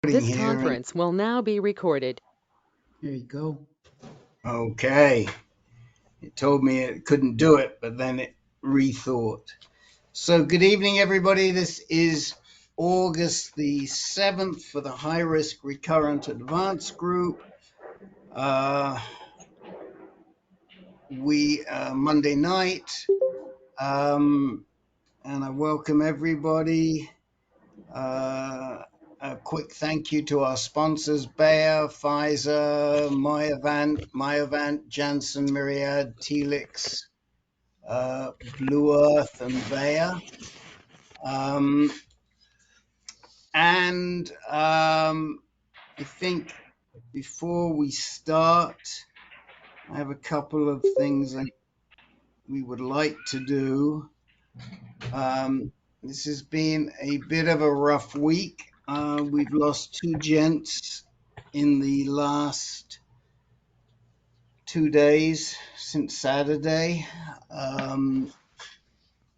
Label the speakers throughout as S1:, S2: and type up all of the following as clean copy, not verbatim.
S1: This
S2: Here
S1: conference will now be recorded.
S2: Here you go. Okay. It told me it couldn't do it, but then it rethought. So, good evening, everybody. This is August the 7th for the High Risk Recurrent Advanced Group. Monday night, and I welcome everybody. A quick thank you to our sponsors, Bayer, Pfizer, Myovant, Janssen, Myriad, Telix, Blue Earth, and Bayer. I think before we start, I have a couple of things we would like to do. This has been a bit of a rough week. We've lost two gents in the last 2 days since Saturday.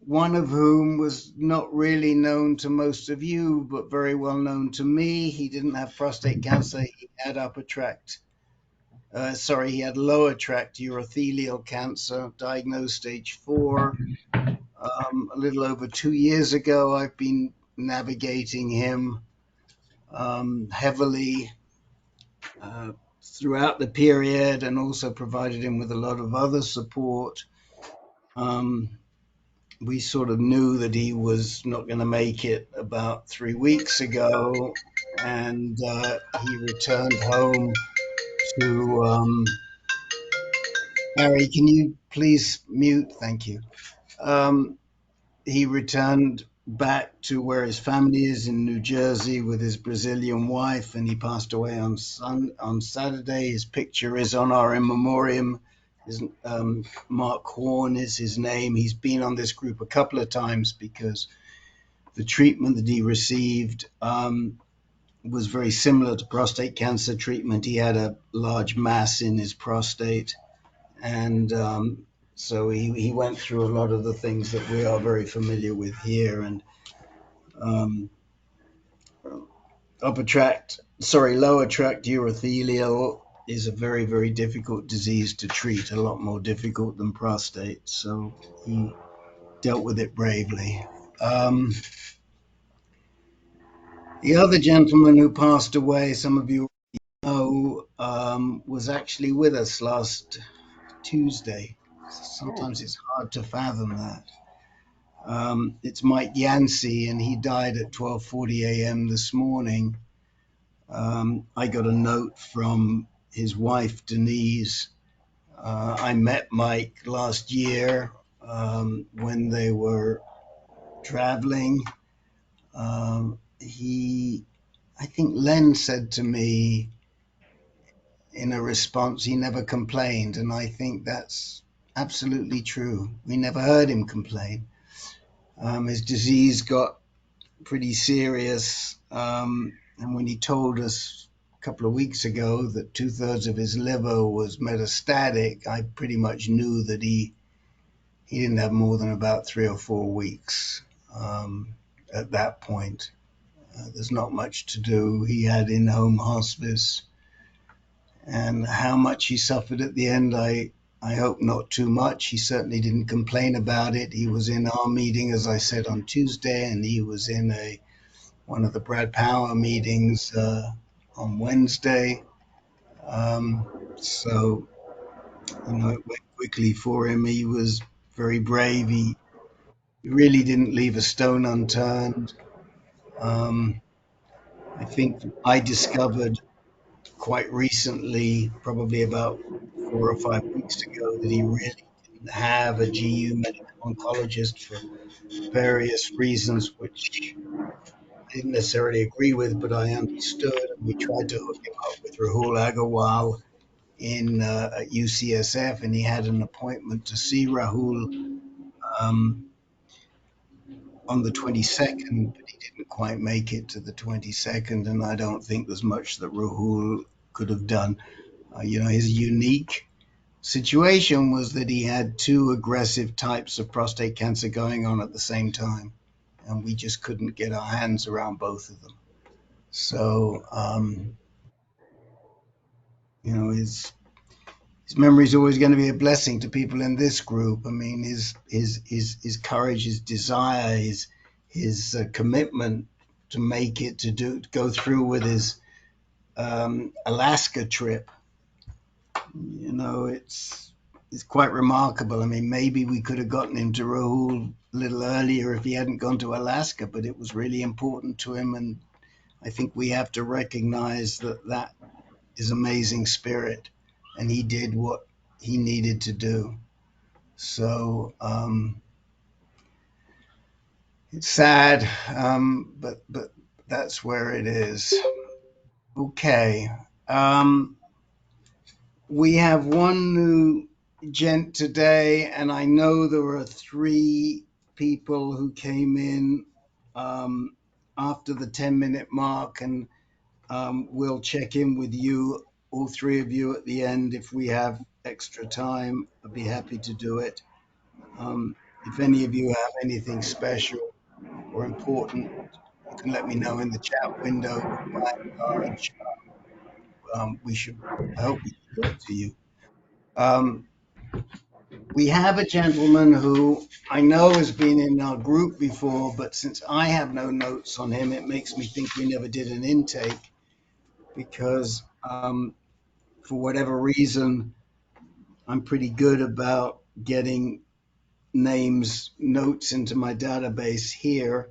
S2: One of whom was not really known to most of you, but very well known to me. He didn't have prostate cancer. He had he had lower tract urothelial cancer, diagnosed stage 4. A little over 2 years ago, I've been navigating him heavily throughout the period, and also provided him with a lot of other support. We sort of knew that he was not going to make it about 3 weeks ago, and he returned home to. Harry, can you please mute? Thank you. He returned back to where his family is in New Jersey with his Brazilian wife, and he passed away on Saturday. His picture is on our in memoriam. Mark Horn is his name. He's been on this group a couple of times because the treatment that he received was very similar to prostate cancer treatment. He had a large mass in his prostate, and so he went through a lot of the things that we are very familiar with here. And lower tract urothelial is a very, very difficult disease to treat, a lot more difficult than prostate. So he dealt with it bravely. The other gentleman who passed away, some of you know, was actually with us last Tuesday. Sometimes it's hard to fathom that. It's Mike Yancey, and he died at 12:40 a.m. this morning. I got a note from his wife, Denise. I met Mike last year when they were traveling. I think Len said to me in a response, he never complained. And I think that's absolutely true. We never heard him complain. His disease got pretty serious. And when he told us a couple of weeks ago that 2/3 of his liver was metastatic, I pretty much knew that he didn't have more than about 3 or 4 weeks at that point. There's not much to do. He had in-home hospice, and how much he suffered at the end, I hope not too much. He certainly didn't complain about it. He was in our meeting, as I said, on Tuesday, and he was in one of the Brad Power meetings on Wednesday. So, it went quickly for him. He was very brave. He really didn't leave a stone unturned. I think I discovered quite recently, probably about 4 or 5 weeks ago, that he really didn't have a GU medical oncologist for various reasons, which I didn't necessarily agree with, but I understood. And we tried to hook him up with Rahul Agarwal at UCSF, and he had an appointment to see Rahul um, on the 22nd, but he didn't quite make it to the 22nd, and I don't think there's much that Rahul could have done. His unique situation was that he had two aggressive types of prostate cancer going on at the same time, and we just couldn't get our hands around both of them. So, his memory is always going to be a blessing to people in this group. I mean, his courage, his desire, his commitment to make it, to go through with his Alaska trip. It's quite remarkable. I mean, maybe we could have gotten him to Rahul a little earlier if he hadn't gone to Alaska, but it was really important to him, and I think we have to recognize that that is amazing spirit, and he did what he needed to do. So it's sad, but that's where it is. Okay. Um, we have one new gent today, and I know there were three people who came in um, after the 10-minute mark, and we'll check in with you, all three of you, at the end if we have extra time. I'd be happy to do it. If any of you have anything special or important, you can let me know in the chat window. By and large, I hope we should get to you. Um, we have a gentleman who I know has been in our group before, but since I have no notes on him, it makes me think we never did an intake because, for whatever reason, I'm pretty good about getting notes into my database here.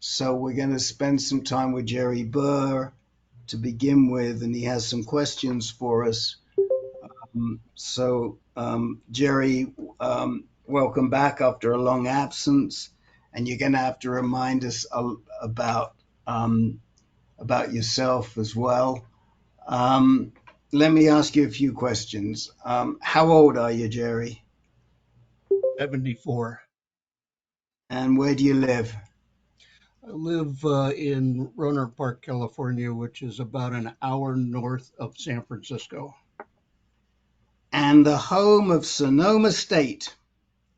S2: So we're going to spend some time with Jerry Burr to begin with, and he has some questions for us. Jerry, welcome back after a long absence, and you're going to have to remind us um, about yourself as well. Um, Let me ask you a few questions. How old are you, Jerry?
S3: 74.
S2: And where do you live?
S3: I live in Rohnert Park, California, which is about an hour north of San Francisco.
S2: And the home of Sonoma State.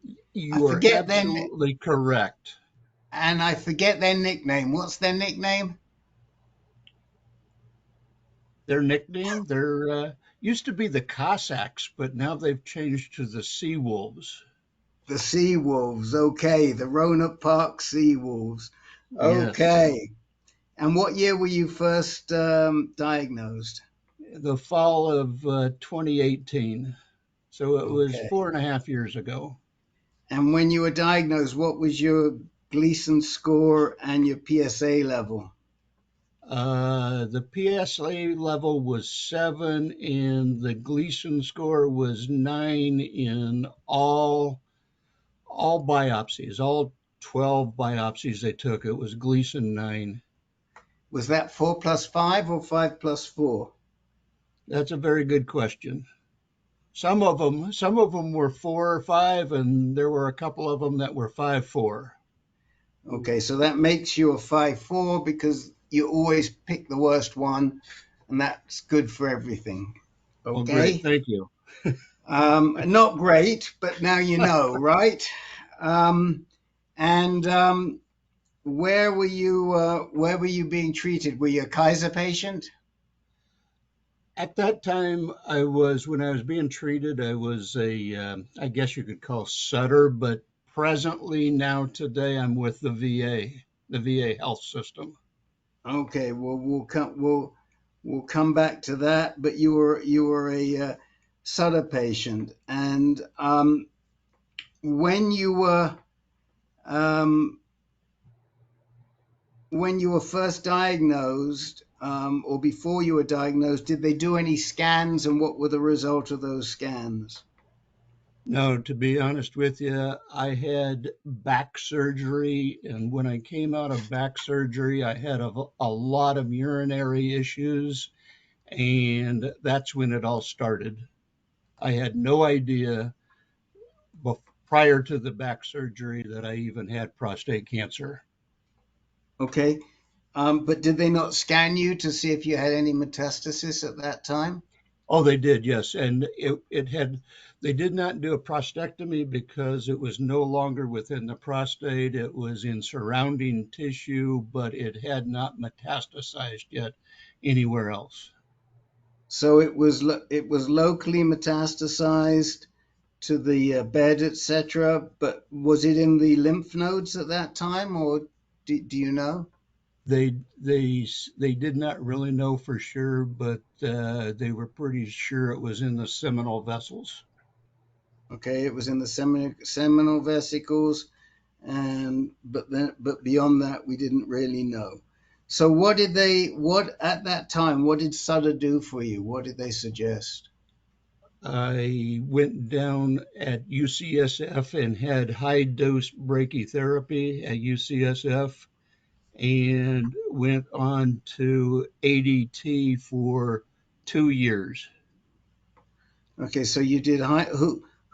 S2: I
S3: You are
S2: forget their
S3: absolutely correct.
S2: and I forget their nickname. What's their nickname?
S3: Their nickname, they're used to be the Cossacks, but now they've changed to the Sea Wolves.
S2: The Seawolves. Okay, the Roanoke Park Seawolves.
S3: Yes,
S2: Okay. And what year were you first diagnosed?
S3: the fall of 2018. So it was
S2: Okay.
S3: 4.5 years ago.
S2: And when you were diagnosed, what was your Gleason score and your PSA level?
S3: The PSA level was 7, and the Gleason score was 9 in all biopsies, all 12 biopsies they took. It was Gleason 9.
S2: Was that 4+5 or 5+4?
S3: That's a very good question. Some of them were 4 or 5, and there were a couple of them that were 5-4.
S2: Okay, so that makes you a 5-4 because you always pick the worst one, and that's good for everything.
S3: Well, great,
S2: Okay?
S3: thank you.
S2: Not great, but now you know, right? Um, and where were you being treated? Were you a Kaiser patient?
S3: At that time, when I was being treated, I was I guess you could call Sutter, but presently now today I'm with the VA health system.
S2: Okay, well we'll come back to that. But you were a Sutter patient, and when you were um, when you were first diagnosed, or before you were diagnosed, did they do any scans, and what were the result of those scans?
S3: No, to be honest with you, I had back surgery, and when I came out of back surgery, I had a lot of urinary issues, and that's when it all started. I had no idea prior to the back surgery that I even had prostate cancer.
S2: Okay. But did they not scan you to see if you had any metastasis at that time?
S3: Oh, they did, yes. And it had They did not do a prostatectomy because it was no longer within the prostate. It was in surrounding tissue, but it had not metastasized yet anywhere else.
S2: So it was locally metastasized to the bed, etc. But was it in the lymph nodes at that time, or do you know?
S3: They did not really know for sure, but they were pretty sure it was in the seminal vessels.
S2: Okay, it was in the seminal vesicles, and but beyond that, we didn't really know. So what at that time? What did Sutter do for you? What did they suggest?
S3: I went down at UCSF and had high dose brachytherapy at UCSF and went on to ADT for 2 years.
S2: Okay, so you did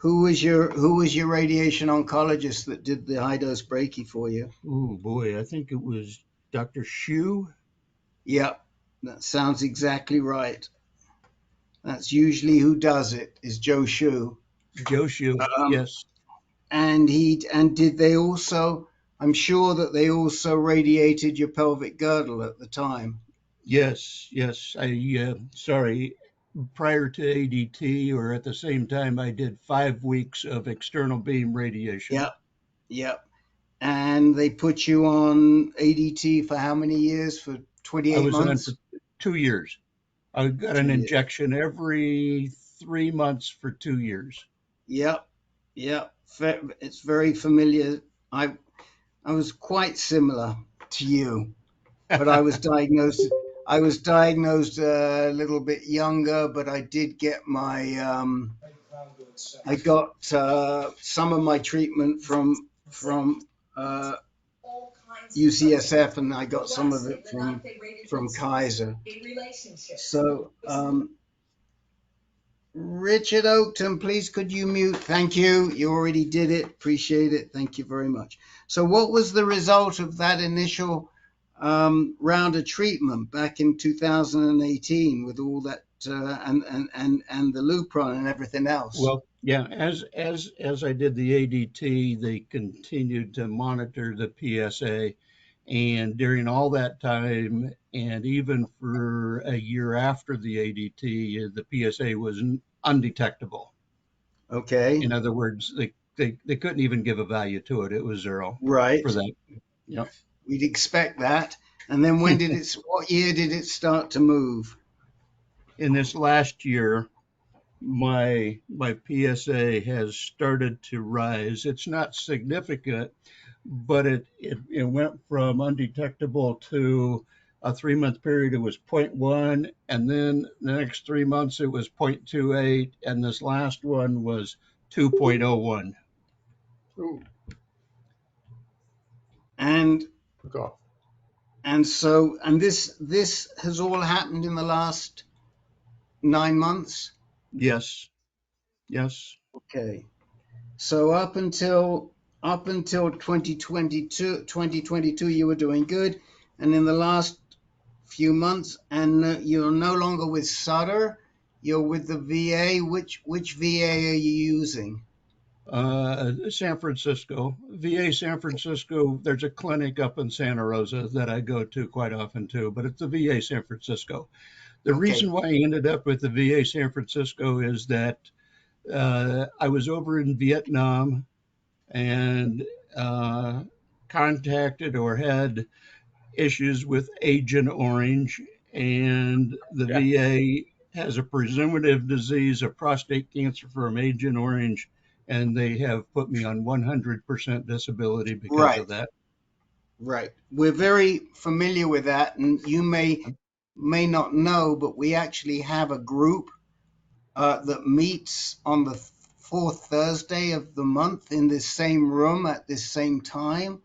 S2: who was your radiation oncologist that did the high dose brachy for you?
S3: Oh boy, I think it was Dr. Shu.
S2: Yep, that sounds exactly right. That's usually who does it, is Joe Shu.
S3: Joe Shu,
S2: Um,
S3: yes.
S2: and did they also? I'm sure that they also radiated your pelvic girdle at the time.
S3: Yes. Sorry, prior to ADT or at the same time, I did 5 weeks of external beam radiation.
S2: Yep, yep. And they put you on ADT for how many years? For
S3: I
S2: 28
S3: was on for
S2: months?
S3: 2 years. I got an
S2: 2 years.
S3: injection every 3 months for 2 years.
S2: Yep, yep. It's very familiar. I I was quite similar to you, but I was diagnosed a little bit younger, but I did get my I got some of my treatment from UCSF, and I got some of it from Kaiser. So, Richard Oakton, please could you mute? Thank you. You already did it. Appreciate it. Thank you very much. So, what was the result of that initial round of treatment back in 2018 with all that and the Lupron and everything else?
S3: Well, yeah, as I did the ADT, they continued to monitor the PSA, and during all that time, and even for a year after the ADT, the PSA was undetectable.
S2: Okay,
S3: In other words, they couldn't even give a value to it. It was zero for
S2: right.
S3: that. Yep.
S2: We'd expect that. And then when did it? What year did it start to move?
S3: In this last year, my PSA has started to rise. It's not significant, but it went from undetectable to a 3 month period. It was zero point 0.1, and then the next 3 months it was 0.28, and this last one was 2.01.
S2: And
S3: Okay.
S2: this has all happened in the last 9 months.
S3: Yes, yes.
S2: Okay. So up until 2022, you were doing good, and in the last few months, and you're no longer with Sutter, you're with the VA. Which VA are you using?
S3: San Francisco, VA San Francisco. There's a clinic up in Santa Rosa that I go to quite often too, but it's the VA San Francisco. The
S2: Okay,
S3: reason why I ended up with the VA San Francisco is that I was over in Vietnam and uh, contacted or had issues with Agent Orange, and the
S4: Yeah.
S3: VA has a presumptive disease of prostate cancer from Agent Orange, and they have put me on 100% disability because
S2: right,
S3: of that.
S2: right. We're very familiar with that, and you may not know, but we actually have a group that meets on the fourth Thursday of the month in this same room at this same time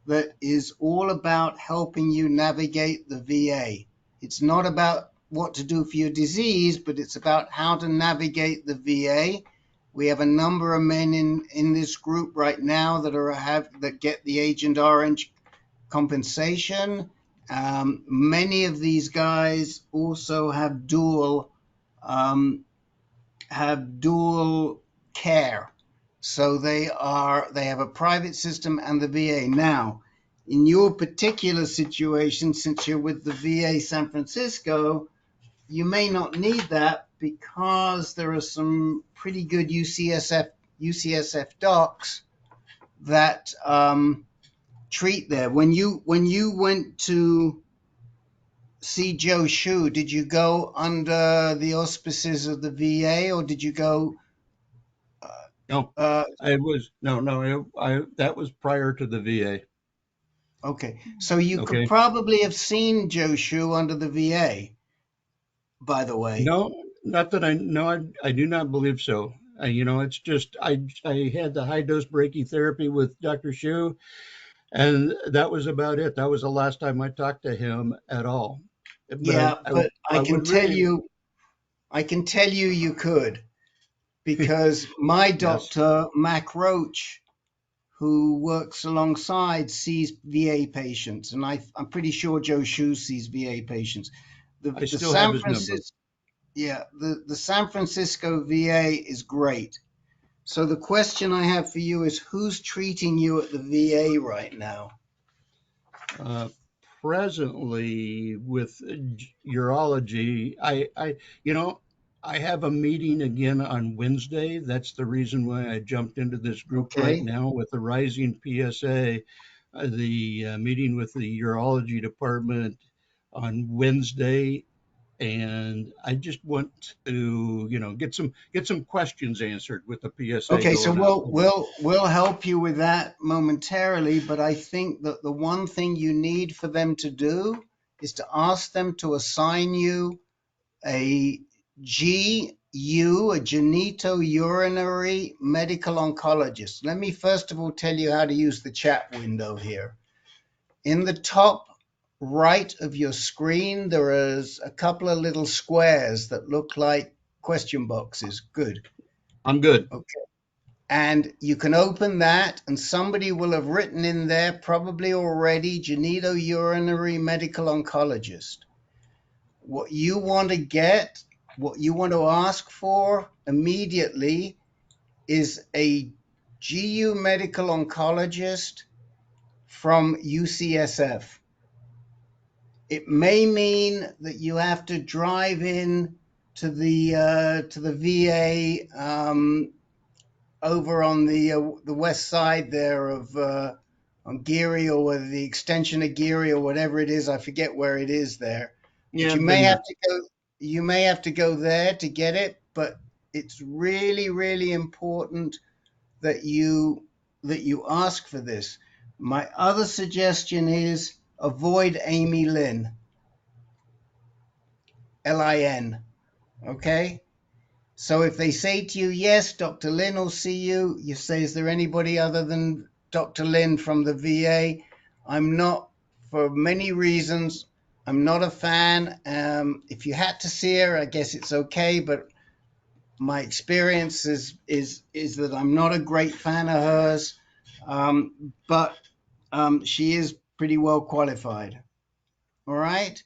S2: that is all about helping you navigate the VA. It's not about what to do for your disease, but it's about how to navigate the VA. We have a number of men in this group right now that get the Agent Orange compensation. Many of these guys also um, have dual care. So they have a private system and the VA. Now, in your particular situation, since you're with the VA San Francisco, you may not need that because there are some pretty good UCSF docs that treat there. When you went to see Joe Shu, did you go under the auspices of the VA or did you go?
S3: No,
S2: Uh,
S3: I was no, I that was prior to the VA.
S2: okay, so you could
S3: Okay.
S2: probably have seen Joe Shu under the VA, by the way.
S3: No, not that I no, I do not believe so. It's just I had the high dose brachytherapy with Dr. Shu, and that was about it. That was the last time I talked to him at all. But
S2: Yeah, but
S3: I would really
S2: I can tell you you could because my
S3: yes,
S2: doctor, Mac Roach, who works alongside, sees VA patients, and I'm pretty sure Joe Shu sees VA patients. The
S3: I
S2: the
S3: still have
S2: San
S3: his number.
S2: Francisco Yeah, the San Francisco VA is great. So the question I have for you is who's treating you at the VA right now?
S3: Uh, Presently with urology, you know, I have a meeting again on Wednesday. That's the reason why I jumped into this group right
S2: Okay.
S3: now with the Rising PSA. The meeting with the urology department on Wednesday, and I just want to, get some questions answered with the PSA
S2: Okay, so
S3: going out.
S2: we'll help you with that momentarily, but I think that the one thing you need for them to do is to ask them to assign you a GU, a genitourinary medical oncologist. Let me first of all tell you how to use the chat window here. In the top right of your screen, there is a couple of little squares that look like question boxes. Good.
S3: I'm good.
S2: Okay. And you can open that, and somebody will have written in there, probably already, genitourinary medical oncologist. What you want to get, what you want to ask for immediately is a GU medical oncologist from UCSF. It may mean that you have to drive in to the VA over on the west side there of on Geary or the extension of Geary or whatever it is. I forget where it is there, but
S3: Yeah, I've been there.
S2: you may have to go there to get it. But it's really really important that you ask for this. My other suggestion is avoid Amy Lynn, Lin. Okay. So if they say to you, yes, Dr. Lin will see you, you say, is there anybody other than Dr. Lin from the VA? I'm not, for many reasons, I'm not a fan. If you had to see her, I guess it's okay, but my experience is that I'm not a great fan of hers. But she is pretty well qualified. All right.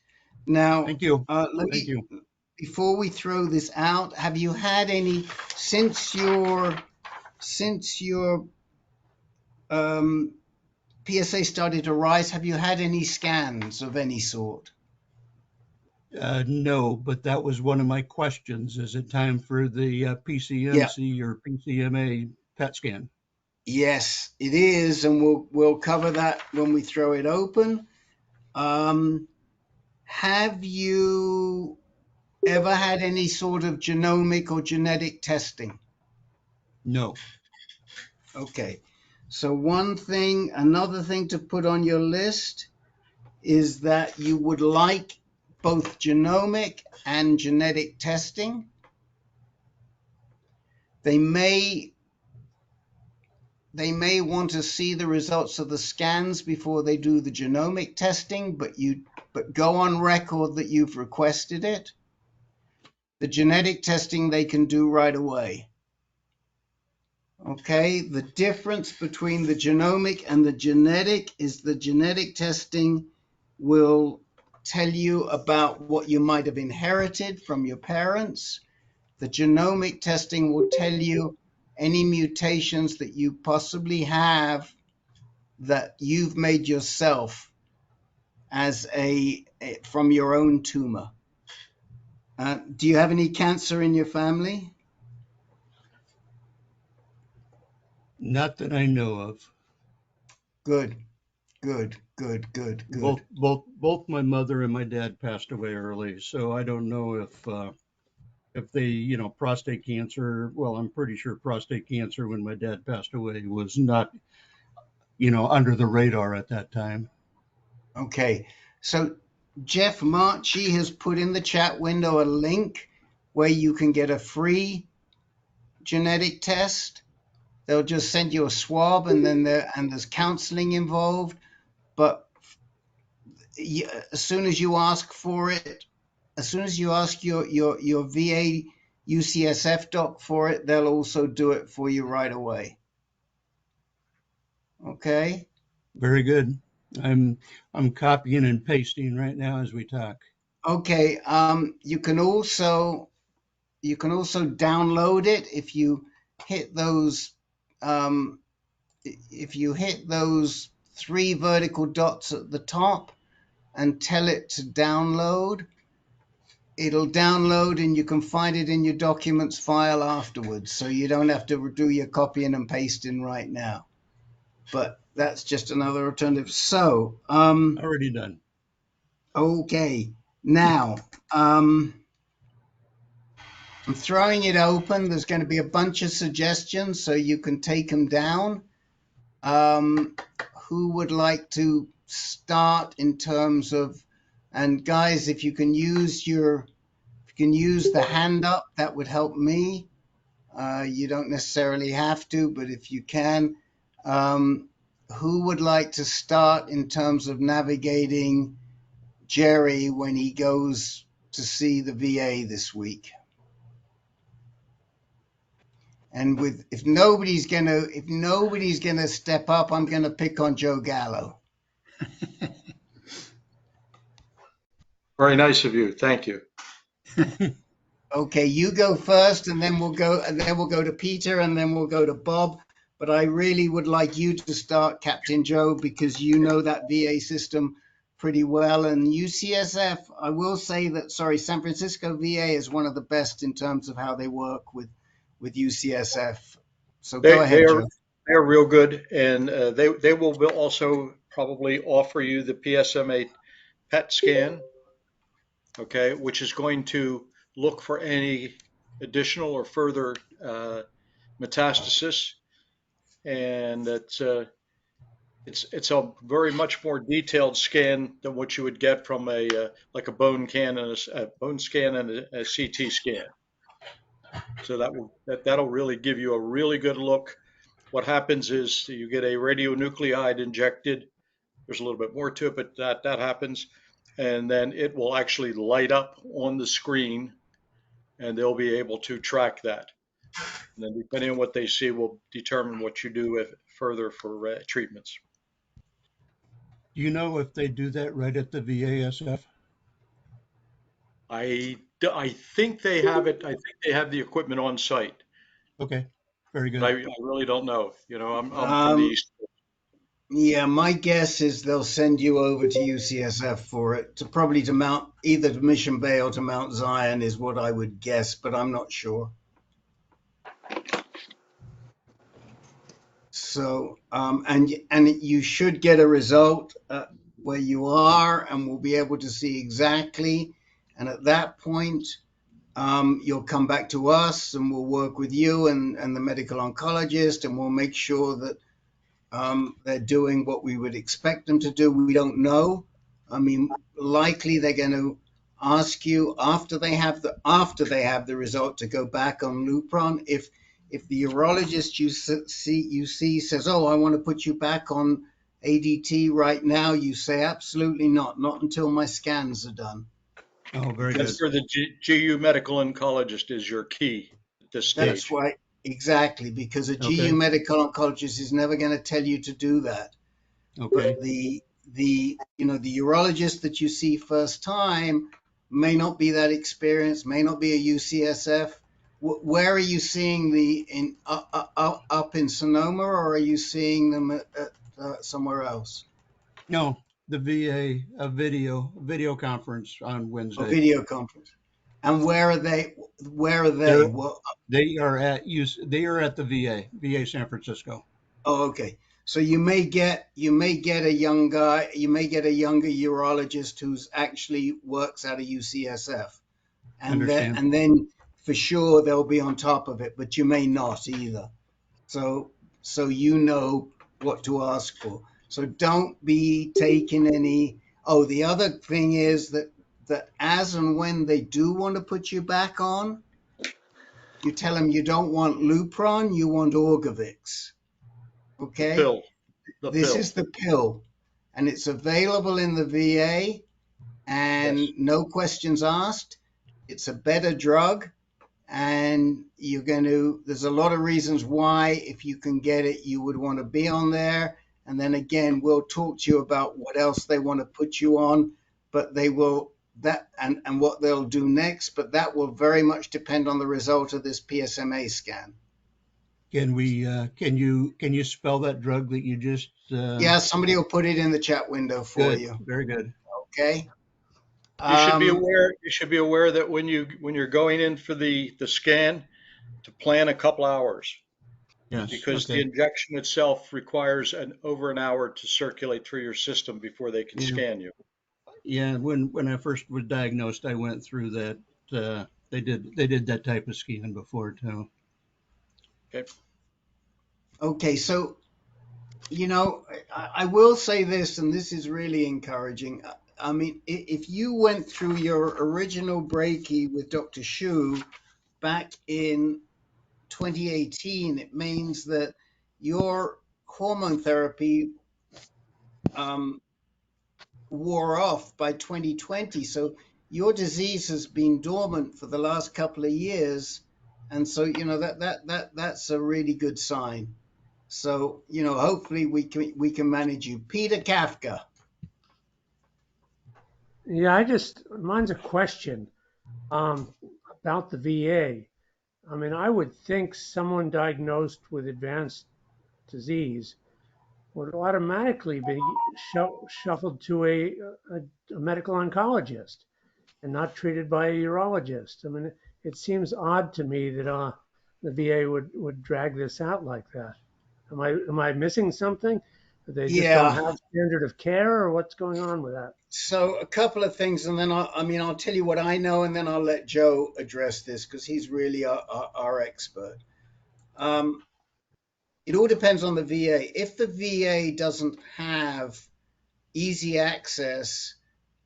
S2: Now,
S3: Thank you.
S2: let
S3: Thank
S2: me
S3: you.
S2: before we throw this out, have you had any since your PSA started to rise? Have you had any scans of any sort?
S3: No, but that was one of my questions. Is it time for the
S2: Yeah,
S3: PCMC or PCMA PET scan?
S2: yes, it is, and we'll cover that when we throw it open. Um, have you ever had any sort of genomic or genetic testing?
S3: No.
S2: Okay, so another thing to put on your list is that you would like both genomic and genetic testing. They may they may want to see the results of the scans before they do the genomic testing, but go on record that you've requested it. The genetic testing they can do right away. Okay, the difference between the genomic and the genetic is the genetic testing will tell you about what you might have inherited from your parents. The genomic testing will tell you any mutations that you possibly have that you've made yourself as from your own tumor. Do you have any cancer in your family?
S3: Not that I know of.
S2: Good, good, good, good, good.
S3: Both my mother and my dad passed away early, so I don't know if they, prostate cancer. Well, I'm pretty sure prostate cancer when my dad passed away was not, under the radar at that time.
S2: Okay, so Jeff Marchi has put in the chat window a link where you can get a free genetic test. They'll just send you a swab, and then there's counseling involved. But as soon as you ask for it, as soon as you ask your VA UCSF doc for it, they'll also do it for you right away. Okay.
S3: Very good. I'm copying and pasting right now as we talk.
S2: Okay. You can also download it if you hit those three vertical dots at the top and tell it to download. It'll download and you can find it in your documents file afterwards, so you don't have to do your copying and pasting right now. But that's just another alternative. So,
S3: Already done.
S2: okay. Now, I'm throwing it open. There's going to be a bunch of suggestions, so you can take them down. Who would like to start in terms of, and guys, if you can use the hand up, that would help me. You don't necessarily have to, but if you can, who would like to start in terms of navigating Jerry when he goes to see the VA this week? And if nobody's gonna step up, I'm gonna pick on Joe Gallo.
S4: Very nice of you. Thank you.
S2: Okay, you go first, and then we'll go to Peter, and then we'll go to Bob. But I really would like you to start, Captain Joe, because you know that VA system pretty well. And UCSF, I will say that, San Francisco VA is one of the best in terms of how they work with UCSF. So go ahead, Joe.
S4: They're real good, and they will also probably offer you the PSMA PET scan, okay, which is going to look for any additional or further metastasis, and it's a very much more detailed scan than what you would get from like a bone scan and a CT scan. So that'll really give you a really good look. What happens is you get a radionuclide injected. There's a little bit more to it, but that happens, and then it will actually light up on the screen, and they'll be able to track that. And then depending on what they see, will determine what you do further for treatments.
S3: Do you know if they do that right at the VASF?
S4: I think they have it. I think they have the equipment on site.
S3: Okay, very
S4: But I
S3: good.
S4: really don't know. I'm from the East.
S2: Yeah, my guess is they'll send you over to UCSF for it, probably to either to Mission Bay or to Mount Zion is what I would guess, but I'm not sure. So, and you should get a result where you are, and we'll be able to see exactly. And at that point, you'll come back to us, and we'll work with you and the medical oncologist, and we'll make sure that they're doing what we would expect them to do. We don't know. I mean, likely they're going to ask you after they have the result to go back on Lupron. If the urologist you see says, "Oh, I want to put you back on ADT right now," you say, "Absolutely not until my scans are done."
S3: Oh, very
S4: That's
S3: good.
S4: where the GU medical oncologist is your key at this
S2: That's
S4: stage.
S2: right, exactly, because a GU
S3: Okay.
S2: medical oncologist is never going to tell you to do that.
S3: Okay.
S2: But the urologist that you see first time may not be that experienced, may not be a UCSF, Where are you seeing up in Sonoma, or are you seeing them at somewhere else?
S3: No, the VA, a video conference on
S2: A
S3: Wednesday.
S2: video conference. And where are they? Where are they?
S3: They're
S2: Well,
S3: they are at the VA San Francisco.
S2: oh, okay. So you may get a young guy, you may get a younger urologist who's actually works out of UCSF,
S3: Understand?
S2: and then for sure they'll be on top of it, but you may not either. So you know what to ask for. So don't be taking any. Oh, the other thing is that as and when they do want to put you back on, you tell them you don't want Lupron, you want Orgovix.
S4: The
S2: Okay?
S4: pill, the
S2: This
S4: pill.
S2: is the pill, and it's available in the VA,
S4: Yes.
S2: and no questions asked. It's a better drug, and there's a lot of reasons why, if you can get it, you would want to be on there. And then again, we'll talk to you about what else they want to put you on, but they will that and what they'll do next, but that will very much depend on the result of this PSMA scan.
S3: Can you spell that drug that you just
S2: Yeah, somebody will put it in the chat window for
S3: good,
S2: you.
S3: very good.
S2: Okay.
S4: You should be
S2: Um,
S4: aware. You should be aware that when you're going in for the scan, to plan a couple hours,
S3: Yes,
S4: because the
S3: okay.
S4: injection itself requires over an hour to circulate through your system before they can
S3: Yeah.
S4: scan you.
S3: Yeah, when I first was diagnosed, I went through that. They did that type of scan before too.
S4: Okay.
S2: okay, so I will say this, and this is really encouraging. I mean, if you went through your original Breaky with Dr. Shu back in 2018, it means that your hormone therapy um, wore off by 2020. So your disease has been dormant for the last couple of years, and so that's a really good sign. So hopefully we can manage you. Peter Kafka.
S5: Yeah, mine's a question um, about the VA. I mean, I would think someone diagnosed with advanced disease would automatically be shuffled to a medical oncologist and not treated by a urologist. I mean, it seems odd to me that the VA would drag this out like that. Am I missing something? They just don't
S2: Yeah.
S5: have standard of care, or what's going on with that?
S2: So a couple of things, and then I'll tell you what I know, and then I'll let Joe address this because he's really our expert. Um, it all depends on the VA. If the VA doesn't have easy access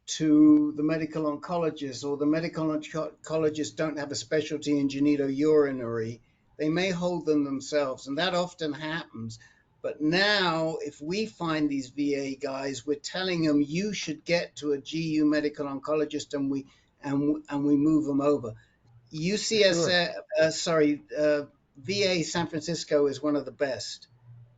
S2: to the medical oncologist, or the medical oncologists don't have a specialty in genitourinary, they may hold them themselves, and that often happens. But now, if we find these VA guys, we're telling them you should get to a GU medical oncologist, and we move them over. UCS,
S5: Sure.
S2: VA San Francisco is one of the best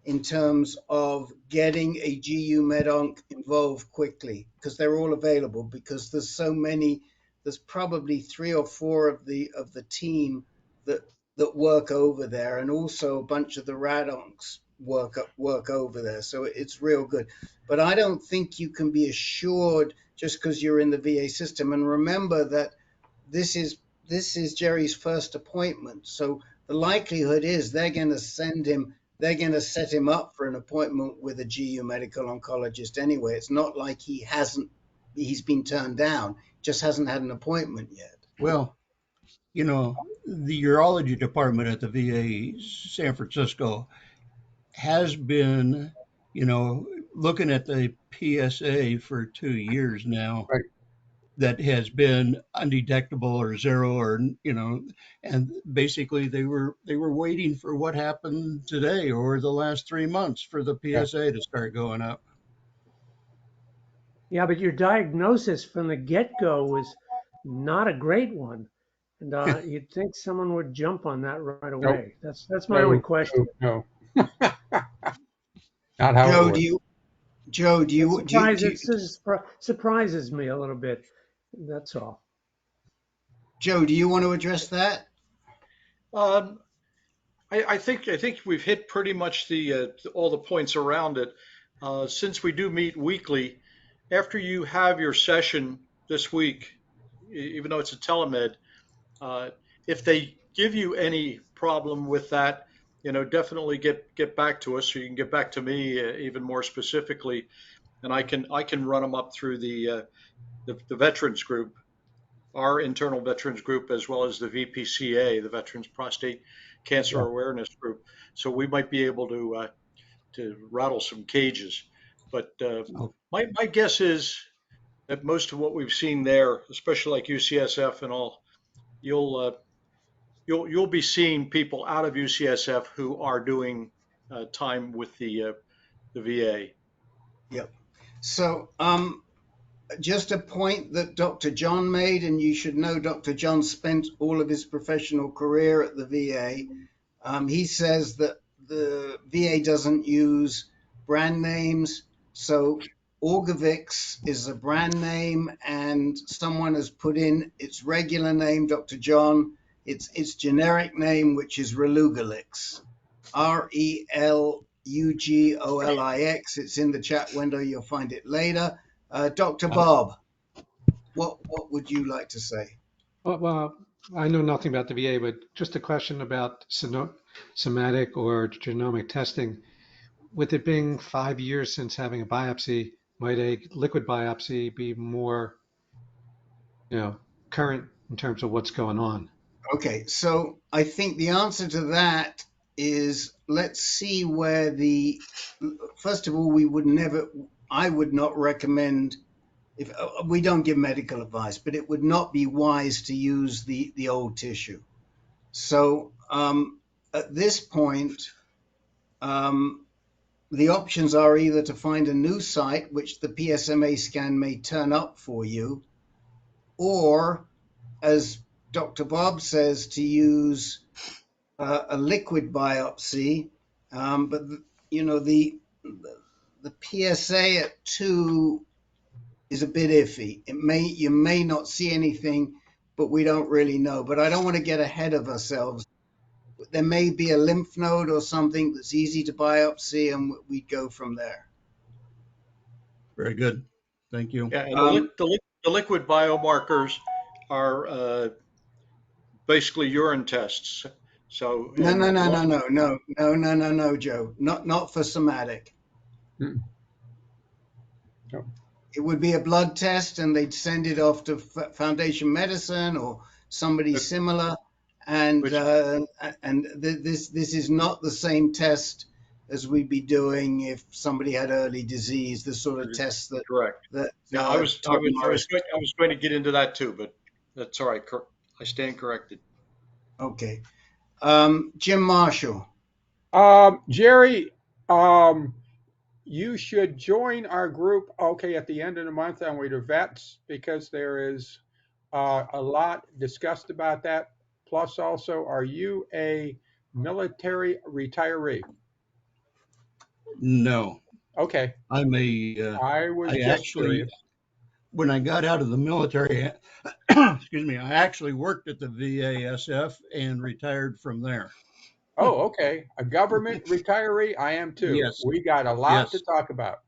S2: in terms of getting a GU MedOnc involved quickly, because they're all available, because there's so many. There's probably three or four of the team that work over there, and also a bunch of the radoncs work over there. So it's real good. But I don't think you can be assured just because you're in the VA system. And remember that this is Jerry's first appointment. So the likelihood is they're going to set him up for an appointment with a GU medical oncologist anyway. It's not like he's been turned down, just hasn't had an appointment yet.
S3: Well, the urology department at the VA San Francisco has been, looking at the PSA for 2 years now.
S6: Right.
S3: That has been undetectable or zero, or and basically they were waiting for what happened today or the last 3 months for the
S6: Yeah.
S3: PSA to start going up.
S5: Yeah, but your diagnosis from the get-go was not a great one, and you'd think someone would jump on that right
S6: Nope.
S5: away. That's my only
S6: No,
S5: question.
S6: no, no. Not how it
S2: Joe, do
S6: works.
S2: you Joe, do
S5: It
S2: you do you, do you,
S5: surprises me a little bit. That's all.
S2: Joe, do you want to address that?
S4: Um, I think we've hit pretty much all the points around it. Since we do meet weekly, after you have your session this week, even though it's a telemed, uh, if they give you any problem with that, definitely get back to us, or you can get back to me even more specifically, and I can run them up through the veterans group, our internal veterans group, as well as the VPCA, the Veterans Prostate Cancer
S6: Yeah.
S4: Awareness Group. So we might be able to rattle some cages. But
S3: Oh,
S4: my guess is that most of what we've seen there, especially like UCSF and all, you'll uh, you'll be seeing people out of UCSF who are doing time with the VA.
S2: Yep. So, just a point that Dr. John made, and you should know Dr. John spent all of his professional career at the VA. He says that the VA doesn't use brand names. So Orgovix is a brand name, and someone has put in its regular name, Dr. John, its generic name, which is Relugolix. Relugolix. It's in the chat window. You'll find it later. Dr.
S6: Uh,
S2: Bob, what would you like to say?
S6: well, I know nothing about the VA, but just a question about somatic or genomic testing. With it being 5 years since having a biopsy, might a liquid biopsy be more, current in terms of what's going on?
S2: Okay, so I think the answer to that is let's see where first of all, I would not recommend, if we don't give medical advice, but it would not be wise to use the old tissue. So at this point, um, the options are either to find a new site, which the PSMA scan may turn up for you, or, as Dr. Bob says, to use a liquid biopsy. But the PSA at 2 is a bit iffy. You may not see anything, but we don't really know. But I don't want to get ahead of ourselves. There may be a lymph node or something that's easy to biopsy, and we'd go from there.
S3: very good. Thank you.
S4: Yeah, and
S2: Um,
S4: the liquid biomarkers are basically urine tests. So,
S2: no,
S4: and
S2: no,
S4: a
S2: no,
S4: lot
S2: no,
S4: of
S2: no, no, no, no, no, no, Joe. Not for somatic.
S6: Hmm. Oh,
S2: It would be a blood test, and they'd send it off to Foundation Medicine or somebody
S4: the,
S2: similar. And
S4: which
S2: this is not the same test as we'd be doing if somebody had early disease. The sort of tests
S4: correct.
S2: that
S4: Yeah, I was I
S2: Todd
S4: was I was
S2: Morris.
S4: going, I was going to get into that too, but that's all right. I stand corrected.
S2: Okay, Jim Marshall.
S7: Jerry, you should join our group, okay, at the end of the month on with the vets, because there is a lot discussed about that. Plus, also, are you a military retiree?
S3: No,
S7: Okay,
S3: I'm
S7: I was
S3: I
S7: just
S3: actually,
S7: curious.
S3: when I got out of the military, excuse me, I actually worked at the VASF and retired from there.
S7: Oh, okay. A government retiree? I am too.
S3: Yes,
S7: We got a lot to
S3: yes,
S7: talk about.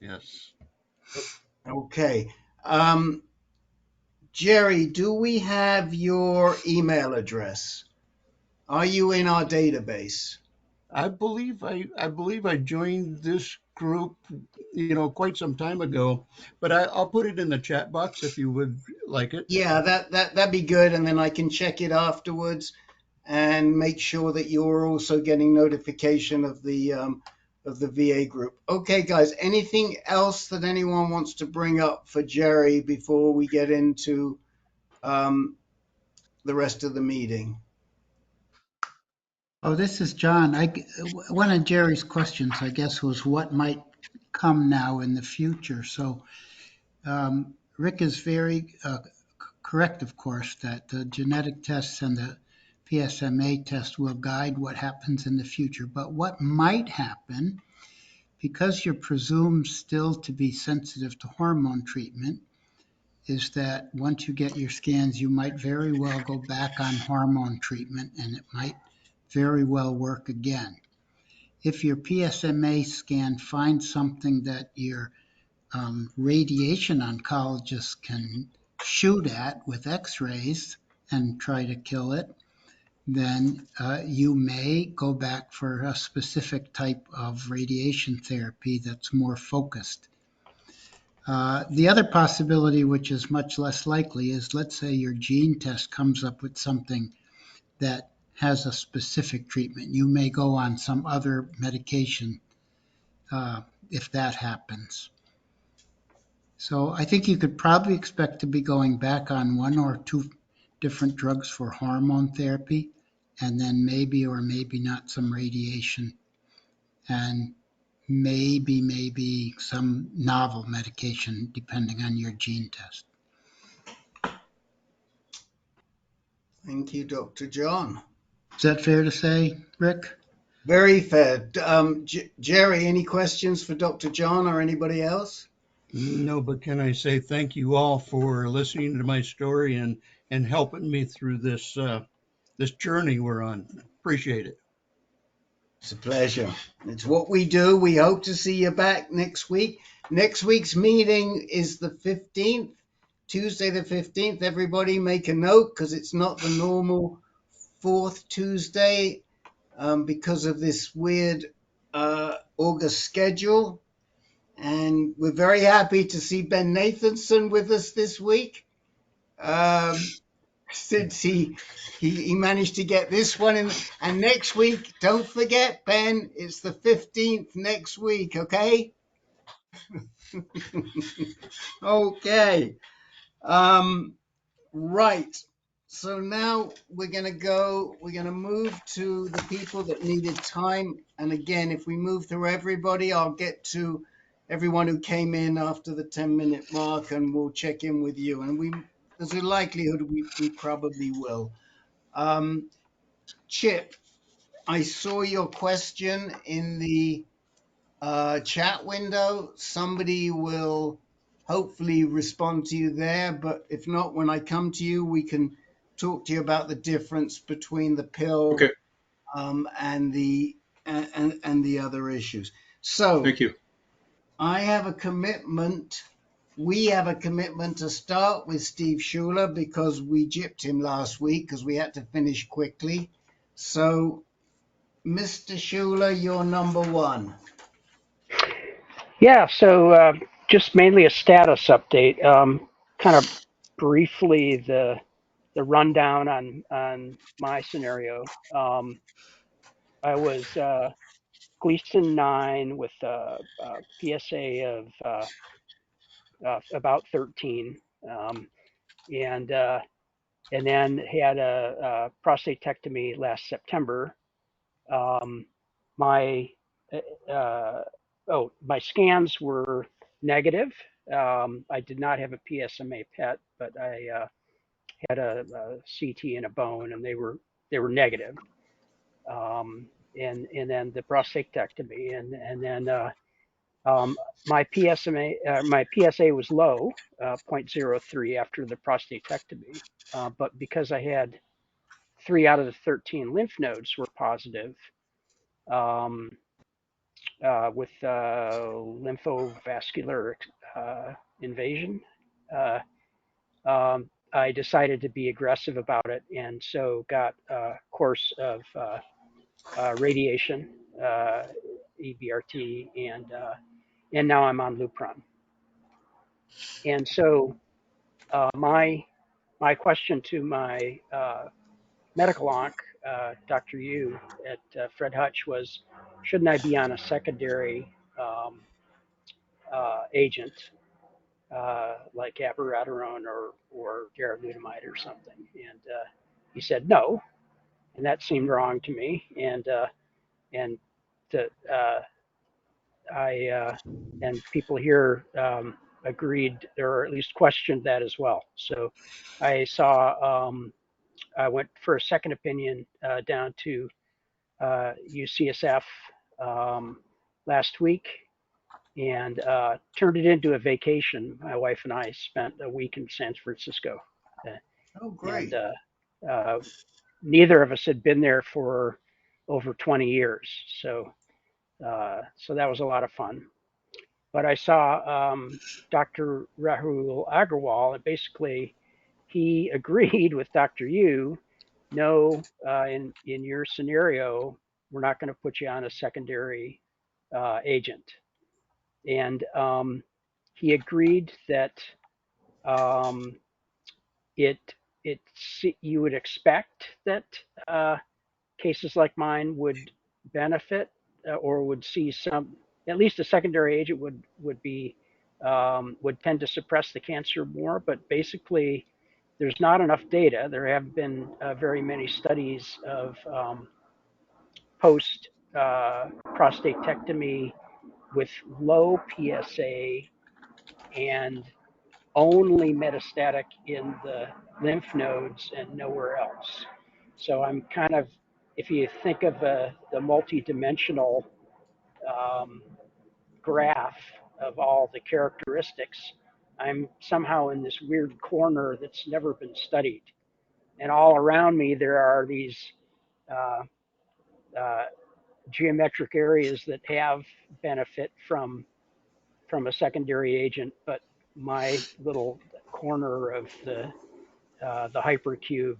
S3: yes.
S2: Okay, Jerry, do we have your email address? Are you in our database?
S3: I believe I joined this group, quite some time ago, but I'll put it in the chat box if you would like it.
S2: Yeah, that'd be good, and then I can check it afterwards and make sure that you're also getting notification of the VA group. Okay, guys, anything else that anyone wants to bring up for Jerry before we get into um, the rest of the meeting?
S8: Oh, this is John. One of Jerry's questions, I guess, was what might come now in the future. So Rick is very correct, of course, that the genetic tests and the PSMA test will guide what happens in the future. But what might happen, because you're presumed still to be sensitive to hormone treatment, is that once you get your scans, you might very well go back on hormone treatment and it might very well work again. If your PSMA scan finds something that your radiation oncologist can shoot at with x-rays and try to kill it, then you may go back for a specific type of radiation therapy that's more focused. The other possibility, which is much less likely, is let's say your gene test comes up with something that has a specific treatment. You may go on some other medication if that happens. So I think you could probably expect to be going back on one or two different drugs for hormone therapy, and then maybe or maybe not some radiation, and maybe some novel medication depending on your gene test.
S2: Thank you, Dr. John.
S8: Is that fair to say, Rick?
S2: Very fair. Jerry, any questions for Dr. John or anybody else?
S3: No, but can I say thank you all for listening to my story and helping me through this this journey we're on. Appreciate it.
S2: It's a pleasure. It's what we do. We hope to see you back next week. Next week's meeting is the 15th, Tuesday the 15th. Everybody make a note because it's not the normal fourth Tuesday because of this weird August schedule. And we're very happy to see Ben Nathanson with us this week. Since he managed to get this one in. And next week, don't forget, Ben, it's the 15th next week, okay? Okay. Right. So now we're going to move to the people that needed time. And again, if we move through everybody, I'll get to everyone who came in after the 10-minute mark and we'll check in with you. And there's a likelihood we probably will. Chip, I saw your question in the chat window. Somebody will hopefully respond to you there, but if not, when I come to you, we can talk to you about the difference between the pill
S9: Okay.
S2: And the other issues. So
S9: Thank you.
S2: I have a commitment. We have a commitment to start with Steve Schuler because we gypped him last week because we had to finish quickly. So, Mr. Schuler, you're number one.
S10: Yeah, so just mainly a status update. Kind of briefly the rundown on my scenario. I was Gleason 9 with a PSA of about 13, and then had a prostatectomy last September. My my scans were negative. I did not have a PSMA PET, but I had a CT and a bone, and they were negative. And then the prostatectomy, and then my PSA was low, 0.03 after the prostatectomy, but because I had 3 out of the 13 lymph nodes were positive. With lymphovascular invasion. I decided to be aggressive about it, and so got a course of radiation, EBRT, and now I'm on Lupron. And so my question to my medical onc, Dr. Yu at Fred Hutch, was, shouldn't I be on a secondary agent like abiraterone or darolutamide or something? And he said no, and that seemed wrong to me. And people here agreed, or at least questioned that as well. So I I went for a second opinion down to UCSF last week, and turned it into a vacation. My wife and I spent a week in San Francisco,
S2: Oh,
S10: and
S2: great.
S10: neither of us had been there for over 20 years. So that was a lot of fun. But I saw Dr. Rahul Agrawal, and basically he agreed with Dr. Yu. No, in your scenario, we're not going to put you on a secondary agent, and he agreed that um, it it you would expect that cases like mine would benefit or would see some, at least a secondary agent would tend to suppress the cancer more. But basically, there's not enough data. There have been very many studies of post prostatectomy with low PSA and only metastatic in the lymph nodes and nowhere else. So I'm kind of, if you think of the multi-dimensional um, graph of all the characteristics, I'm somehow in this weird corner that's never been studied. And all around me, there are these uh, uh, geometric areas that have benefit from a secondary agent, but my little corner of the hypercube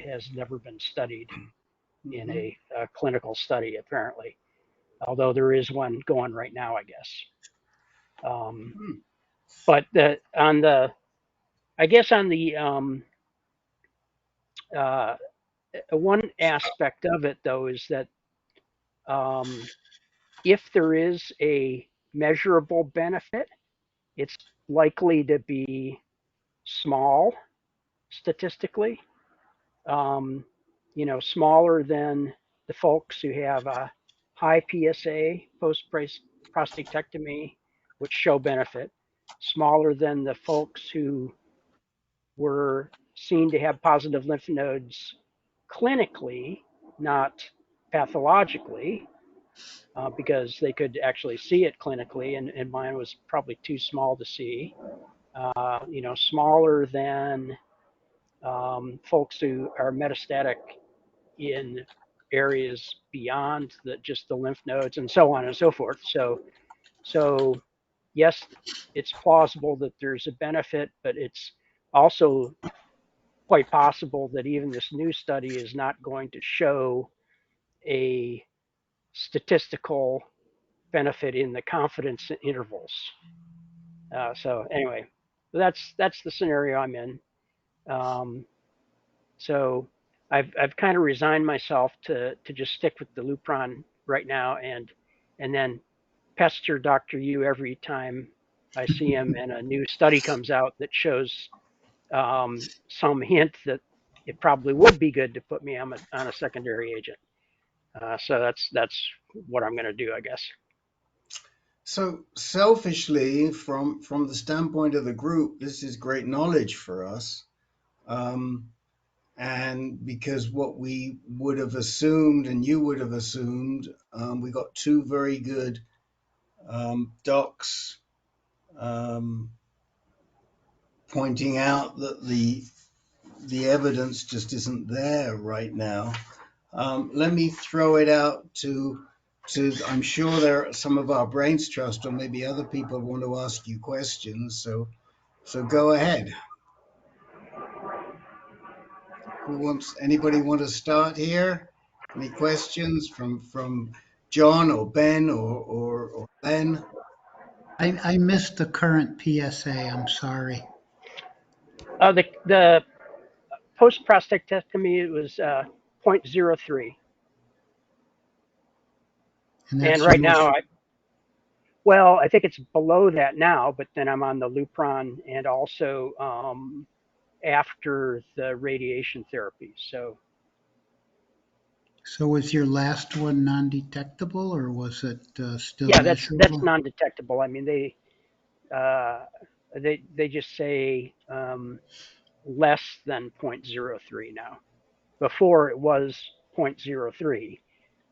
S10: has never been studied in
S2: Hmm.
S10: a clinical study, apparently. Although there is one going right now, I guess.
S2: Hmm.
S10: But I guess on the uh, one aspect of it though is that um, if there is a measurable benefit, it's likely to be small statistically. um, smaller than the folks who have a high PSA post prostatectomy, which show benefit, smaller than the folks who were seen to have positive lymph nodes clinically, not pathologically, because they could actually see it clinically, and mine was probably too small to see. Smaller than folks who are metastatic in areas beyond just the lymph nodes and so on and so forth. So yes, it's plausible that there's a benefit, but it's also quite possible that even this new study is not going to show a statistical benefit in the confidence intervals. So anyway, that's the scenario I'm in. Um, So I've kind of resigned myself to just stick with the Lupron right now, and then pester Dr. Yu every time I see him and a new study comes out that shows some hint that it probably would be good to put me on a secondary agent. So that's what I'm going to do, I guess.
S2: So selfishly, from the standpoint of the group, this is great knowledge for us. Um, and because what we would have assumed and you would have assumed, we got two very good docs um, pointing out that the evidence just isn't there right now. Let me throw it out to I'm sure there are some of our brains trust or maybe other people want to ask you questions. So go ahead. Anybody want to start here? Any questions from John or Ben or Len?
S8: I missed the current PSA. I'm sorry.
S10: The post prostatectomy it was 0.03,
S8: And
S10: and
S8: that's your
S10: right
S8: most,
S10: now well, I think it's below that now, but then I'm on the Lupron and also after the radiation therapy.
S8: so was your last one non-detectable or was it still
S10: Yeah, that's
S8: measurable?
S10: non-detectable. I mean, uh, they just say less than 0.03 now. Before it was 0.03,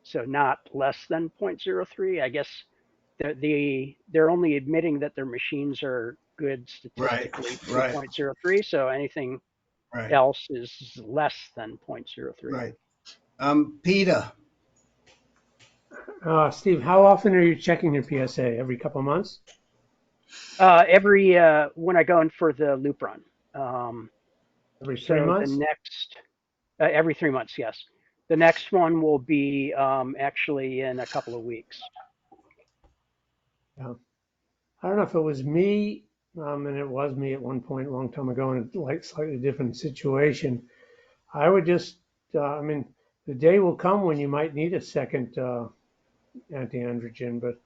S10: so not less than 0.03. I guess they're only admitting that their machines are good
S2: Right,
S10: statistically to
S2: right,
S10: 0.03. So anything
S2: right,
S10: else is less than 0.03.
S2: right. Peter,
S5: Steve, how often are you checking your PSA? Every couple of months?
S10: Every when I go in for the loop run. Um,
S5: Every three
S10: so the
S5: months?
S10: next every 3 months, yes. The next one will be actually in a couple of weeks.
S5: Yeah. I don't know if it was me, and it was me at one point a long time ago in a like slightly different situation. I would just, I mean, the day will come when you might need a second anti-androgen, but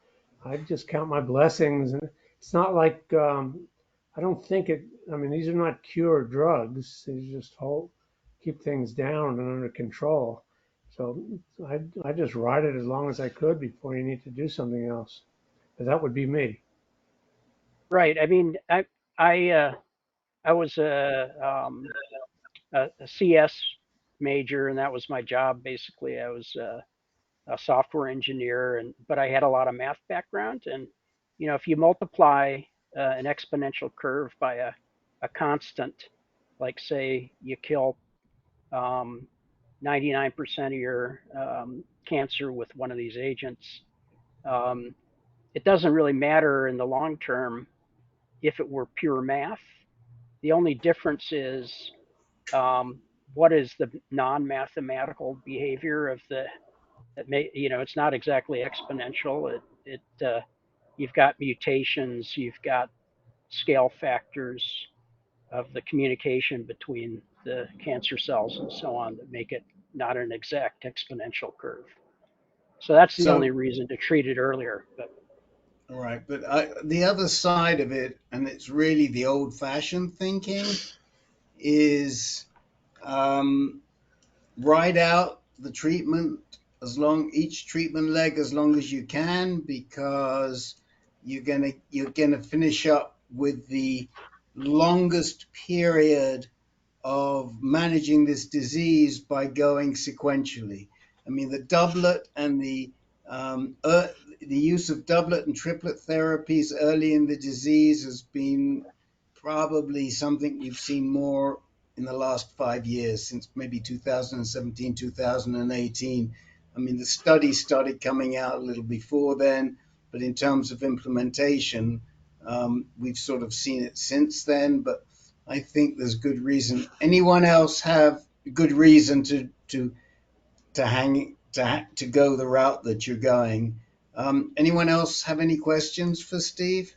S5: I just count my blessings. And it's not like, I don't think it, I mean, these are not cure drugs. They just keep things down and under control. So I just ride it as long as I could before you need to do something else. But that would be me.
S10: Right. I mean, I I was a CS major, and that was my job basically. I was a software engineer, and but I had a lot of math background, and if you multiply an exponential curve by a constant, like say you kill 99% of your cancer with one of these agents, um, it doesn't really matter in the long term if it were pure math. The only difference is um, what is the non-mathematical behavior of the that may it's not exactly exponential. You've got mutations, you've got scale factors of the communication between the cancer cells and so on that make it not an exact exponential curve. So that's the only
S2: so
S10: reason to treat it earlier. But
S2: all right, but the other side of it, and it's really the old-fashioned thinking, is um, ride out the treatment each treatment leg as long as you can, because you're gonna finish up with the longest period of managing this disease by going sequentially. I mean, the doublet and the use of doublet and triplet therapies early in the disease has been probably something we've seen more in the last 5 years, since maybe 2017, 2018. I mean, the studies started coming out a little before then, but in terms of implementation, we've sort of seen it since then. But I think there's good reason. Anyone else have good reason to go the route that you're going? Anyone else have any questions for Steve?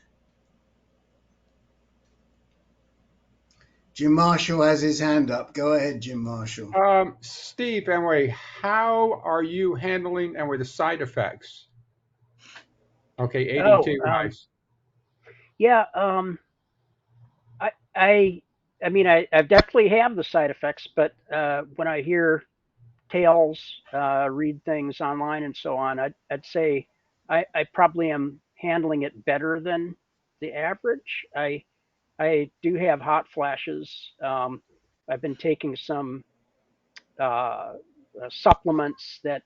S2: Jim Marshall has his hand up. Go ahead, Jim Marshall.
S7: Steve, anyway, how are you handling and with the side effects? Okay,
S10: oh,
S7: ADT wise.
S10: yeah, I I I mean I definitely have the side effects, but when I hear tales, read things online, and so on, I'd say I probably am handling it better than the average. I do have hot flashes. I've been taking some supplements that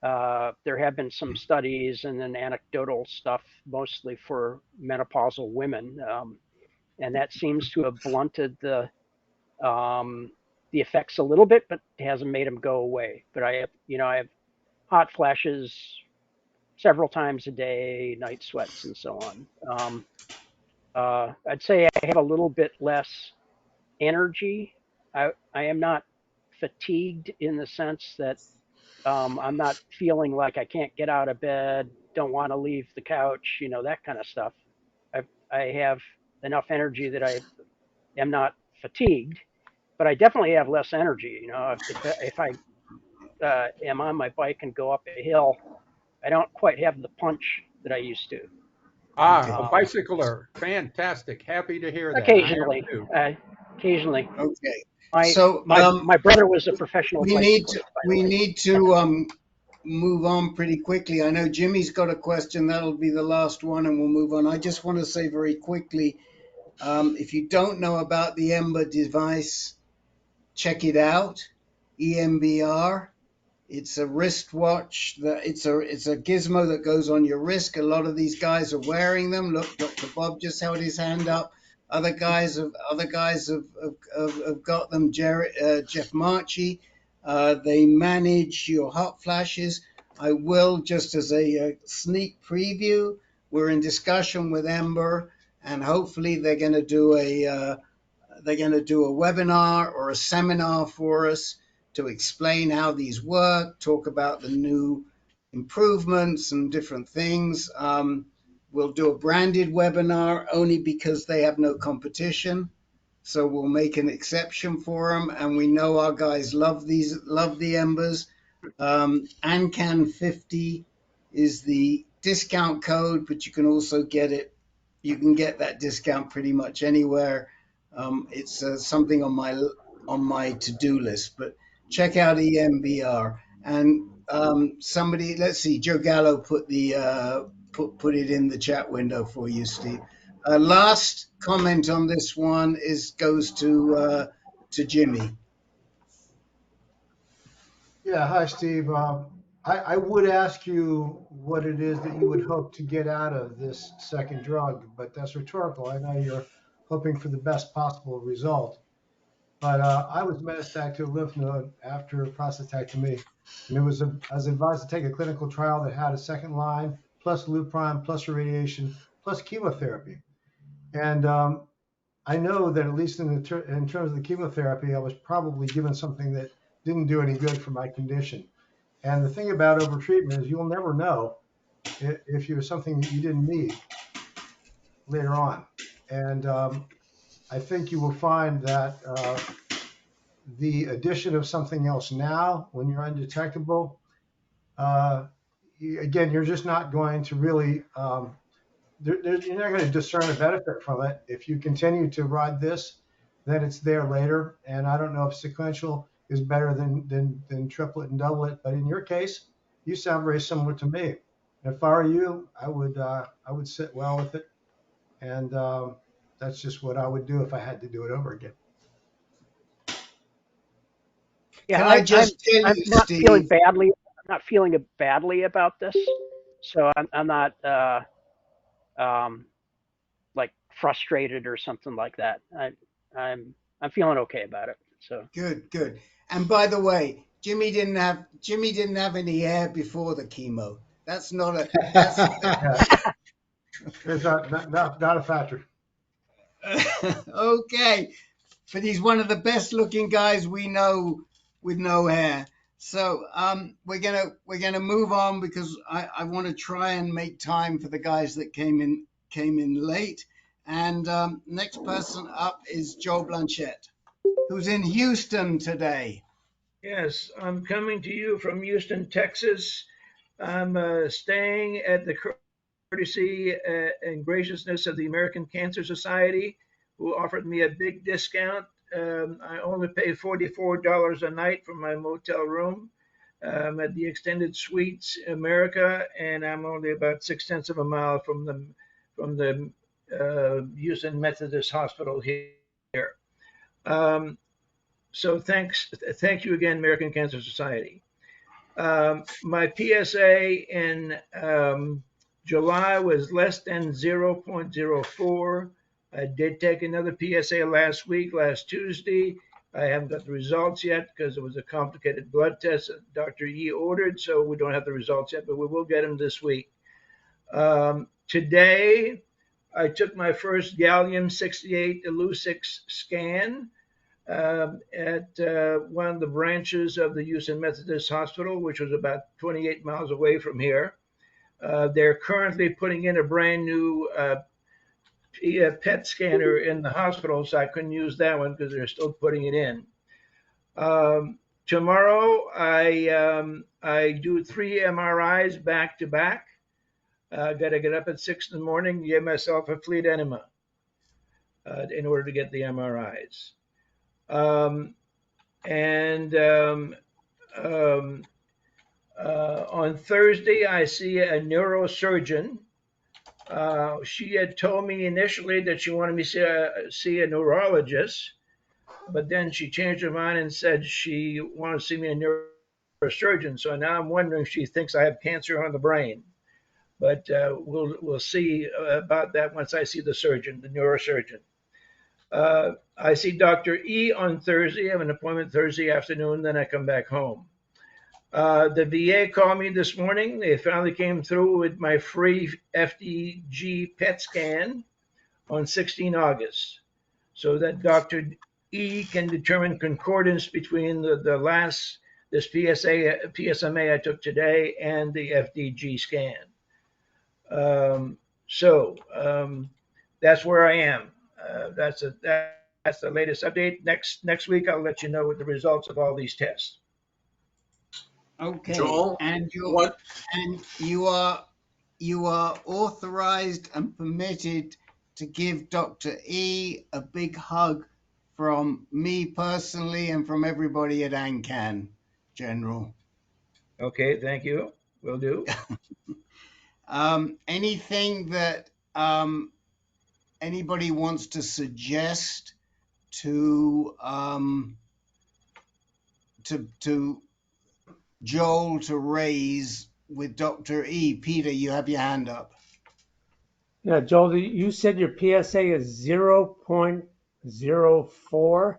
S10: there have been some studies and then anecdotal stuff, mostly for menopausal women, and that seems to have blunted the effects a little bit, but hasn't made them go away. But I have hot flashes several times a day, night sweats, and so on. I'd say I have a little bit less energy. I am not fatigued in the sense that I'm not feeling like I can't get out of bed, don't want to leave the couch, that kind of stuff. I have enough energy that I am not fatigued, but I definitely have less energy. If I am on my bike and go up a hill, I don't quite have the punch that I used to.
S7: Ah,
S2: Okay.
S7: a
S10: Um,
S7: bicycler. Fantastic. Happy to hear that. I am
S10: occasionally,
S7: too.
S10: occasionally,
S2: Okay.
S10: my
S2: So
S10: my brother was a professional bicyclist, by the
S2: we
S10: way.
S2: need to move on pretty quickly. I know Jimmy's got a question. That'll be the last one, and we'll move on. I just want to say very quickly, if you don't know about the Ember device, check it out. EMBR. It's a wristwatch. It's a gizmo that goes on your wrist. A lot of these guys are wearing them. Look, Dr. Bob just held his hand up. Other guys have got them. Jeff Marchi. They manage your hot flashes. I will, just as a sneak preview, we're in discussion with Ember, and hopefully they're going to do a webinar or a seminar for us to explain how these work, talk about the new improvements and different things. We'll do a branded webinar only because they have no competition. So we'll make an exception for them. And we know our guys love the Embers. ANCAN50 is the discount code, but you can also get it. You can get that discount pretty much anywhere. It's something on my to-do list, but check out EMBR. And somebody, let's see, Joe Gallo put put it in the chat window for you, Steve. Last comment on this one goes to Jimmy.
S9: Yeah, hi, Steve. I would ask you what it is that you would hope to get out of this second drug, but that's rhetorical. I know you're hoping for the best possible result. But I was metastatic to a lymph node after prostatectomy, and I was advised to take a clinical trial that had a second line, plus Lupron, plus irradiation, plus chemotherapy. And I know that at least in terms of the chemotherapy, I was probably given something that didn't do any good for my condition. And the thing about overtreatment is you'll never know if you have something that you didn't need later on. And I think you will find that the addition of something else now when you're undetectable, again, you're just not going to really, you're not going to discern a benefit from it. If you continue to ride this, then it's there later. And I don't know if sequential is better than triplet and doublet, but in your case, you sound very similar to me. And if I were you, I would sit well with it. And that's just what I would do if I had to do it over again.
S10: Yeah,
S2: Can I just tell
S10: I'm
S2: you,
S10: not
S2: Steve?
S10: feeling badly. I'm not feeling badly about this, so I'm not like frustrated or something like that. I'm feeling okay about it. So
S2: Good. And by the way, Jimmy didn't have any hair before the chemo. That's not a that's
S9: Yeah, it's not a factor.
S2: okay. But he's one of the best looking guys we know with no hair. So we're gonna move on because I want to try and make time for the guys that came in late. And next person up is Joe Blanchette, who's in Houston today.
S11: Yes, I'm coming to you from Houston, Texas. I'm staying at the courtesy and graciousness of the American Cancer Society, who offered me a big discount. I only pay $44 a night for my motel room. I'm at the Extended Suites America, and I'm only about 6/10 of a mile from the Houston Methodist Hospital here. So thank you again, American Cancer Society. My PSA in July was less than 0.04. I did take another PSA last Tuesday. I haven't got the results yet because it was a complicated blood test that Dr. Yee ordered, so we don't have the results yet, but we will get them this week. Today, I took my first gallium-68 Illuccix scan at one of the branches of the Houston Methodist Hospital, which was about 28 miles away from here. They're currently putting in a brand new PET scanner in the hospital, so I couldn't use that one because they're still putting it in. Tomorrow, I do 3 MRIs back to back. Got to get up at 6 in the morning, give myself a fleet enema in order to get the MRIs. On Thursday, I see a neurosurgeon. She had told me initially that she wanted me to see a neurologist, but then she changed her mind and said she wanted to see me a neurosurgeon, so now I'm wondering if she thinks I have cancer on the brain. But we'll see about that once I see the surgeon, the neurosurgeon. I see Dr. E on Thursday. I have an appointment Thursday afternoon, then I come back home. The VA called me this morning. They finally came through with my free FDG PET scan on 16 August, so that Dr. E can determine concordance between this PSMA I took today and the FDG scan. That's where I am. That's the latest update. Next week I'll let you know what the results of all these tests.
S2: Okay.
S12: Joel,
S2: And
S12: what?
S2: you are authorized and permitted to give Dr. E a big hug from me personally and from everybody at ANCAN, General.
S11: Okay, thank you. Will do.
S2: Anything that anybody wants to suggest to Joel to raise with Dr. E? Peter, you have your hand up.
S5: Yeah, Joel, you said your PSA is 0.04,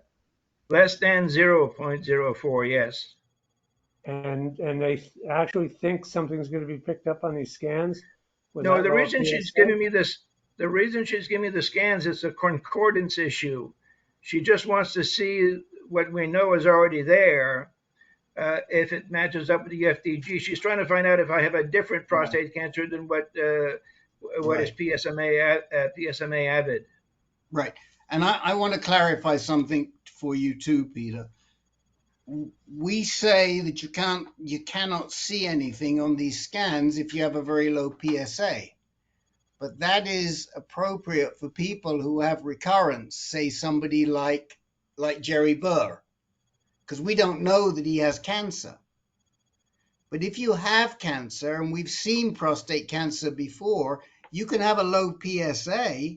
S11: Less than 0.04, yes.
S5: and they actually think something's going to be picked up on these scans with
S11: No,
S5: that
S11: the
S5: lower
S11: reason she's
S5: PSA?
S11: giving me the scans is a concordance issue. She just wants to see what we know is already there. If it matches up with the FDG, she's trying to find out if I have a different prostate cancer than what is PSMA avid.
S2: Right. And I want to clarify something for you too, Peter. We say that you cannot see anything on these scans if you have a very low PSA. But that is appropriate for people who have recurrence, say somebody like Jerry Burr, because we don't know that he has cancer. But if you have cancer, and we've seen prostate cancer before, you can have a low PSA,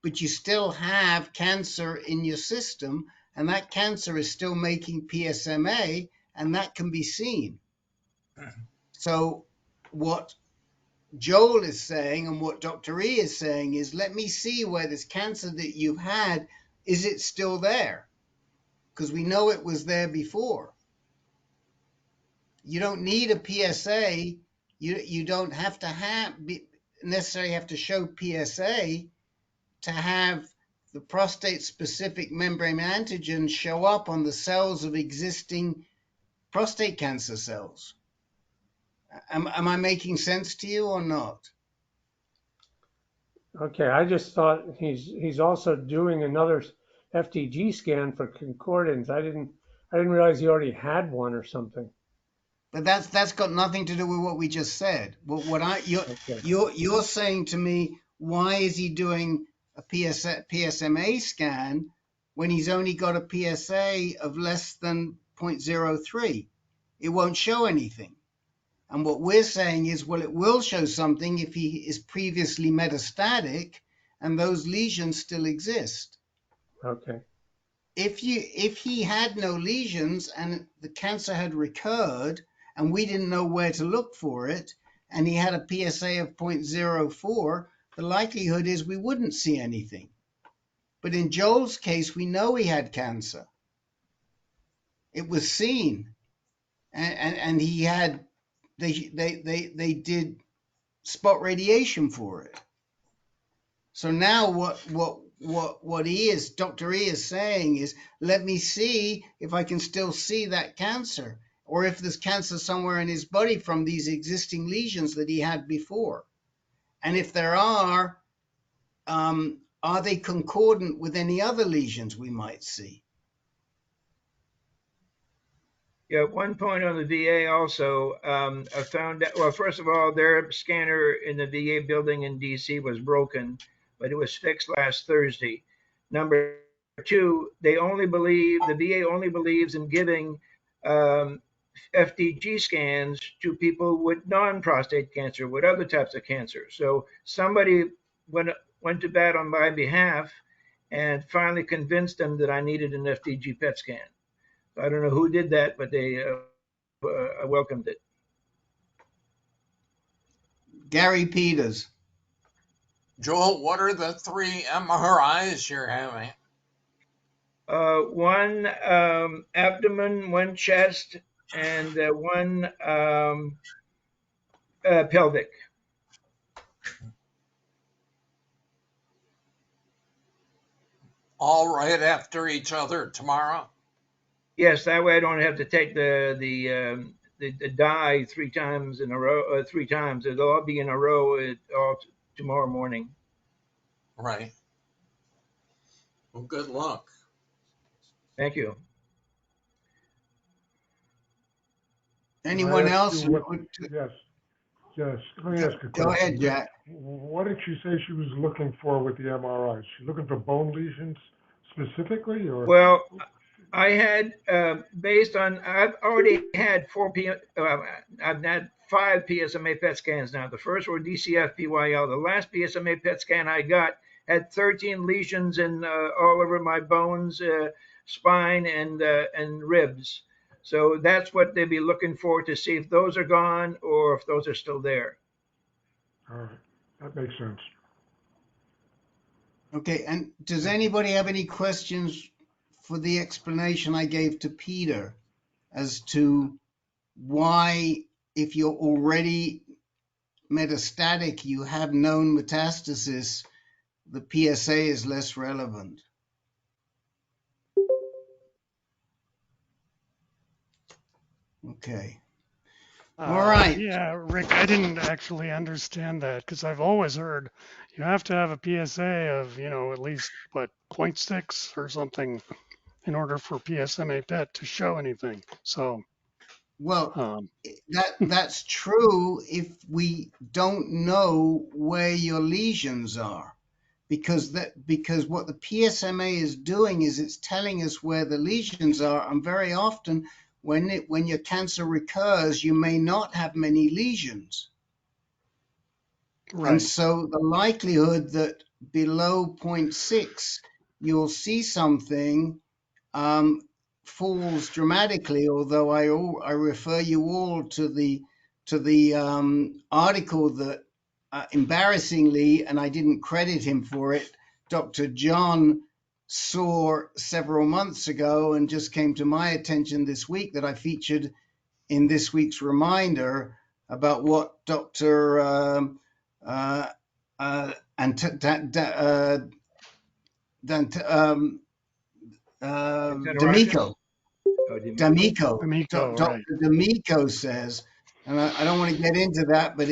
S2: but you still have cancer in your system, and that cancer is still making PSMA, and that can be seen. So what Joel is saying and what Dr. E is saying is, let me see where this cancer that you've had, is it still there? Because we know it was there before. You don't need a PSA. You don't have to necessarily have to show PSA to have the prostate-specific membrane antigen show up on the cells of existing prostate cancer cells. Am I making sense to you or not?
S5: Okay, I just thought he's also doing another FDG scan for concordance. I didn't realize he already had one or something.
S2: But that's got nothing to do with what we just said.
S5: Okay.
S2: You're saying to me, why is he doing a PSMA scan when he's only got a PSA of less than 0.03? It won't show anything. And what we're saying is, well, it will show something if he is previously metastatic and those lesions still exist.
S5: Okay.
S2: If he had no lesions and the cancer had recurred and we didn't know where to look for it, and he had a PSA of 0.04, the likelihood is we wouldn't see anything. But in Joel's case, we know he had cancer. It was seen, and he had they did spot radiation for it. So now what Dr. E is saying is, let me see if I can still see that cancer, or if there's cancer somewhere in his body from these existing lesions that he had before. And if there are they concordant with any other lesions we might see?
S11: Yeah, one point on the VA also, I found that, well, first of all, their scanner in the VA building in DC was broken, but it was fixed last Thursday. Number two, the VA only believes in giving FDG scans to people with non-prostate cancer, with other types of cancer. So somebody went to bat on my behalf and finally convinced them that I needed an FDG PET scan. I don't know who did that, but they I welcomed it.
S2: Gary Peters.
S12: Joel, what are the 3 MRIs you're having?
S11: One abdomen, one chest, and one pelvic.
S12: All right after each other tomorrow?
S11: Yes, that way I don't have to take the dye 3 times in a row. 3 times. It'll all be in a row all tomorrow morning.
S12: Right. Well, good luck.
S11: Thank you.
S2: Anyone else?
S13: Yes. Yes. Let me ask a question.
S2: Go ahead, Jack.
S13: What did she say she was looking for with the MRI? Is she looking for bone lesions specifically, or?
S11: Well, I had based on I've already had 5 PSMA PET scans now. The first were DCF PYL. The last PSMA PET scan I got had 13 lesions in all over my bones, spine, and ribs. So that's what they'd be looking for to see if those are gone or if those are still there.
S13: All right, that makes sense.
S2: Okay, and does anybody have any questions for the explanation I gave to Peter as to why, if you're already metastatic, you have known metastasis, the PSA is less relevant? Okay. All right.
S14: Yeah, Rick, I didn't actually understand that because I've always heard you have to have a PSA of, at least, 0.6 or something in order for PSMA PET to show anything. So,
S2: Well, that's true if we don't know where your lesions are, because what the PSMA is doing is it's telling us where the lesions are, and very often when your cancer recurs, you may not have many lesions.
S14: right.
S2: And so the likelihood that below 0.6 you'll see something falls dramatically. Although I refer you all to the article that embarrassingly, and I didn't credit him for it, Dr. John saw several months ago and just came to my attention this week, that I featured in this week's reminder, about what Dr. D'Amico. D'Amico,
S14: Amico,
S2: Dr.
S14: right.
S2: D'Amico says, and I don't want to get into that, but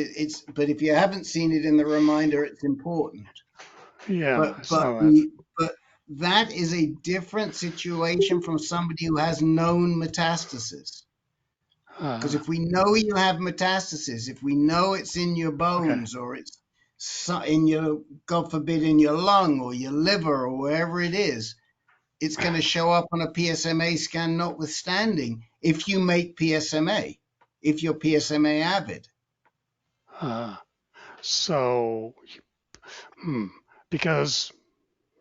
S2: but if you haven't seen it in the reminder, it's important.
S14: Yeah, I
S2: But
S14: saw that.
S2: but that is a different situation from somebody who has known metastasis. Because if we know you have metastasis, if we know it's in your bones, or it's in your, God forbid, in your lung or your liver or wherever it is, it's going to show up on a PSMA scan notwithstanding, if you make PSMA, if you're PSMA avid.
S14: So, because,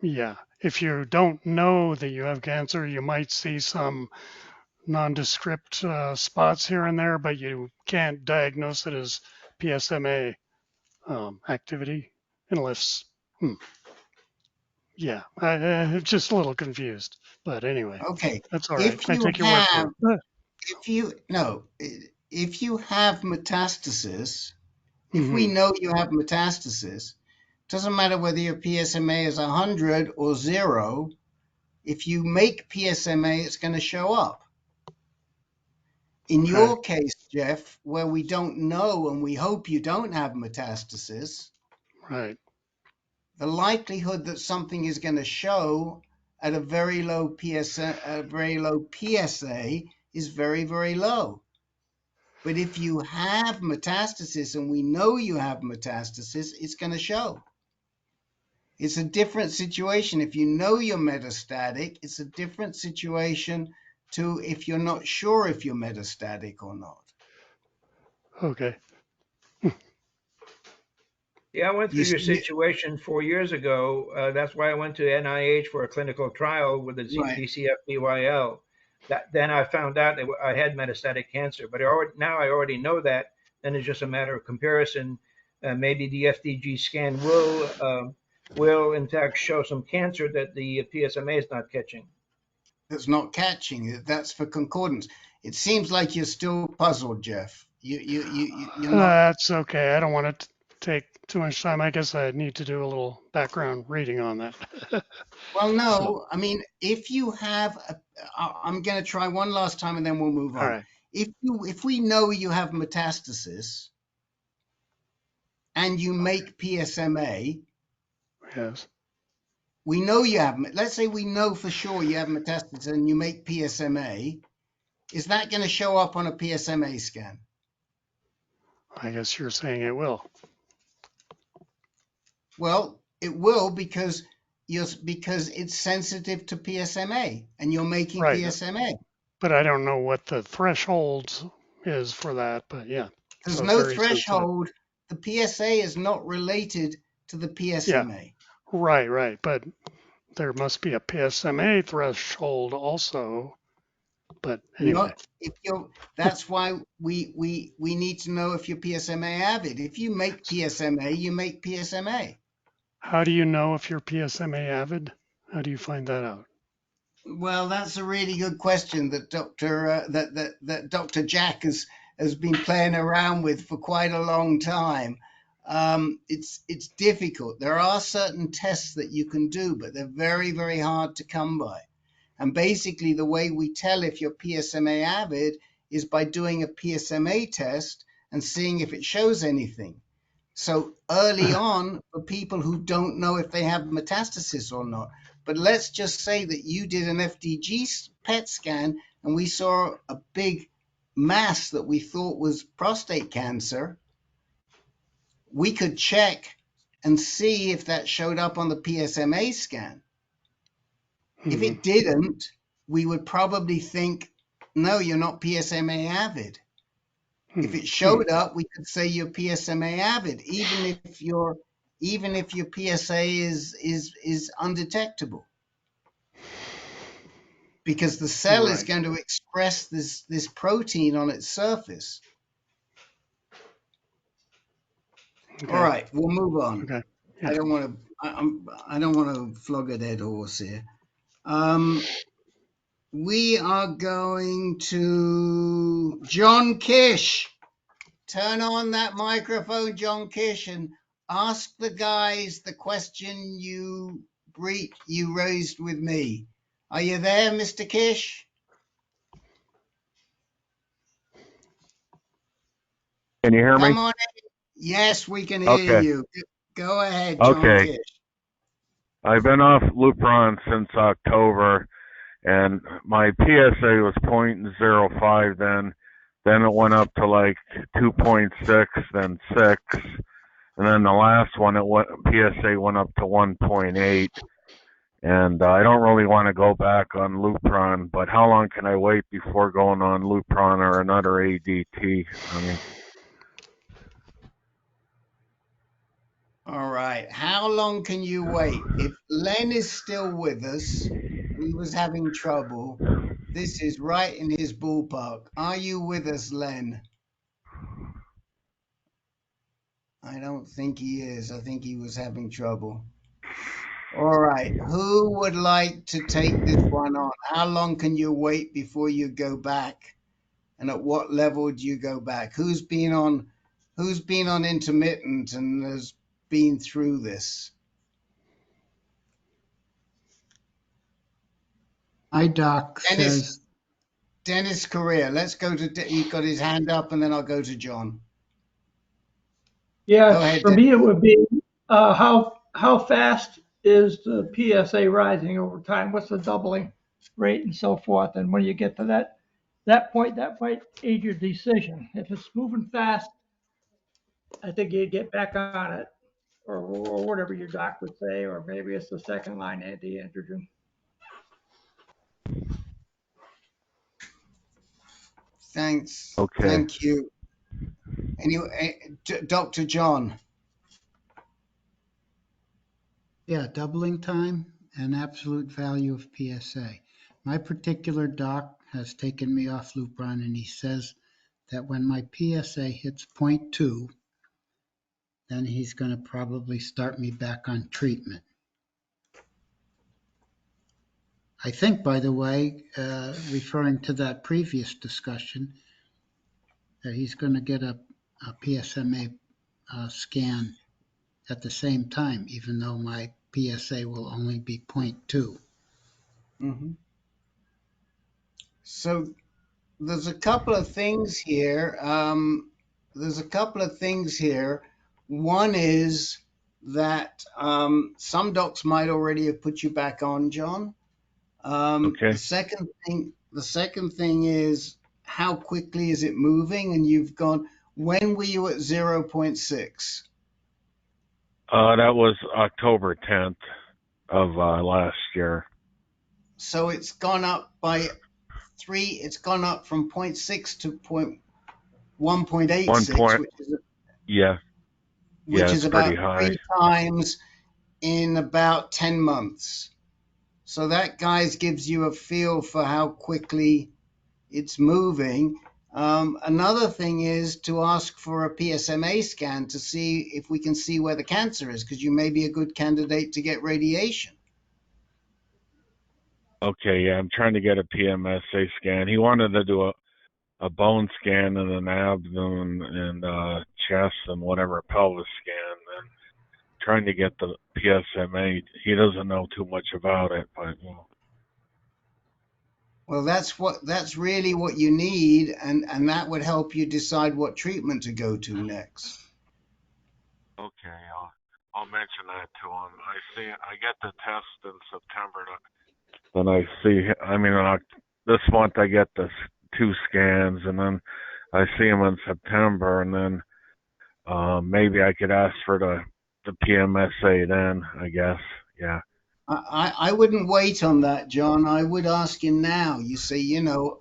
S14: yeah, if you don't know that you have cancer, you might see some nondescript spots here and there, but you can't diagnose it as PSMA activity unless, yeah, I'm just a little confused. But anyway,
S2: Okay,
S14: that's all right. I take your word for it.
S2: if you have metastasis, if we know you have metastasis, doesn't matter whether your PSMA is 100 or 0. If you make PSMA, it's going to show up. In your case, Jeff, where we don't know and we hope you don't have metastasis,
S14: right,
S2: the likelihood that something is going to show at a very low PSA is very, very low. But if you have metastasis and we know you have metastasis, it's going to show. It's a different situation. If you know you're metastatic, it's a different situation to if you're not sure if you're metastatic or not.
S14: Okay.
S11: Yeah, I went through your situation 4 years ago. That's why I went to NIH for a clinical trial with the DCF-BYL. then I found out that I had metastatic cancer. But now I already know that. Then it's just a matter of comparison. Maybe the FDG scan will in fact show some cancer that the PSMA is not catching.
S2: That's not catching. That's for concordance. It seems like you're still puzzled, Jeff. You're not.
S14: That's okay. I don't want to take too much time. I guess I need to do a little background reading on that.
S2: Well,
S14: So,
S2: no. I mean, if you have, I'm going to try one last time and then we'll move
S14: all
S2: on.
S14: right.
S2: If we know you have metastasis and you make PSMA,
S14: Yes.
S2: we know you have. Let's say we know for sure you have metastasis and you make PSMA. Is that going to show up on a PSMA scan?
S14: I guess you're saying it will.
S2: Well, it will because it's sensitive to PSMA and you're making
S14: Right.
S2: PSMA.
S14: But I don't know what the threshold is for that. But yeah.
S2: There's
S14: So it's
S2: no
S14: very sensitive.
S2: threshold. The PSA is not related to the PSMA.
S14: Right. But there must be a PSMA threshold also. But anyway.
S2: That's why we need to know if you're PSMA avid. If you make PSMA, you make PSMA.
S14: Has do you know if you're PSMA avid? How do you find that out?
S2: Well, that's a really good question that Dr. Jack has been playing around with for quite a long time. It's difficult. There are certain tests that you can do, but they're very, very hard to come by. And basically, the way we tell if you're PSMA avid is by doing a PSMA test and seeing if it shows anything. So early on, for people who don't know if they have metastasis or not, but let's just say that you did an FDG PET scan and we saw a big mass that we thought was prostate cancer, we could check and see if that showed up on the PSMA scan. If it didn't, we would probably think, no, you're not PSMA avid. If it showed up, we could say you're PSMA avid, even if your PSA is undetectable, because the cell is going to express this protein on its surface. Okay. All right, we'll move on.
S14: Okay. Yeah.
S2: I don't want to flog a dead horse here. We are going to John Kish. Turn on that microphone, John Kish, and ask the guys the question you raised with me. Are you there, Mr. Kish?
S15: Can you hear me?
S2: Come on in. Yes, we can hear you. Go ahead, John Kish.
S15: I've been off Lupron since October, and my PSA was 0.05 then. Then it went up to like 2.6, then 6. And then the last one, PSA went up to 1.8. And I don't really want to go back on Lupron, but how long can I wait before going on Lupron or another ADT?
S2: All right. How long can you wait? If Len is still with us, he was having trouble. This is right in his ballpark. Are you with us, Len? I don't think he is. I think he was having trouble. All right. Who would like to take this one on? How long can you wait before you go back? And at what level do you go back? Who's been on intermittent and has been through this?
S8: My doc says
S2: Dennis Correa. Let's go to, he got his hand up, and then I'll go to John.
S16: Yeah,
S2: Go ahead,
S16: for
S2: Dennis.
S16: me it would be how fast is the PSA rising over time? What's the doubling rate and so forth? And when you get to that point, that might aid your decision. If it's moving fast, I think you get back on it, or whatever your doc would say, or maybe it's the second line anti-androgen.
S2: Thanks.
S15: Okay.
S2: Thank you. Anyway, Dr. John.
S8: Yeah, doubling time and absolute value of PSA. My particular doc has taken me off Lupron, and he says that when my PSA hits 0.2, then he's going to probably start me back on treatment. I think, by the way, referring to that previous discussion, that he's going to get a PSMA scan at the same time, even though my PSA will only be 0.2.
S2: Mm-hmm. So there's a couple of things here. One is that some docs might already have put you back on, John.
S15: Okay.
S2: The second thing is how quickly is it moving? And you've gone. When were you at 0.6?
S15: That was October 10th of last year.
S2: So it's gone up by 3. It's gone up from 0.6 to 1.86, which is
S15: yeah, it's
S2: about
S15: pretty high.
S2: 3 times in about 10 months. So that, guys, gives you a feel for how quickly it's moving. Another thing is to ask for a PSMA scan to see if we can see where the cancer is, because you may be a good candidate to get radiation.
S15: Okay, yeah, I'm trying to get a PSMA scan. He wanted to do a bone scan and an abdomen and chest and whatever, pelvis scan, and trying to get the PSMA. He doesn't know too much about it, but
S2: Well, that's really what you need, and that would help you decide what treatment to go to next.
S15: okay, I'll mention that to him. I get the test in September. Then I see. I mean, this month I get the 2 scans, and then I see him in September, and then maybe I could ask for the PSMA then. I guess, yeah.
S2: I wouldn't wait on that, John. I would ask him now. You say,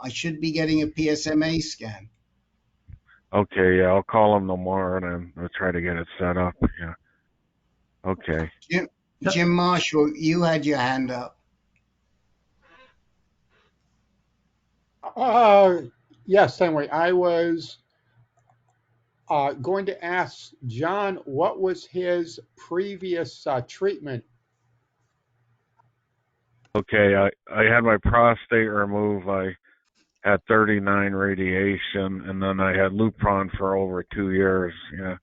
S2: I should be getting a PSMA scan.
S15: Okay, yeah, I'll call him tomorrow and I'll try to get it set up. Yeah. Okay.
S2: Jim Marshall, you had your hand up.
S7: Yes, anyway, I was going to ask John what was his previous treatment.
S15: Okay, I had my prostate removed. I had 39 radiation, and then I had Lupron for over 2 years. Yeah.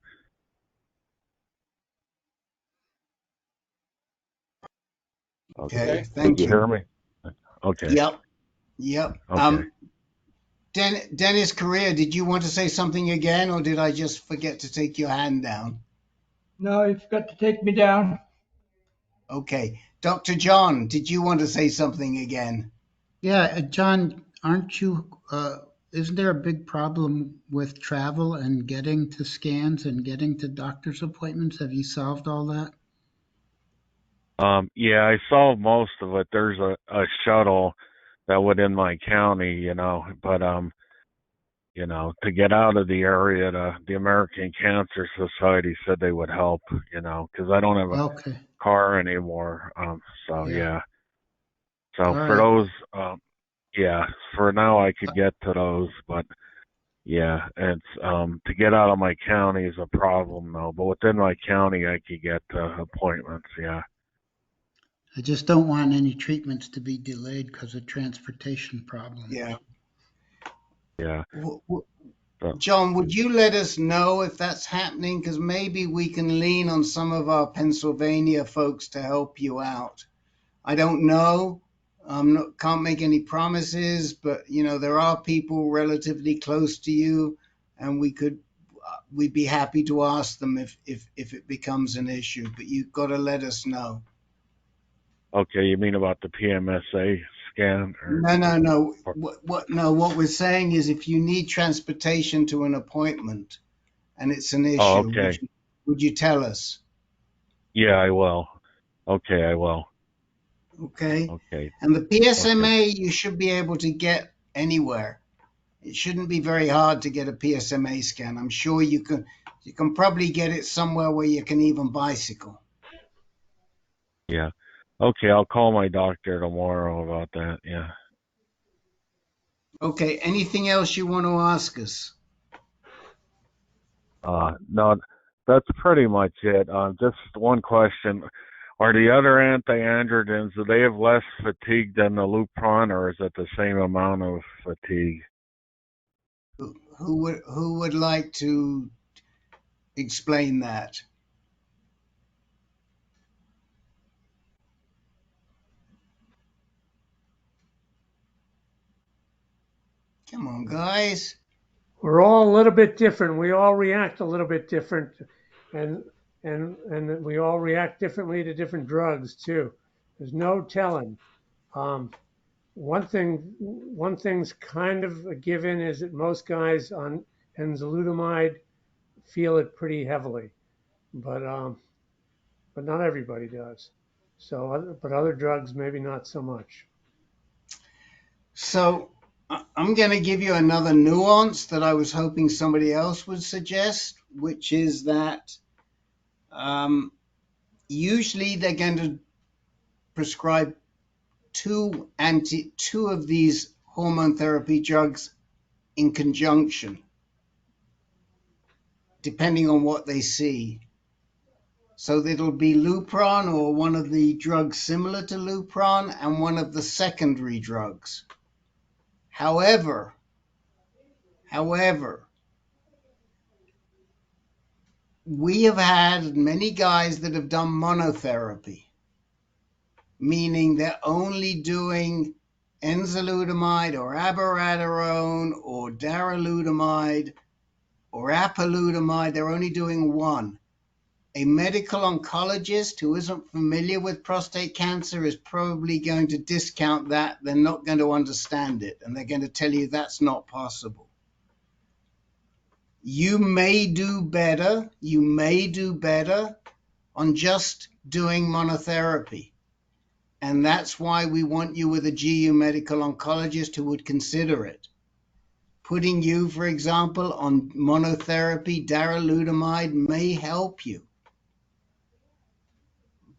S2: Okay, thank
S15: you. Did you hear me? Okay.
S2: Yep.
S15: Okay.
S2: Dennis Correa, did you want to say something again, or did I just forget to take your hand down?
S16: No, you forgot to take me down.
S2: Okay. Dr. John, did you want to say something again?
S8: Yeah, John, isn't there a big problem with travel and getting to scans and getting to doctor's appointments? Have you solved all that?
S15: Yeah, I solved most of it. There's a shuttle that would in my county, but to get out of the area, the American Cancer Society said they would help, because I don't have a car anymore. Yeah. So
S8: All
S15: for
S8: right.
S15: those, yeah, for now I could get to those, but yeah, it's to get out of my county is a problem though. But within my county, I could get appointments. Yeah.
S8: I just don't want any treatments to be delayed because of transportation problems.
S2: Yeah.
S15: Yeah.
S2: John, would you let us know if that's happening? Because maybe we can lean on some of our Pennsylvania folks to help you out. I don't know. Can't make any promises, but there are people relatively close to you, and we'd be happy to ask them if it becomes an issue. But you've got to let us know.
S15: Okay, you mean about the PSMA scan? Or...
S2: No. What we're saying is if you need transportation to an appointment and it's an issue,
S15: okay.
S2: would you tell us?
S15: Yeah, I will. Okay, I will.
S2: Okay.
S15: Okay.
S2: And the PSMA you should be able to get anywhere. It shouldn't be very hard to get a PSMA scan. I'm sure you can probably get it somewhere where you can even bicycle.
S15: Yeah. Okay, I'll call my doctor tomorrow about that. Yeah.
S2: Okay, anything else you want to ask us?
S15: No, that's pretty much it. Just one question. Are the other antiandrogens, do they have less fatigue than the Lupron, or is it the same amount of fatigue?
S2: Who would like to explain that? Come on, guys.
S5: We're all a little bit different. We all react a little bit different, and we all react differently to different drugs too. There's no telling. Um, one thing's kind of a given is that most guys on enzalutamide feel it pretty heavily, but not everybody does. So, but other drugs maybe not so much.
S2: So I'm going to give you another nuance that I was hoping somebody else would suggest, which is that usually they're going to prescribe two of these hormone therapy drugs in conjunction, depending on what they see. So it'll be Lupron or one of the drugs similar to Lupron and one of the secondary drugs. However, we have had many guys that have done monotherapy, meaning they're only doing enzalutamide or abiraterone or darolutamide or apalutamide. They're only doing one. A medical oncologist who isn't familiar with prostate cancer is probably going to discount that. They're not going to understand it, and they're going to tell you that's not possible. You may do better on just doing monotherapy. And that's why we want you with a GU medical oncologist who would consider it. Putting you, for example, on monotherapy, darolutamide may help you.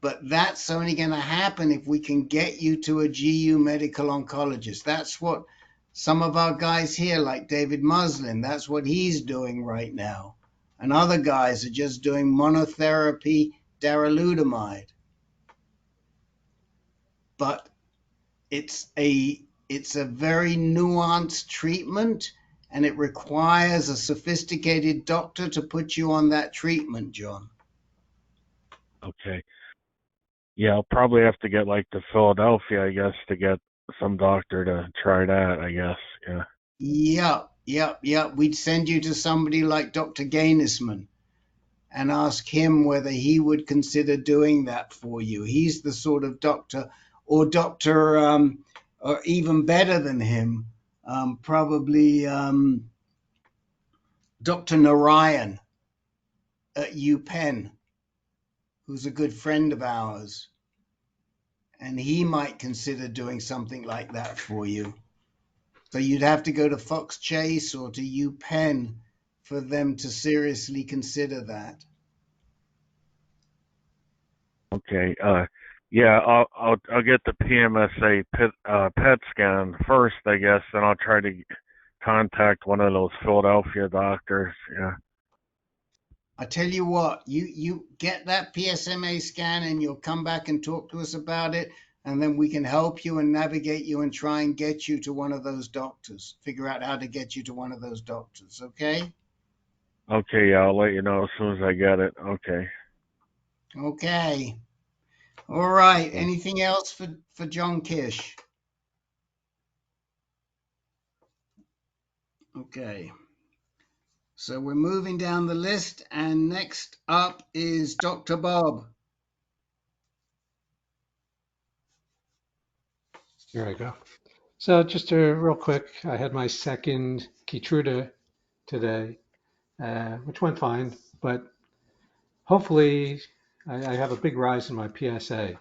S2: But that's only going to happen if we can get you to a GU medical oncologist. That's what some of our guys here, like David Muslin, that's what he's doing right now. And other guys are just doing monotherapy, darolutamide. But it's a very nuanced treatment, and it requires a sophisticated doctor to put you on that treatment, John.
S15: Okay. Yeah, I'll probably have to get like to Philadelphia, I guess, to get some doctor to try that, I guess. Yeah.
S2: Yep. We'd send you to somebody like Dr. Gainisman and ask him whether he would consider doing that for you. He's the sort of doctor, or doctor, or even better than him, probably Dr. Narayan at UPenn, who's a good friend of ours. And he might consider doing something like that for you. So you'd have to go to Fox Chase or to UPenn for them to seriously consider that.
S15: Okay. Yeah, I'll get the PMSA PET scan first, I guess, and I'll try to contact one of those Philadelphia doctors. Yeah.
S2: I tell you what, you get that PSMA scan and you'll come back and talk to us about it, and then we can help you and navigate you and try and get you to one of those doctors. Figure out how to get you to one of those doctors, okay?
S15: Okay, yeah, I'll let you know as soon as I get it. Okay.
S2: Okay. All right. Anything else for John Kish? Okay. So we're moving down the list, and next up is Dr. Bob.
S6: Here I go. So just real quick, I had my second Keytruda today, which went fine, but hopefully I have a big rise in my PSA.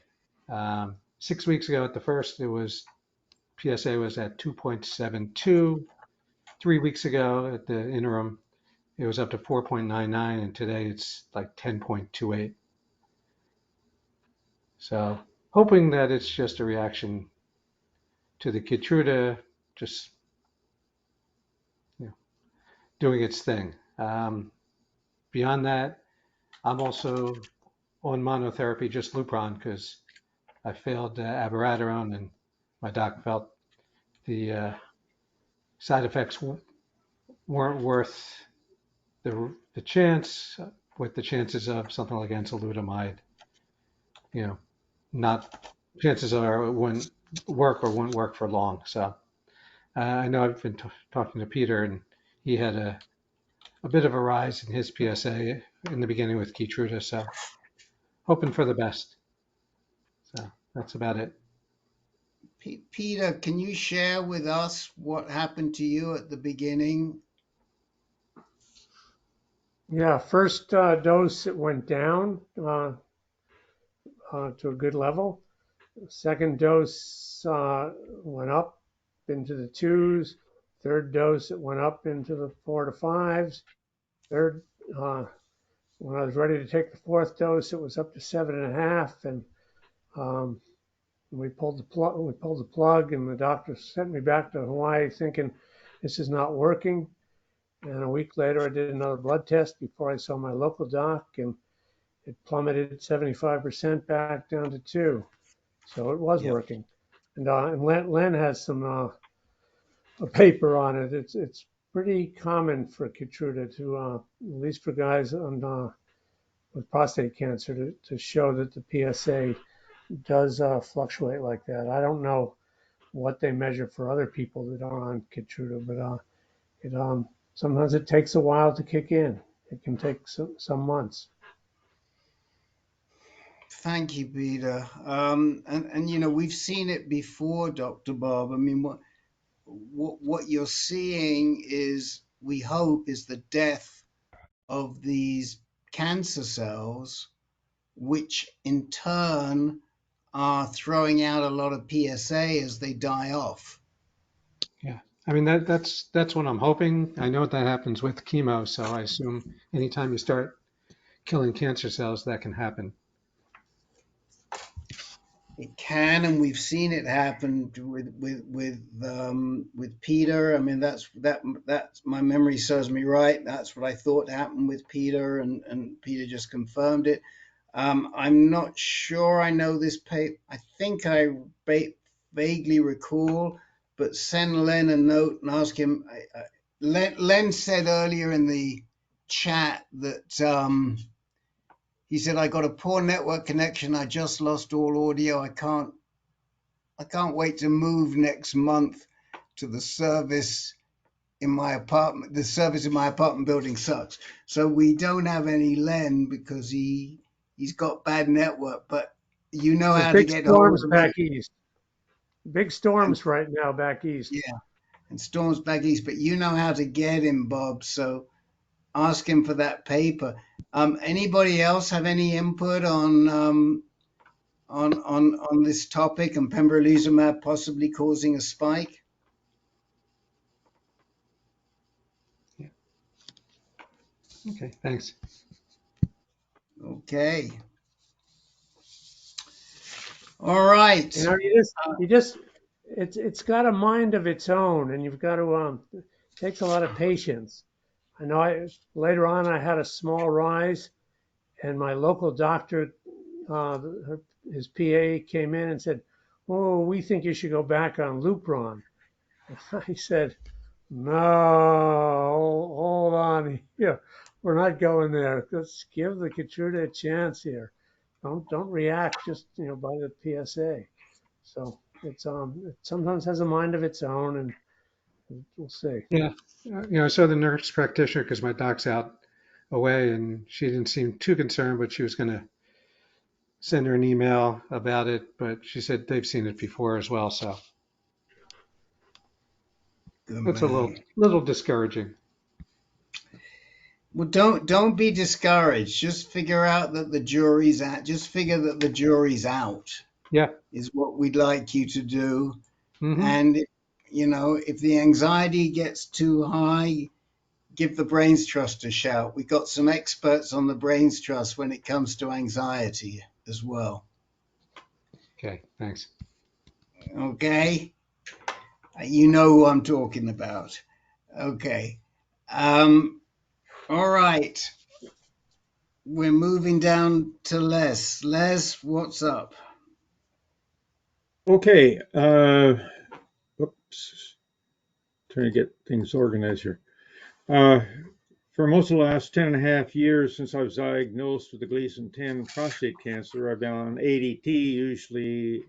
S6: 6 weeks ago at the first, PSA was at 2.72. 3 weeks ago at the interim, it was up to 4.99, and today it's like 10.28. So hoping that it's just a reaction to the Keytruda, just doing its thing. Beyond that, I'm also on monotherapy, just Lupron, because I failed abiraterone, and my doc felt the side effects weren't worth the chance, with the chances of something like enzalutamide, you know, not chances are it wouldn't work or wouldn't work for long. So I know I've been talking to Peter, and he had a bit of a rise in his PSA in the beginning with Keytruda. So hoping for the best. So that's about it.
S2: Peter, can you share with us what happened to you at the beginning?
S5: Yeah, first dose it went down to a good level. Second dose went up into the twos. Third dose it went up into the 4 to 5s. Third, when I was ready to take the fourth dose, it was up to 7.5, and we pulled the plug. And the doctor sent me back to Hawaii, thinking this is not working. And a week later, I did another blood test before I saw my local doc, and it plummeted 75% back down to 2. So it was working. And Len has some a paper on it. It's pretty common for Keytruda to, at least for guys on with prostate cancer, to show that the PSA does fluctuate like that. I don't know what they measure for other people that are on Keytruda, but sometimes it takes a while to kick in. It can take some months.
S2: Thank you, Peter. And you know, we've seen it before, Dr. Bob. I mean, what you're seeing is, we hope, is the death of these cancer cells, which in turn are throwing out a lot of PSA as they die off.
S6: Yeah, I mean that's what I'm hoping. I know that happens with chemo, so I assume anytime you start killing cancer cells, that can happen.
S2: It can, and we've seen it happen with Peter. I mean, that's my memory serves me right. That's what I thought happened with Peter, and Peter just confirmed it. I'm not sure I know this paper. I think I vaguely recall, but send Len a note and ask him. Len said earlier in the chat that he said, I got a poor network connection. I just lost all audio. I can't wait to move next month to the service in my apartment. The service in my apartment building sucks. So we don't have any Len because he's got bad network, but you know
S5: There's
S2: how to
S5: big
S2: get hold
S5: storms
S2: of
S5: back
S2: me.
S5: east. Big storms right now back east.
S2: Yeah, and storms back east, but you know how to get him, Bob. So ask him for that paper. Anybody else have any input on this topic and pembrolizumab possibly causing a spike?
S6: Yeah. Okay, thanks.
S2: Okay. All right.
S5: You know, it's got a mind of its own, and you've got to it takes a lot of patience. I know later on I had a small rise, and my local doctor, his PA came in and said, "Oh, we think you should go back on Lupron." I said, "No, hold on, we're not going there. Let's give the Keytruda a chance here. Don't react just by the PSA." So it sometimes has a mind of its own, and we'll see.
S6: Yeah, I saw the nurse practitioner because my doc's out away, and she didn't seem too concerned, but she was going to send her an email about it. But she said they've seen it before as well, so that's a little discouraging.
S2: Well, don't be discouraged. Just figure out that the jury's out. Just figure that the jury's out.
S6: Yeah,
S2: is what we'd like you to do.
S6: Mm-hmm.
S2: And if the anxiety gets too high, give the Brains Trust a shout. We've got some experts on the Brains Trust when it comes to anxiety as well.
S6: Okay, thanks.
S2: Okay, you know who I'm talking about. Okay. All right. We're moving down to Les. Les, what's up?
S17: Okay. Whoops. Trying to get things organized here. For most of the last 10 and a half years since I was diagnosed with the Gleason 10 prostate cancer, I've been on ADT, usually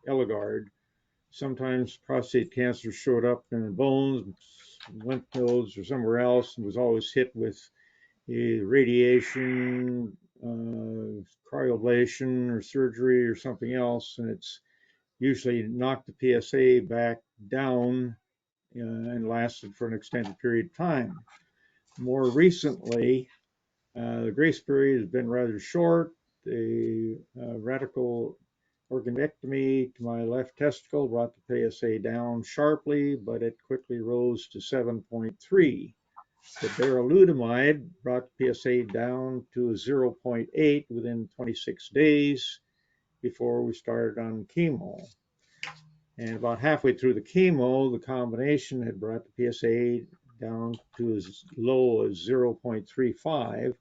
S17: Eligard. Sometimes prostate cancer showed up in the bones, lymph nodes, or somewhere else, and was always hit with radiation, cryoablation, or surgery, or something else, and it's usually knocked the PSA back down and lasted for an extended period of time. More recently, the grace period has been rather short. The radical organectomy to my left testicle brought the PSA down sharply, but it quickly rose to 7.3. The darolutamide brought the PSA down to 0.8 within 26 days before we started on chemo. And about halfway through the chemo, the combination had brought the PSA down to as low as 0.35,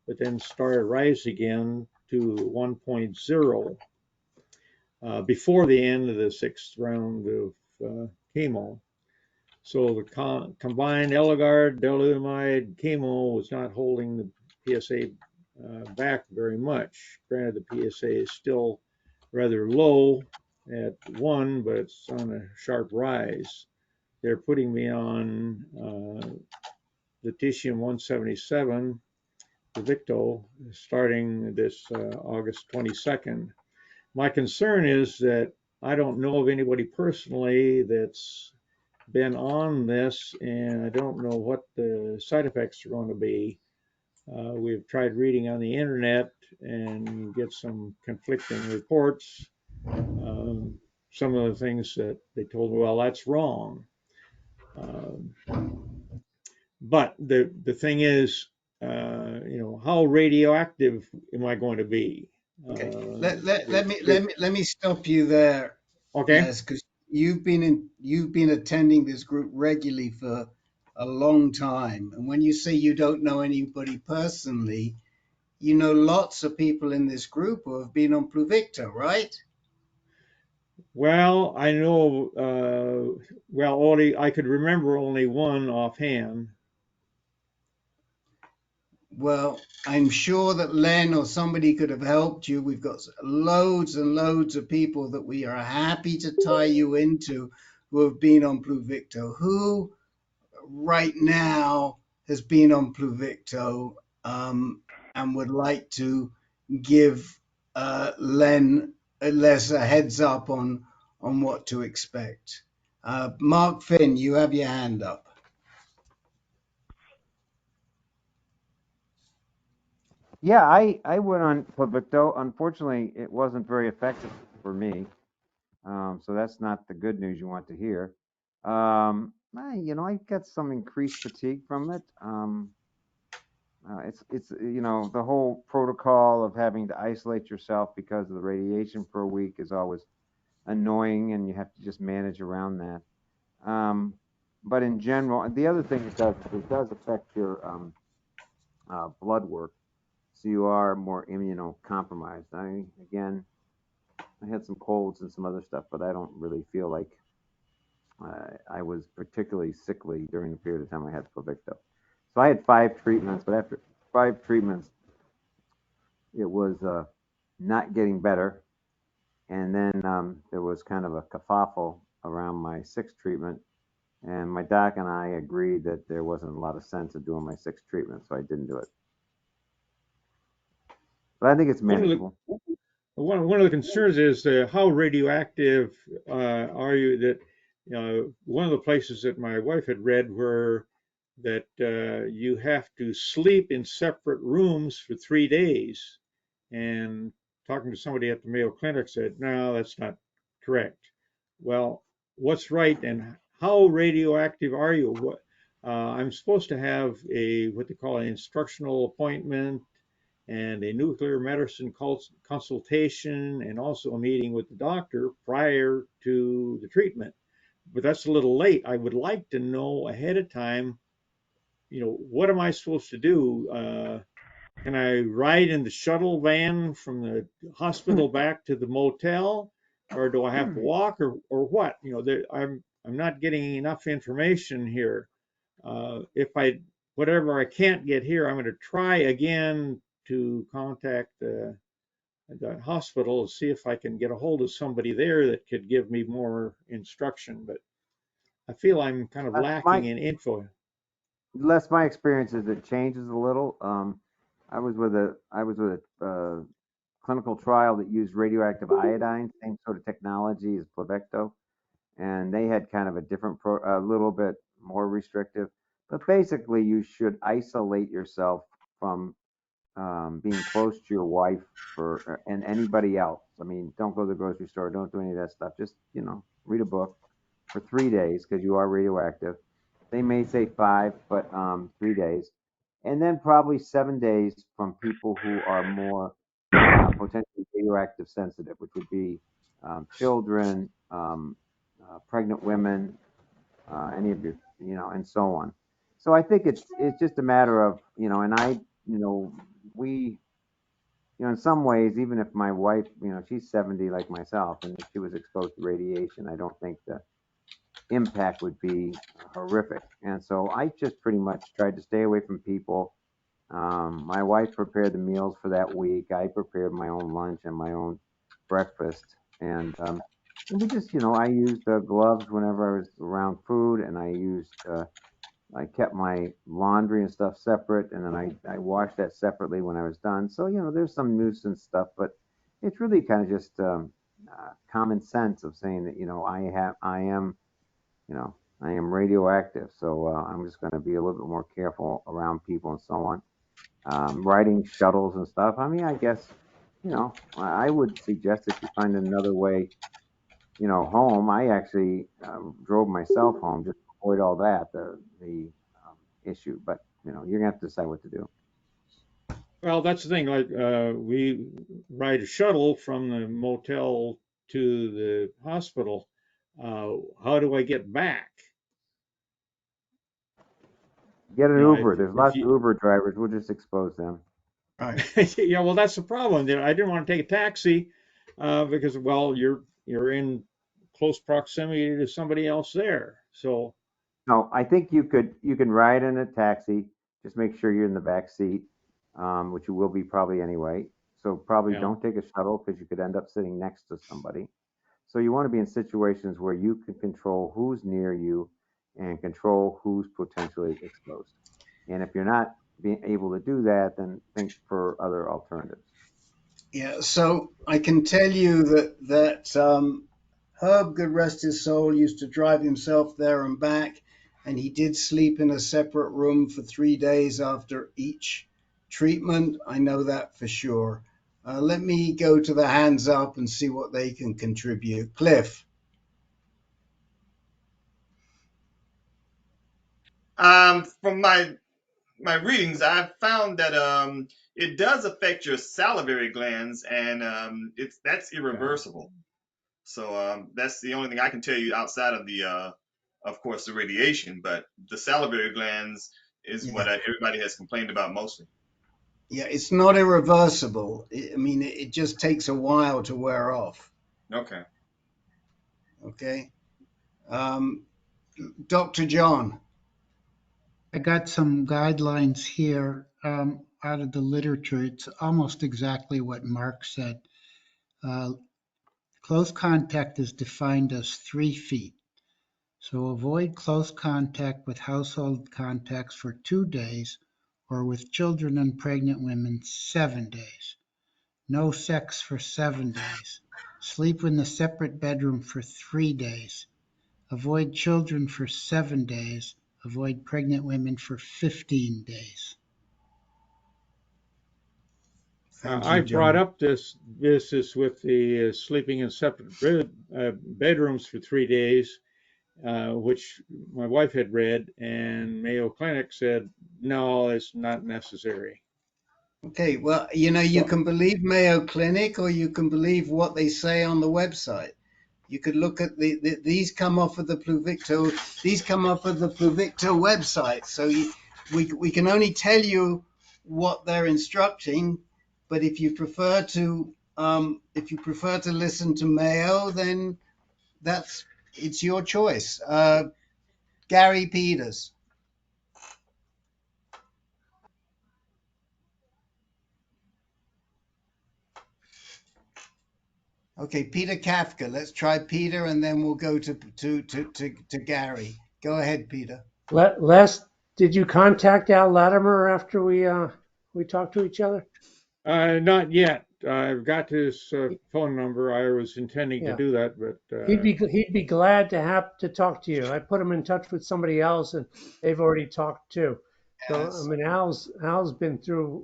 S17: but then started rising again to 1.0 before the end of the 6th round of chemo. So the combined Eligard, darolutamide, chemo was not holding the PSA back very much. Granted, the PSA is still rather low at 1, but it's on a sharp rise. They're putting me on lutetium 177, Pluvicto, starting this August 22nd. My concern is that I don't know of anybody personally that's been on this, and I don't know what the side effects are going to be. We've tried reading on the internet and get some conflicting reports. Some of the things that they told me, well, that's wrong. But the thing is, how radioactive am I going to be?
S2: Okay, let me stop you there,
S17: Okay.
S2: Les, because you've been attending this group regularly for a long time, and when you say you don't know anybody personally, you know lots of people in this group who have been on Pluvicto, right?
S17: Well, I know. I could remember only one offhand.
S2: Well, I'm sure that Len or somebody could have helped you. We've got loads and loads of people that we are happy to tie you into who have been on Pluvicto. Who right now has been on Pluvicto and would like to give Les a heads up on what to expect? Mark Finn, you have your hand up.
S18: Yeah, I went on Pluvicto. Unfortunately, it wasn't very effective for me. So that's not the good news you want to hear. I got some increased fatigue from it. It's the whole protocol of having to isolate yourself because of the radiation for a week is always annoying, and you have to just manage around that. But in general, the other thing it does affect your blood work, so you are more immunocompromised. I had some colds and some other stuff, but I don't really feel like I was particularly sickly during the period of time I had Pluvicto. So I had 5 treatments, but after 5 treatments, it was not getting better. And then there was kind of a kerfuffle around my 6th treatment. And my doc and I agreed that there wasn't a lot of sense of doing my 6th treatment, so I didn't do it. But I think it's manageable.
S17: One of the concerns is how radioactive are you? That one of the places that my wife had read were that you have to sleep in separate rooms for 3 days. And talking to somebody at the Mayo Clinic said, no, that's not correct. Well, what's right, and how radioactive are you? I'm supposed to have what they call an instructional appointment and a nuclear medicine consultation, and also a meeting with the doctor prior to the treatment. But that's a little late. I would like to know ahead of time what am I supposed to do? Can I ride in the shuttle van from the hospital back to the motel, or do I have to walk, or what? I'm not getting enough information here. If whatever I can't get here, I'm going to try again to contact the hospital to see if I can get a hold of somebody there that could give me more instruction. But I feel I'm kind of lacking in info.
S18: My experience is it changes a little. I was with a clinical trial that used radioactive iodine, same sort of technology as Pluvicto, and they had kind of a different a little bit more restrictive. But basically, you should isolate yourself from being close to your wife and anybody else. I mean, don't go to the grocery store, don't do any of that stuff. Just read a book for 3 days because you are radioactive. They may say 5, but 3 days, and then probably 7 days from people who are more potentially radioactive sensitive, which would be children, pregnant women, any of your, and so on. So I think it's just a matter of, we, in some ways, even if my wife, she's 70 like myself, and if she was exposed to radiation, I don't think the impact would be horrific. And so I just pretty much tried to stay away from people. My wife prepared the meals for that week. I prepared my own lunch and my own breakfast. And we just, I used gloves whenever I was around food, and I kept my laundry and stuff separate, and then I washed that separately when I was done. So, there's some nuisance stuff, but it's really kind of just common sense of saying that, I am radioactive, so I'm just going to be a little bit more careful around people and so on. Riding shuttles and stuff. I mean, I guess, I would suggest if you find another way, home. I actually drove myself home just to avoid all that, the issue. But, you're going to have to decide what to do.
S17: Well, that's the thing. Like we ride a shuttle from the motel to the hospital. How do I get back?
S18: Get an Uber. There's lots of Uber drivers. We'll just expose them.
S17: Right. Yeah. Well, that's the problem. I didn't want to take a taxi because, you're in close proximity to somebody else there. So.
S18: No, I think you can ride in a taxi. Just make sure you're in the back seat, which you will be probably anyway. So probably don't take a shuttle because you could end up sitting next to somebody. So you want to be in situations where you can control who's near you and control who's potentially exposed. And if you're not being able to do that, then think for other alternatives.
S2: Yeah, so I can tell you that Herb, good rest his soul, used to drive himself there and back, and he did sleep in a separate room for 3 days after each treatment. I know that for sure. Let me go to the hands up and see what they can contribute. Cliff.
S19: From my readings, I've found that it does affect your salivary glands, and that's irreversible. So that's the only thing I can tell you outside of of course, the radiation. But the salivary glands is what everybody has complained about mostly.
S2: Yeah, it's not irreversible. I mean, it just takes a while to wear off.
S19: Okay.
S2: Okay. Dr. John.
S8: I got some guidelines here out of the literature. It's almost exactly what Mark said. Close contact is defined as 3 feet. So avoid close contact with household contacts for 2 days, or with children and pregnant women 7 days. No sex for 7 days. Sleep in a separate bedroom for 3 days. Avoid children for 7 days. Avoid pregnant women for 15 days.
S17: I brought up this with the sleeping in separate bedrooms for 3 days, which my wife had read, and Mayo Clinic said, no, it's not necessary.
S2: Okay, well, you can believe Mayo Clinic, or you can believe what they say on the website. You could look at these come off of the Pluvicto. These come off of the Pluvicto website. So we can only tell you what they're instructing, but if you prefer to listen to Mayo, then it's your choice. Gary Peters. Okay, Peter Kafka. Let's try Peter, and then we'll go to Gary. Go ahead, Peter.
S5: Les, did you contact Al Latimer after we talked to each other?
S17: Not yet. I've got his phone number. I was intending to
S5: Yeah.
S17: do that, but
S5: He'd be glad to have to talk to you. I put him in touch with somebody else, and they've already talked too. So
S2: Yes.
S5: I mean, Al's been through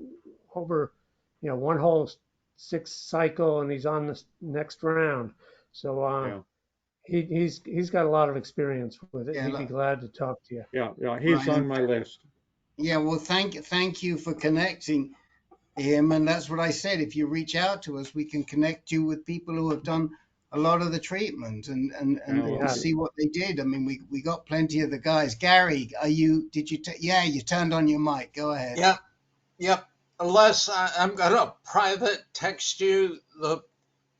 S5: over, one whole 6 cycle, and he's on the next round. So
S17: yeah.
S5: he's got a lot of experience with it.
S2: Yeah,
S5: He'd be glad to talk to you.
S17: Yeah, he's
S2: Right.
S17: on my list.
S2: Yeah, well, thank you for connecting him, and that's what I said. If you reach out to us, we can connect you with people who have done a lot of the treatment and see what they did. I mean, we got plenty of the guys. Gary, you turned on your mic. Go ahead.
S12: Yep. Les, I'm going to private text you the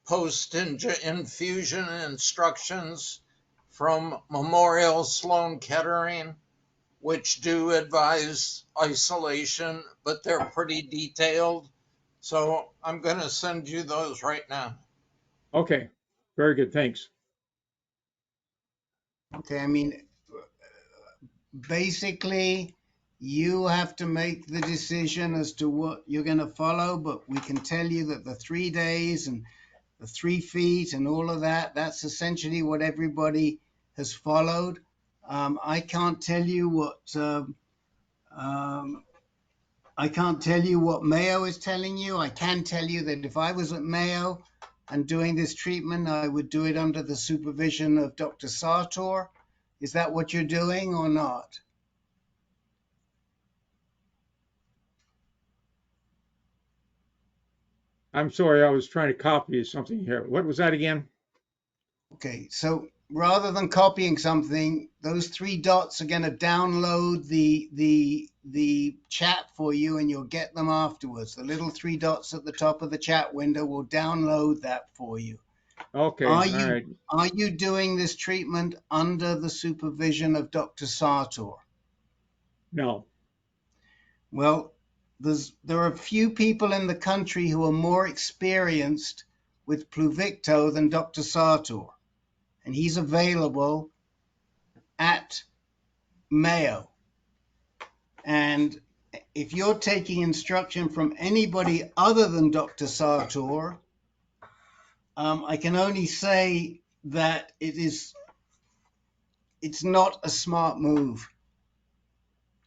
S12: post-infusion instructions from Memorial Sloan Kettering, which do advise isolation, but they're pretty detailed. So I'm going to send you those right now.
S17: Okay, very good. Thanks.
S2: Okay, I mean, basically, you have to make the decision as to what you're going to follow, but we can tell you that the 3 days and the 3 feet and all of that, that's essentially what everybody has followed. I can't tell you what Mayo is telling you. I can tell you that if I was at Mayo and doing this treatment, I would do it under the supervision of Dr. Sartor. Is that what you're doing or not?
S17: I'm sorry, I was trying to copy something here. What was that again?
S2: Okay, so rather than copying something, those 3 dots are going to download the chat for you, and you'll get them afterwards. The little 3 dots at the top of the chat window will download that for you.
S17: Okay, all right.
S2: Are you doing this treatment under the supervision of Dr. Sartor?
S17: No.
S2: Well, there are a few people in the country who are more experienced with Pluvicto than Dr. Sartor, and he's available at Mayo. And if you're taking instruction from anybody other than Dr. Sartor, I can only say that it's not a smart move.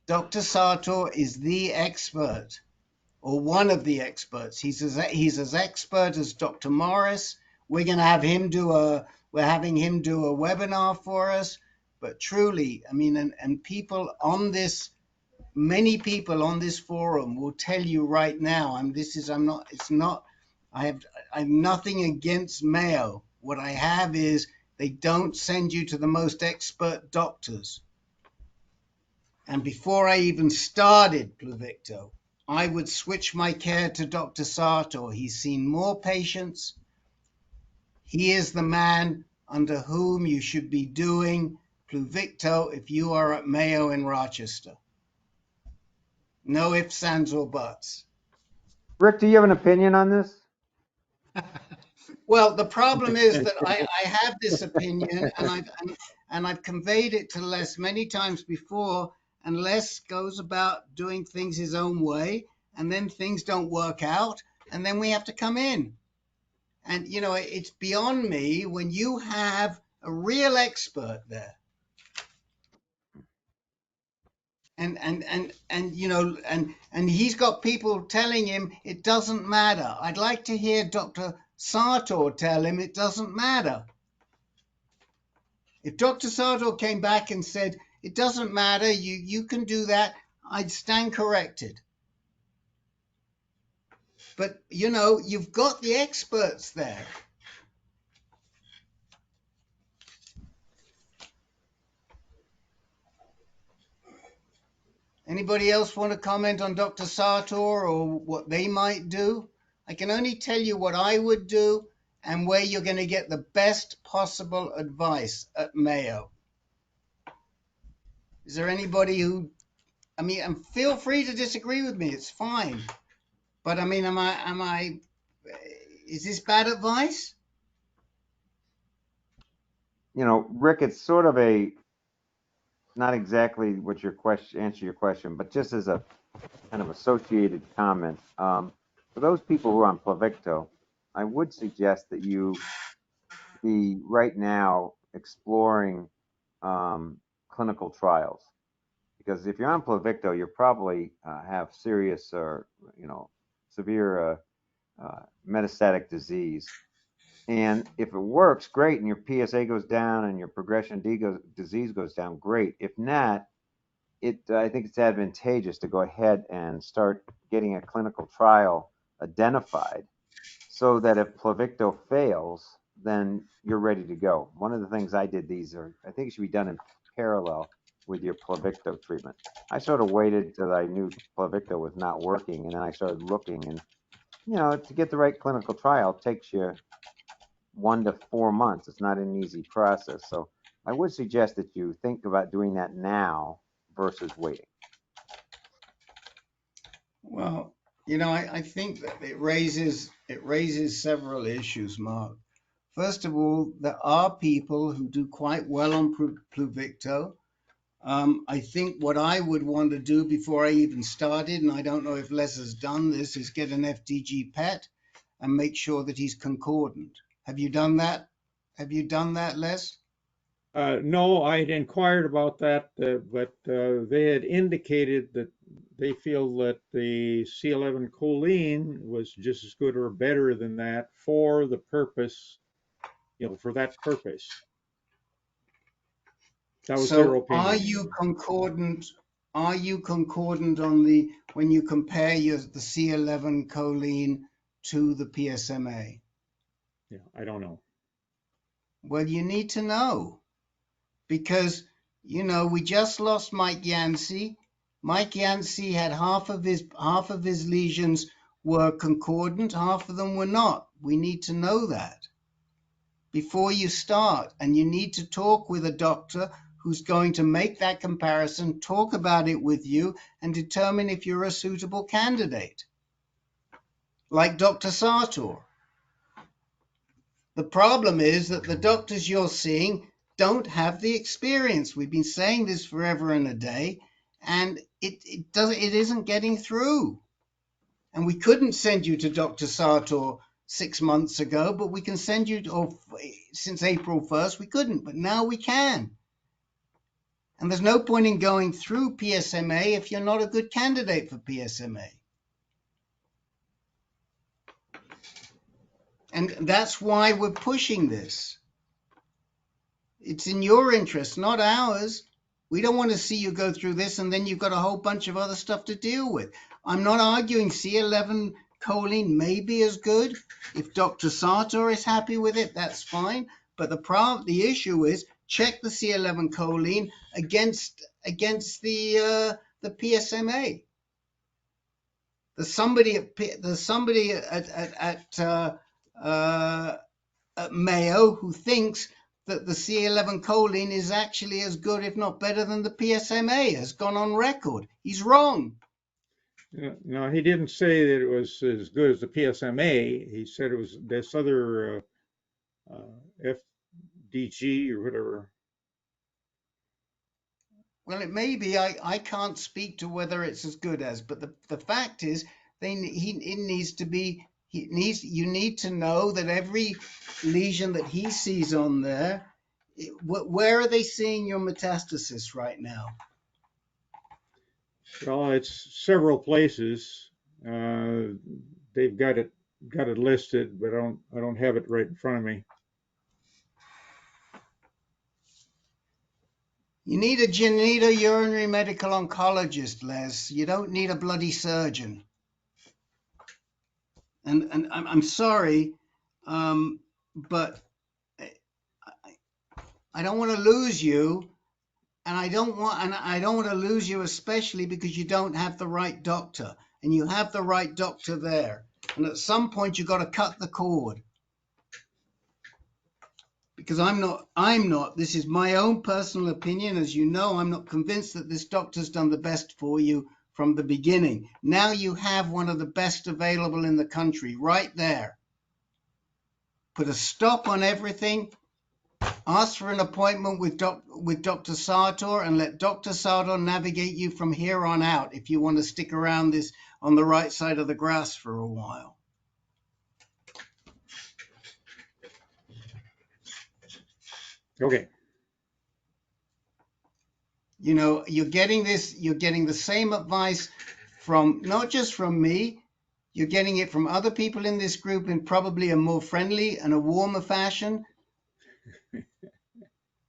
S2: Dr. Sartor is the expert, or one of the experts. He's as expert as Dr. Morris. We're having him do a webinar for us. But truly, I mean, and people on this, many people on this forum will tell you right now, I have nothing against Mayo. What I have is they don't send you to the most expert doctors. And before I even started Pluvicto, I would switch my care to Dr. Sartor. He's seen more patients. He is the man under whom you should be doing Pluvicto if you are at Mayo in Rochester. No ifs, ands, or buts.
S18: Rick, do you have an opinion on this?
S2: Well, the problem is that I have this opinion, and I've conveyed it to Les many times before, and Les goes about doing things his own way, and then things don't work out, and then we have to come in. And, it's beyond me when you have a real expert there. And he's got people telling him it doesn't matter. I'd like to hear Dr. Sartor tell him it doesn't matter. If Dr. Sartor came back and said, it doesn't matter, you can do that, I'd stand corrected. But, you've got the experts there. Anybody else want to comment on Dr. Sartor or what they might do? I can only tell you what I would do and where you're going to get the best possible advice at Mayo. Is there anybody who, I mean, and feel free to disagree with me, it's fine. But I mean, is this bad advice?
S18: You know, Rick, it's sort of a, not exactly what your question, answer your question, but just as a kind of associated comment. For those people who are on Pluvicto, I would suggest that you be right now exploring clinical trials, because if you're on Pluvicto, you probably have serious or severe metastatic disease. And if it works, great, and your PSA goes down and your progression disease goes down, great. If not, I think it's advantageous to go ahead and start getting a clinical trial identified so that if Pluvicto fails, then you're ready to go. One of the things I did, I think it should be done in parallel with your Pluvicto treatment. I sort of waited till I knew Pluvicto was not working, and then I started looking. And, to get the right clinical trial takes you 1 to 4 months. It's not an easy process. So I would suggest that you think about doing that now versus waiting.
S2: Well, I think that it raises several issues, Mark. First of all, there are people who do quite well on Pluvicto. I think what I would want to do before I even started, and I don't know if Les has done this, is get an FDG PET and make sure that he's concordant. Have you done that? Have you done that, Les?
S17: No, I had inquired about that, but they had indicated that they feel that the C11 choline was just as good or better than that for the purpose, for that purpose. That was their opinion.
S2: Are you concordant? Are you concordant on when you compare the C11 choline to the PSMA?
S17: Yeah, I don't know.
S2: Well, you need to know, because we just lost Mike Yancey. Mike Yancey had half of his lesions were concordant, half of them were not. We need to know that before you start, and you need to talk with a doctor who's going to make that comparison, talk about it with you, and determine if you're a suitable candidate, like Dr. Sartor. The problem is that the doctors you're seeing don't have the experience. We've been saying this forever and a day, and it isn't getting through. And we couldn't send you to Dr. Sartor 6 months ago, but we can send you, since April 1st, we couldn't, but now we can. And there's no point in going through PSMA if you're not a good candidate for PSMA. And that's why we're pushing this. It's in your interest, not ours. We don't want to see you go through this and then you've got a whole bunch of other stuff to deal with. I'm not arguing C11 choline may be as good. If Dr. Sartor is happy with it, that's fine. But the issue is check the C11 choline against the PSMA. There's somebody at Mayo who thinks that the C11 choline is actually as good, if not better, than the PSMA, has gone on record. He's wrong.
S17: No, he didn't say that it was as good as the PSMA. He said it was this other FDG or whatever.
S2: Well, it may be. I can't speak to whether it's as good as, but the fact is, you need to know that every lesion that he sees on there, where are they seeing your metastasis right now?
S17: Well, it's several places. They've got it listed, but I don't have it right in front of me.
S2: You need a urinary medical oncologist, Les. You don't need a bloody surgeon. And I'm sorry, but I don't want to lose you I don't want to lose you, especially because you don't have the right doctor, and you have the right doctor there. And at some point, you've got to cut the cord. Because I'm not, this is my own personal opinion. As you know, I'm not convinced that this doctor's done the best for you from the beginning. Now you have one of the best available in the country right there. Put a stop on everything. Ask for an appointment with Dr. Sartor and let Dr. Sartor navigate you from here on out if you want to stick around this on the right side of the grass for a while.
S17: Okay.
S2: You know, you're getting the same advice from, not just from me, you're getting it from other people in this group in probably a more friendly and a warmer fashion.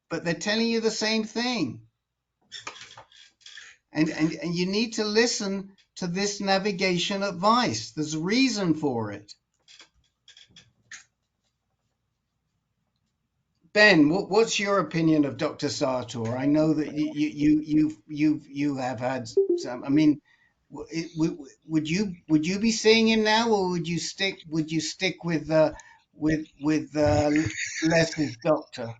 S2: But they're telling you the same thing. And you need to listen to this navigation advice. There's a reason for it. Ben, what's your opinion of Dr. Sartor? I know that you have had some. I mean, would you be seeing him now, or would you stick with Les's doctor?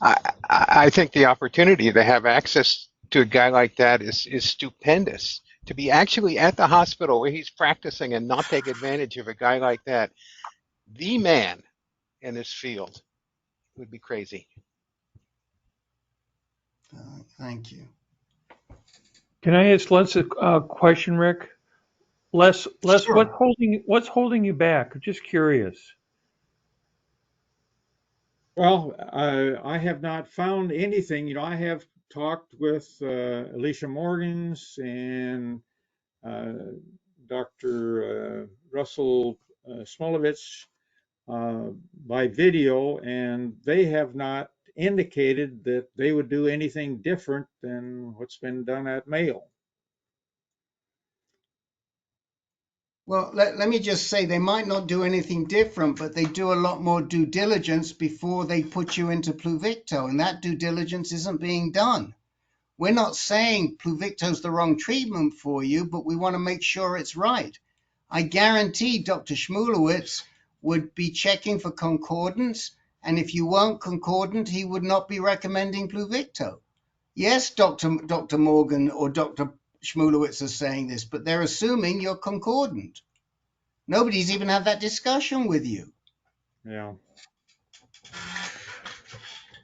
S20: I think the opportunity to have access to a guy like that is stupendous. To be actually at the hospital where he's practicing and not take advantage of a guy like that, the man in this field, would be crazy.
S2: Thank you.
S21: Can I ask Les a question, Rick? Les,
S17: Sure.
S21: what's holding you back? I'm just curious.
S17: Well, I have not found anything. You know, I have talked with Alicia Morgans and Dr. Russell Smolovitz by video, and they have not indicated that they would do anything different than what's been done at Mayo.
S2: Well, let me just say, they might not do anything different, but they do a lot more due diligence before they put you into Pluvicto, and that due diligence isn't being done. We're not saying Pluvicto's the wrong treatment for you, but we want to make sure it's right. I guarantee Dr. Schmulowitz would be checking for concordance, and if you weren't concordant, he would not be recommending Pluvicto. Yes, Dr. Morgan or Dr. Schmulowitz are saying this, but they're assuming you're concordant. Nobody's even had that discussion with you.
S17: Yeah.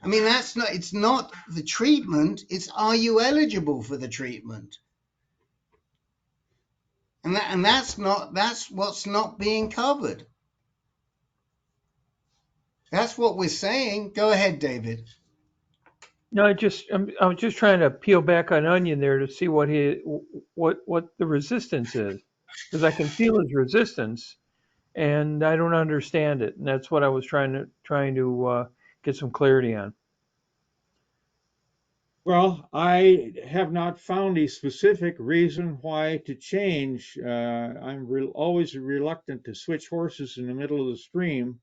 S2: I mean, it's not the treatment, it's are you eligible for the treatment? And that's what's not being covered. That's what we're saying. Go ahead, David.
S21: No, I was just trying to peel back an onion there to see what the resistance is, because I can feel his resistance, and I don't understand it, and that's what I was trying to get some clarity on.
S17: Well, I have not found a specific reason why to change. I'm always reluctant to switch horses in the middle of the stream.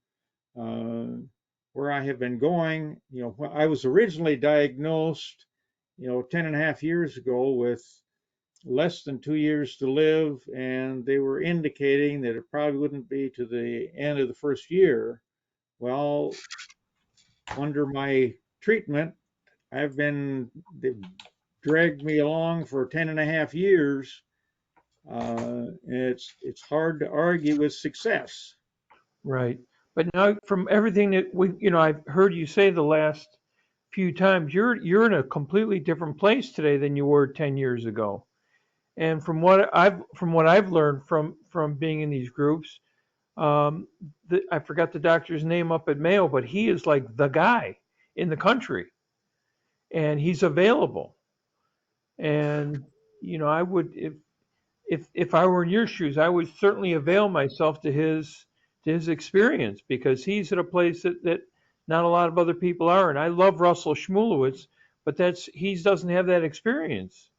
S17: Where I have been going, you know, when I was originally diagnosed, 10 and a half years ago with less than 2 years to live, and they were indicating that it probably wouldn't be to the end of the first year. Well, under my treatment, they've dragged me along for 10 and a half years. It's hard to argue with success.
S21: Right. But now, from everything that I've heard you say the last few times, you're in a completely different place today than you were 10 years ago. And from what I've learned from being in these groups, I forgot the doctor's name up at Mayo, but he is like the guy in the country, and he's available. And I would, if I were in your shoes, I would certainly avail myself to his experience, because he's at a place that not a lot of other people are. And I love Russell Schmulowitz, but he doesn't have that experience.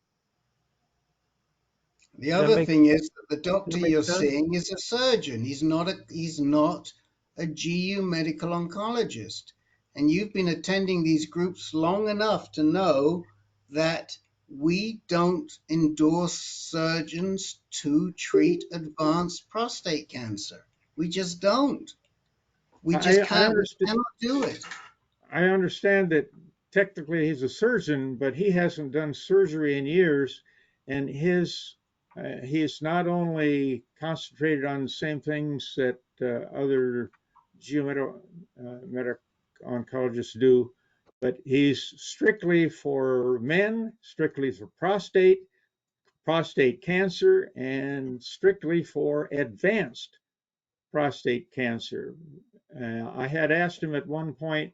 S2: The other thing is that the doctor you're seeing is a surgeon. He's not a GU medical oncologist. and you've been attending these groups long enough to know that we don't endorse surgeons to treat advanced prostate cancer. We just don't. We just
S17: I
S2: can't, we
S17: understand.
S2: cannot do it.
S17: I understand that technically he's a surgeon, but he hasn't done surgery in years, and he's not only concentrated on the same things that other medical oncologists do, but he's strictly for men, strictly for prostate cancer, and strictly for advanced prostate cancer. I had asked him at one point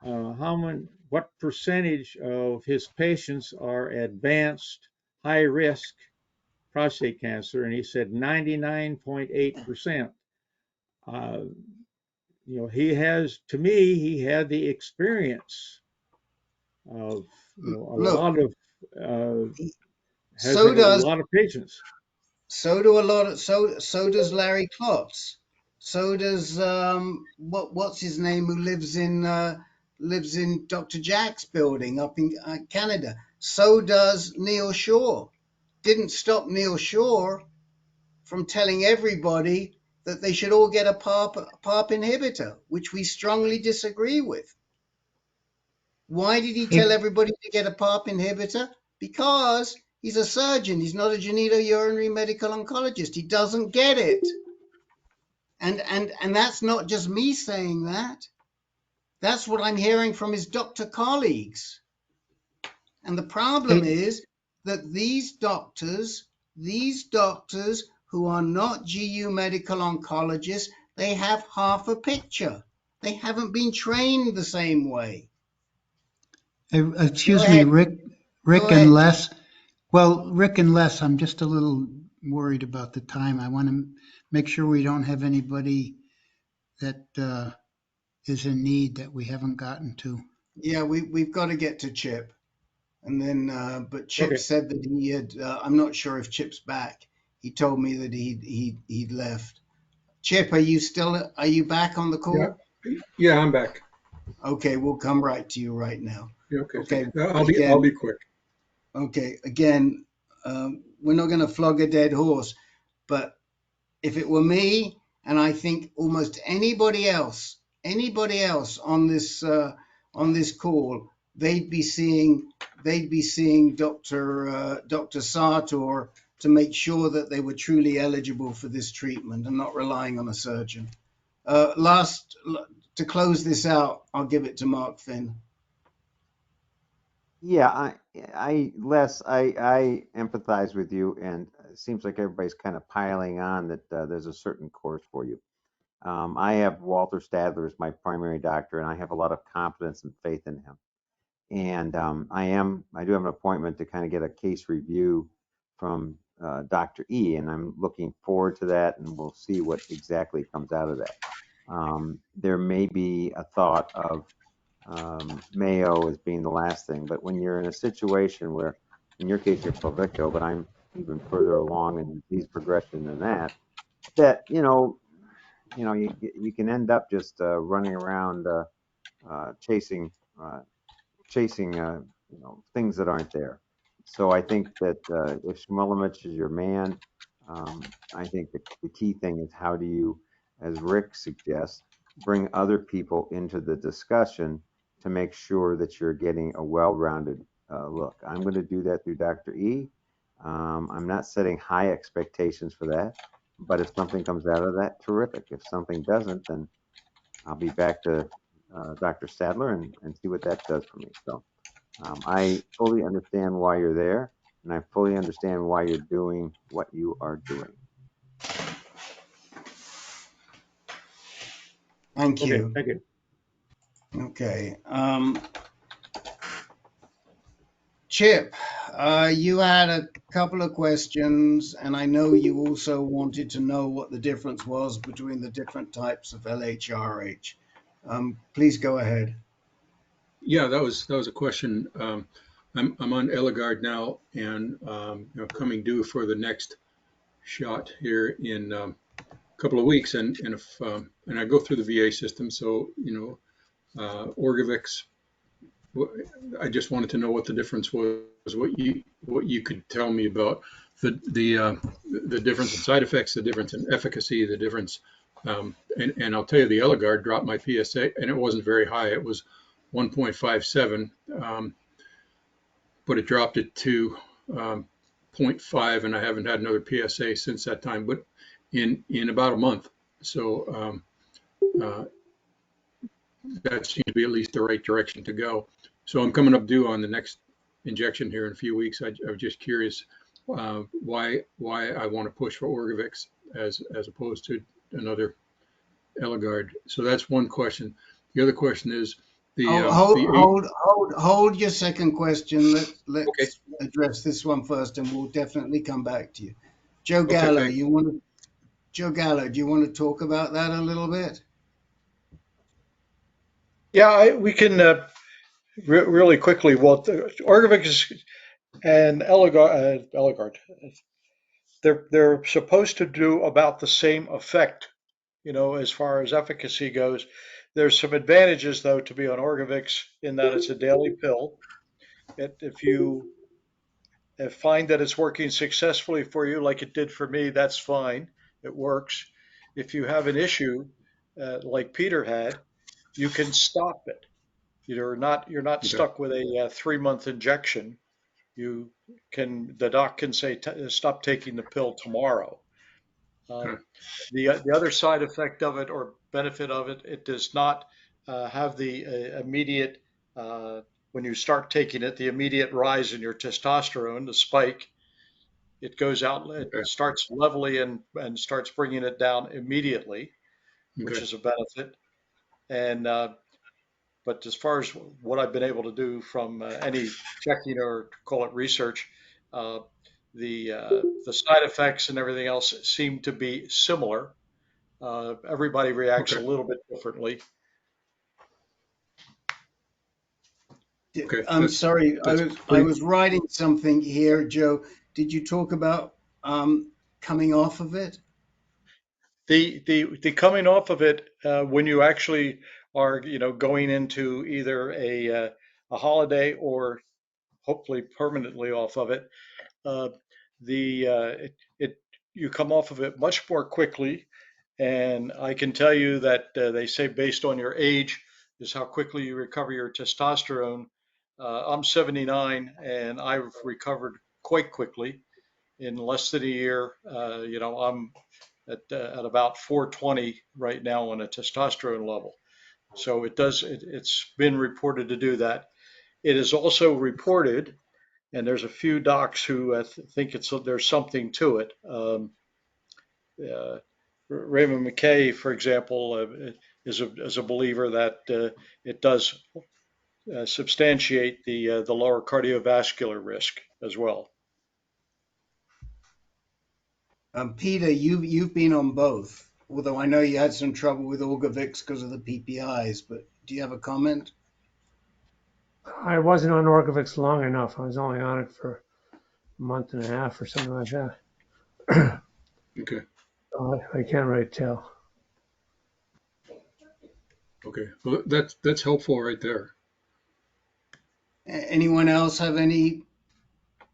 S17: what percentage of his patients are advanced high risk prostate cancer, and he said 99.8%. He has, to me, he had the experience of, a
S2: Look,
S17: lot of, has
S2: so
S17: had a
S2: does
S17: lot of patients.
S2: so do a lot of so does Larry Klotz. So does what's his name who lives in Dr. Jack's building up in Canada. So does Neil Shaw. Didn't stop Neil Shaw from telling everybody that they should all get a PARP inhibitor, which we strongly disagree with. Why did he tell everybody to get a PARP inhibitor? Because he's a surgeon. He's not a genitourinary medical oncologist. He doesn't get it. And that's not just me saying that. That's what I'm hearing from his doctor colleagues. And the problem is that these doctors who are not GU medical oncologists, they have half a picture. They haven't been trained the same way.
S8: Excuse me, Rick and Les. Well, Rick and Les, I'm just a little worried about the time. I want to make sure we don't have anybody that is in need that we haven't gotten to.
S2: Yeah, we've got to get to Chip. And then, but Chip
S17: Okay.
S2: said that he had, I'm not sure if Chip's back. He told me that he'd left. Chip, are you back on the call?
S1: Yeah, I'm back.
S2: Okay, we'll come right to you right now.
S1: Okay.
S2: Okay,
S1: I'll be quick.
S2: Okay, again, we're not going to flog a dead horse, but if it were me, and I think almost anybody else on this call, they'd be seeing Dr. Sartor to make sure that they were truly eligible for this treatment and not relying on a surgeon. To close this out, I'll give it to Mark Finn.
S18: Yeah, Les, I empathize with you, and it seems like everybody's kind of piling on that there's a certain course for you. I have Walter Stadler as my primary doctor, and I have a lot of confidence and faith in him. And I do have an appointment to kind of get a case review from Dr. E, and I'm looking forward to that, and we'll see what exactly comes out of that. There may be a thought of Mayo as being the last thing, but when you're in a situation where, in your case, you're Pluvicto, but I'm even further along in disease progression than that you can end up just running around chasing things that aren't there. So I think that if Shmulevich is your man, I think the key thing is how do you, as Rick suggests, bring other people into the discussion to make sure that you're getting a well-rounded look. I'm going to do that through Dr. E. I'm not setting high expectations for that, but if something comes out of that, terrific. If something doesn't, then I'll be back to Dr. Stadler and see what that does for me. So I fully understand why you're there, and I fully understand why you're doing what you are doing.
S2: Thank you.
S17: Okay, thank you.
S2: Okay. Chip, you had a couple of questions, and I know you also wanted to know what the difference was between the different types of LHRH. Please go ahead.
S1: Yeah, that was a question. I'm on Eligard now, and coming due for the next shot here in a couple of weeks, and if and I go through the VA system, so Orgovix. I just wanted to know what the difference was, what you could tell me about the difference in side effects, the difference in efficacy, the difference. And I'll tell you, the Eligard dropped my PSA, and it wasn't very high. It was 1.57, but it dropped it to 0.5, and I haven't had another PSA since that time, but in about a month. So that seems to be at least the right direction to go. So I'm coming up due on the next injection here in a few weeks. I was just curious why I want to push for Orgovix as opposed to another Eligard. So that's one question. The other question is
S2: hold your second question. Let's
S1: okay.
S2: address this one first, and we'll definitely come back to you. Joe
S1: Okay,
S2: Gallo,
S1: thanks.
S2: Joe Gallo, do you want to talk about that a little bit?
S4: Yeah, we can really quickly. Well, Orgovix and Eligard, they're supposed to do about the same effect, as far as efficacy goes. There's some advantages, though, to be on Orgovix in that it's a daily pill. If you find that it's working successfully for you, like it did for me, that's fine. It works. If you have an issue, like Peter had, you can stop it. You're not
S1: Okay.
S4: stuck with a 3-month injection. The doc can say stop taking the pill tomorrow.
S1: Okay.
S4: The other side effect of it or benefit of it, it does not have the immediate when you start taking it, the immediate rise in your testosterone, the spike. It goes out, it
S1: Okay.
S4: starts levelly and starts bringing it down immediately, which
S1: Okay.
S4: is a benefit. And but as far as what I've been able to do from any checking or call it research, uh, the side effects and everything else seem to be similar. Everybody reacts a
S1: Okay.
S4: little bit differently.
S1: Okay.
S2: I'm sorry,
S1: That's
S2: I
S1: pretty.
S2: was writing something here, Joe. Did you talk about coming off of it?
S4: The coming off of it when you actually are going into either a holiday or hopefully permanently off of it, uh, it you come off of it much more quickly. And I can tell you that they say based on your age is how quickly you recover your testosterone. I'm 79 and I've recovered quite quickly in less than a year. I'm at about 420 right now on a testosterone level. So it's been reported to do that. It is also reported, and there's a few docs who think there's something to it. Uh, Raymond McKay, for example, is a believer that it does substantiate the lower cardiovascular risk as well.
S2: Peter, you've been on both. Although I know you had some trouble with Orgovix because of the PPIs, but do you have a comment?
S5: I wasn't on Orgovix long enough. I was only on it for a month and a half or something like that.
S1: Okay.
S5: I can't really tell.
S1: Okay. Well, that's helpful right there.
S2: Anyone else have any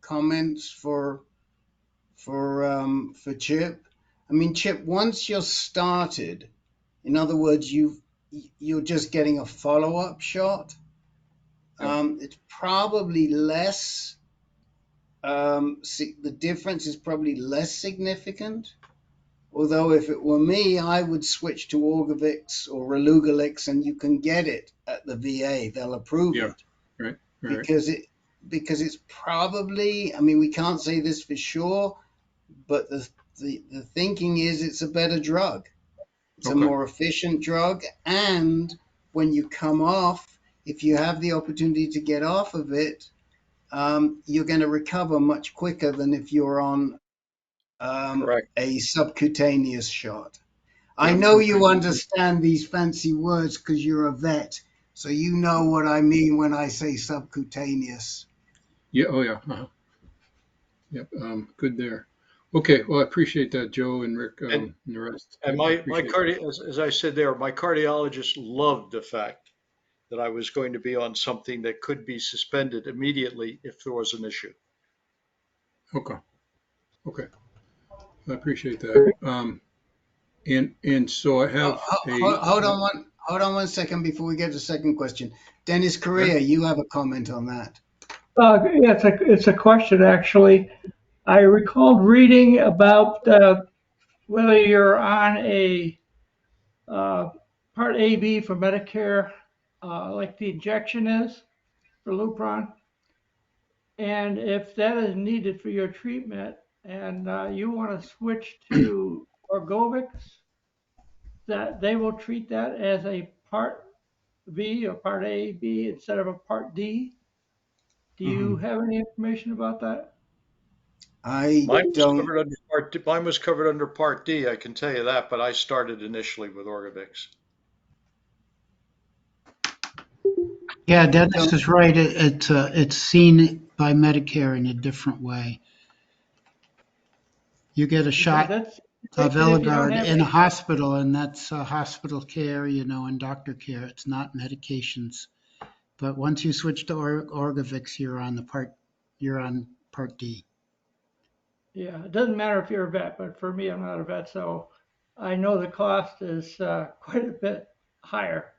S2: comments for Chip? I mean, Chip, once you're started, in other words, you're just getting a follow-up shot.
S1: Yeah.
S2: It's probably less. The difference is probably less significant. Although if it were me, I would switch to Orgovix or Relugalix, and you can get it at the VA. They'll approve
S1: Yeah.
S2: it
S1: Right. Right.
S2: because it's probably. I mean, we can't say this for sure, but the thinking is it's a better drug. It's a
S1: Okay.
S2: more efficient drug, and when you come off, if you have the opportunity to get off of it, you're going to recover much quicker than if you're on
S4: Correct.
S2: a subcutaneous shot. I
S1: Yeah.
S2: know
S1: Okay.
S2: you understand these fancy words because you're a vet, so you know what I mean when I say subcutaneous.
S1: Yeah. Oh, yeah. Uh-huh. Yep. Good there. Okay. Well, I appreciate that, Joe and Rick,
S4: And
S1: and the rest. I
S4: and my
S1: appreciate it.
S4: as I said there, my cardiologist loved the fact that I was going to be on something that could be suspended immediately if there was an issue.
S1: Okay. Okay. I appreciate that. And so I have
S2: Hold on one second before we get to the second question. Dennis
S1: Okay.
S2: Correa, you have a comment on that.
S16: Yeah, it's a question actually. I recalled reading about whether you're on a Part A, B for Medicare, like the injection is for Lupron, and if that is needed for your treatment, and you want to switch to Orgovyx, that they will treat that as a Part B or Part A, B instead of a Part D. Do you have any information about that?
S2: I
S4: Mine was
S2: don't.
S4: covered under Part D. Mine was covered under Part D, I can tell you that, but I started initially with Orgovyx.
S8: Yeah, Dennis is right. It's seen by Medicare in a different way. You get a
S16: Because
S8: shot
S16: that's
S8: of
S16: if you don't
S8: Eligard
S16: have
S8: in a
S16: any.
S8: hospital, and that's hospital care, and doctor care. It's not medications. But once you switch to Orgovyx, you're on Part D.
S16: Yeah, it doesn't matter if you're a vet, but for me, I'm not a vet, so I know the cost is quite a bit higher.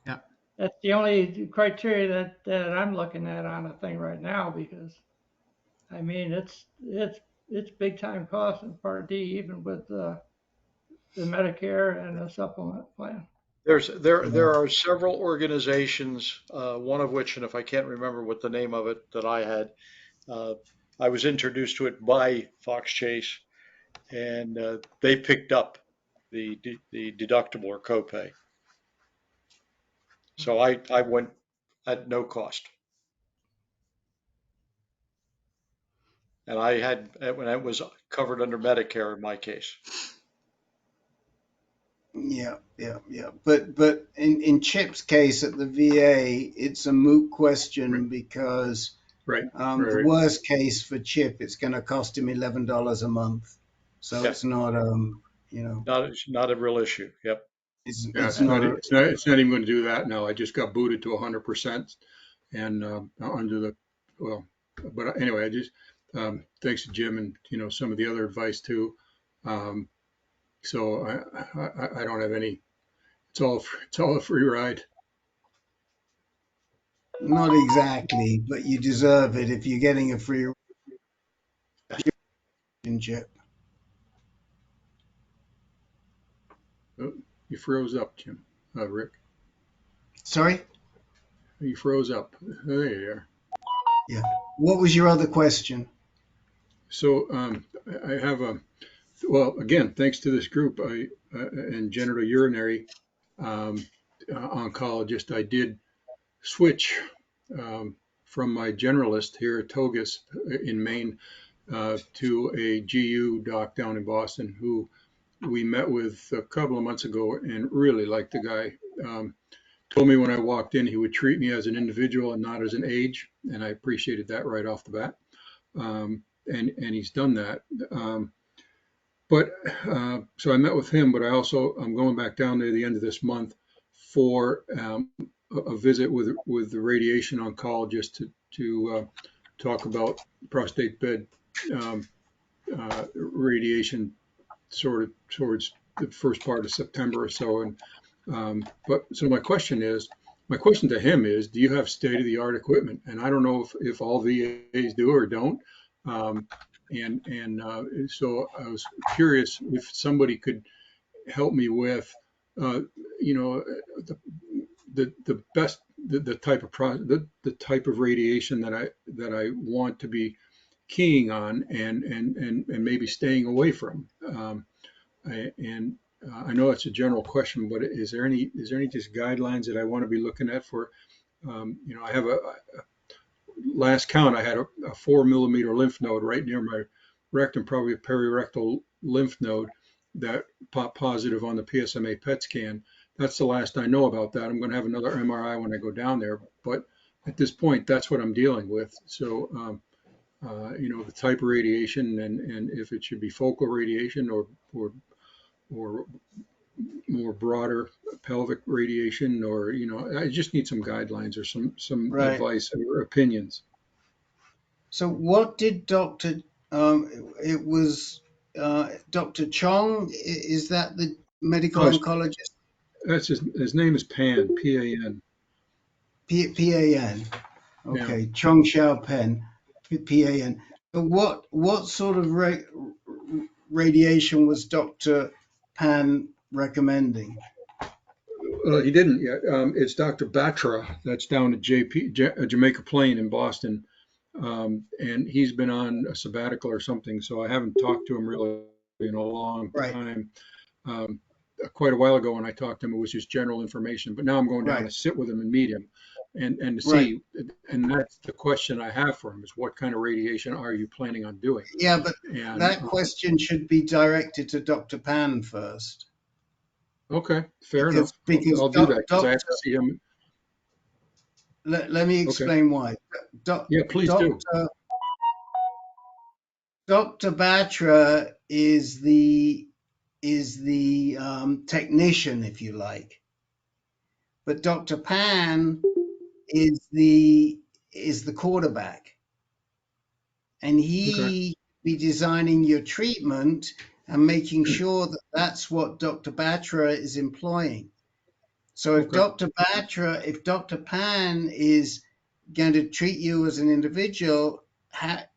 S8: Yeah.
S16: That's the only criteria that I'm looking at on a thing right now, because I mean it's big time cost in Part D, even with the Medicare and the supplement plan.
S4: There are several organizations, one of which, and if I can't remember what the name of it that I had, uh, I was introduced to it by Fox Chase, and they picked up the deductible or copay. So I went at no cost, and I had when it was covered under Medicare in my case.
S2: Yeah. But in Chip's case at the VA, it's a moot question because
S1: Right.
S2: the worst case for Chip, it's going to cost him $11 a month. So
S4: Yeah.
S2: it's not
S4: Not a real issue. Yep.
S2: it's
S1: not
S2: not
S1: even going to do that now. I just got booted to 100% and under the but anyway, I just thanks to Jim and some of the other advice too. So I don't have any. It's all a free ride.
S2: Not exactly, but you deserve it if you're getting a free Chip.
S1: Oh, you froze up, Jim. Rick.
S2: Sorry?
S1: You froze up. There you are.
S2: Yeah. What was your other question?
S1: So I have well, again, thanks to this group, and genital urinary oncologist, I did switch from my generalist here at Togus in Maine to a GU doc down in Boston who we met with a couple of months ago and really liked the guy. Told me when I walked in he would treat me as an individual and not as an age, and I appreciated that right off the bat. And he's done that. So I met with him, but I'm going back down there the end of this month for a visit with the radiation oncologist to talk about prostate bed radiation sort of towards the first part of September or so. And so my question to him is, do you have state-of-the-art equipment? And I don't know if all VAs do or don't. So I was curious if somebody could help me with, the best, the type of radiation that I want to be keying on and maybe staying away from. I know it's a general question, but is there any just guidelines that I want to be looking at for? I have last count, I had a 4 millimeter lymph node right near my rectum, probably a perirectal lymph node that popped positive on the PSMA PET scan. That's the last I know about that. I'm going to have another MRI when I go down there, but at this point, that's what I'm dealing with. So, the type of radiation and if it should be focal radiation or more broader pelvic radiation, or I just need some guidelines or some
S2: Right.
S1: advice or opinions.
S2: So what did it was Dr. Chong, is that the medical
S1: Oh,
S2: oncologist?
S1: that's his name is Pan, Pan.
S2: PAN.
S1: Yeah.
S2: Okay, Chong Xiaopen, PAN. So what sort of radiation was Dr. Pan recommending?
S1: He didn't yet. It's Dr. Batra. That's down at Jamaica Plain in Boston. And he's been on a sabbatical or something, so I haven't talked to him really in a long
S2: Right.
S1: time. Quite a while ago when I talked to him, it was just general information, but now I'm going down
S2: Right.
S1: to sit with him and meet him and to
S2: Right.
S1: see. And that's the question I have for him is what kind of radiation are you planning on doing?
S2: Yeah, but
S1: And
S2: that question should be directed to Dr. Pan first.
S1: okay, fair
S2: Because
S1: enough.
S2: because
S1: I'll do that because I have to see him.
S2: let me
S1: Okay.
S2: explain why.
S1: Yeah, please do.
S2: Dr. Batra is the technician, if you like, but Dr. Pan is the quarterback, and
S1: Okay.
S2: he be designing your treatment and making sure that that's what Dr. Batra is employing. So if
S1: Okay.
S2: if Dr. Pan is going to treat you as an individual,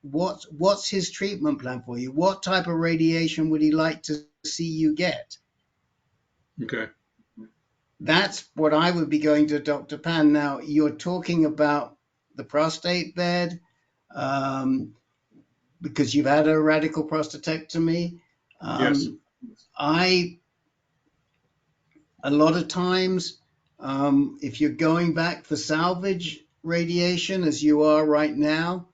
S2: what's his treatment plan for you? What type of radiation would he like to see you get?
S1: Okay.
S2: That's what I would be going to Dr. Pan. Now, you're talking about the prostate bed, because you've had a radical prostatectomy.
S1: Yes.
S2: A lot of times, if you're going back for salvage radiation, as you are right now,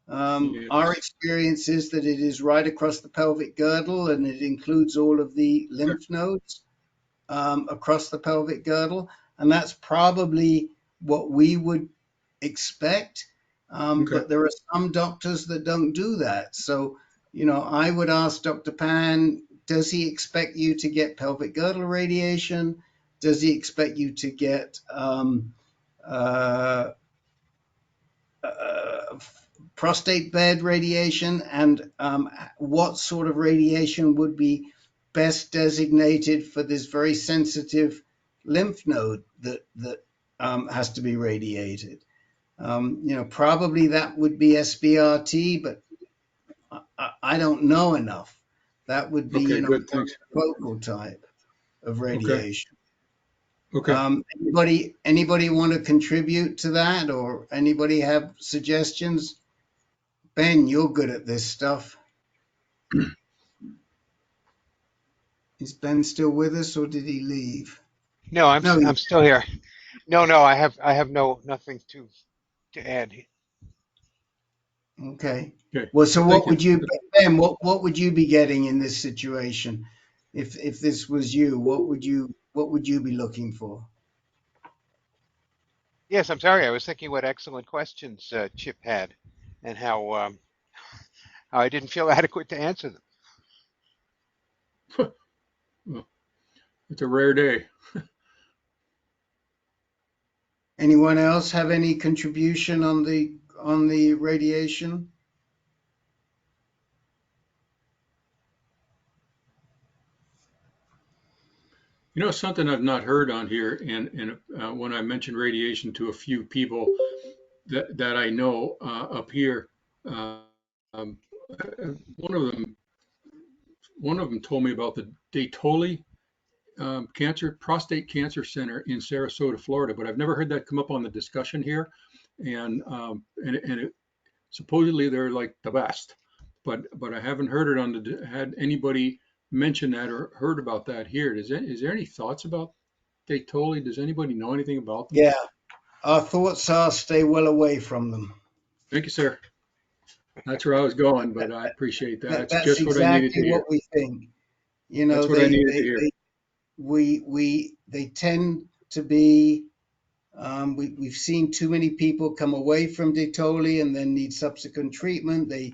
S2: our
S1: Yes.
S2: experience is that it is right across the pelvic girdle, and it includes all of the
S1: Okay.
S2: lymph nodes across the pelvic girdle. And that's probably what we would expect.
S1: Okay.
S2: But there are some doctors that don't do that. So, I would ask Dr. Pan, does he expect you to get pelvic girdle radiation? Does he expect you to get prostate bed radiation? And what sort of radiation would be best designated for this very sensitive lymph node that has to be radiated? Probably that would be SBRT, but I don't know enough. That would be,
S1: Okay. Good. Thanks.
S2: focal type of
S1: Okay.
S2: radiation.
S1: Okay.
S2: Anybody want to contribute to that, or anybody have suggestions? Ben, you're good at this stuff. Is Ben still with us, or did he leave?
S20: No,
S2: No.
S20: I'm still here. No, I have nothing to add.
S2: Okay.
S1: Okay.
S2: Well, so
S1: Thank
S2: what
S1: you.
S2: would you, Ben? What would you be getting in this situation? If this was you, what would you be looking for?
S20: Yes, I'm sorry. I was thinking what excellent questions Chip had, and how I didn't feel adequate to answer them.
S1: Well, it's a rare day.
S2: Anyone else have any contribution on the radiation?
S1: Something I've not heard on here, and when I mentioned radiation to a few people that I know up here, uh, um, one of them told me about the Datoli prostate cancer center in Sarasota, Florida, but I've never heard that come up on the discussion here, and supposedly they're like the best, but I haven't heard it had anybody mention that or heard about that here. Is there any thoughts about Datoli? Does anybody know anything about them?
S2: Yeah, our thoughts are stay well away from them.
S1: Thank you, sir. That's where I was going, but I appreciate that. It's
S2: That's
S1: just what I needed to
S2: exactly
S1: hear.
S2: what we think.
S1: That's what I needed to hear.
S2: They tend to be. We've seen too many people come away from Datoli and then need subsequent treatment. They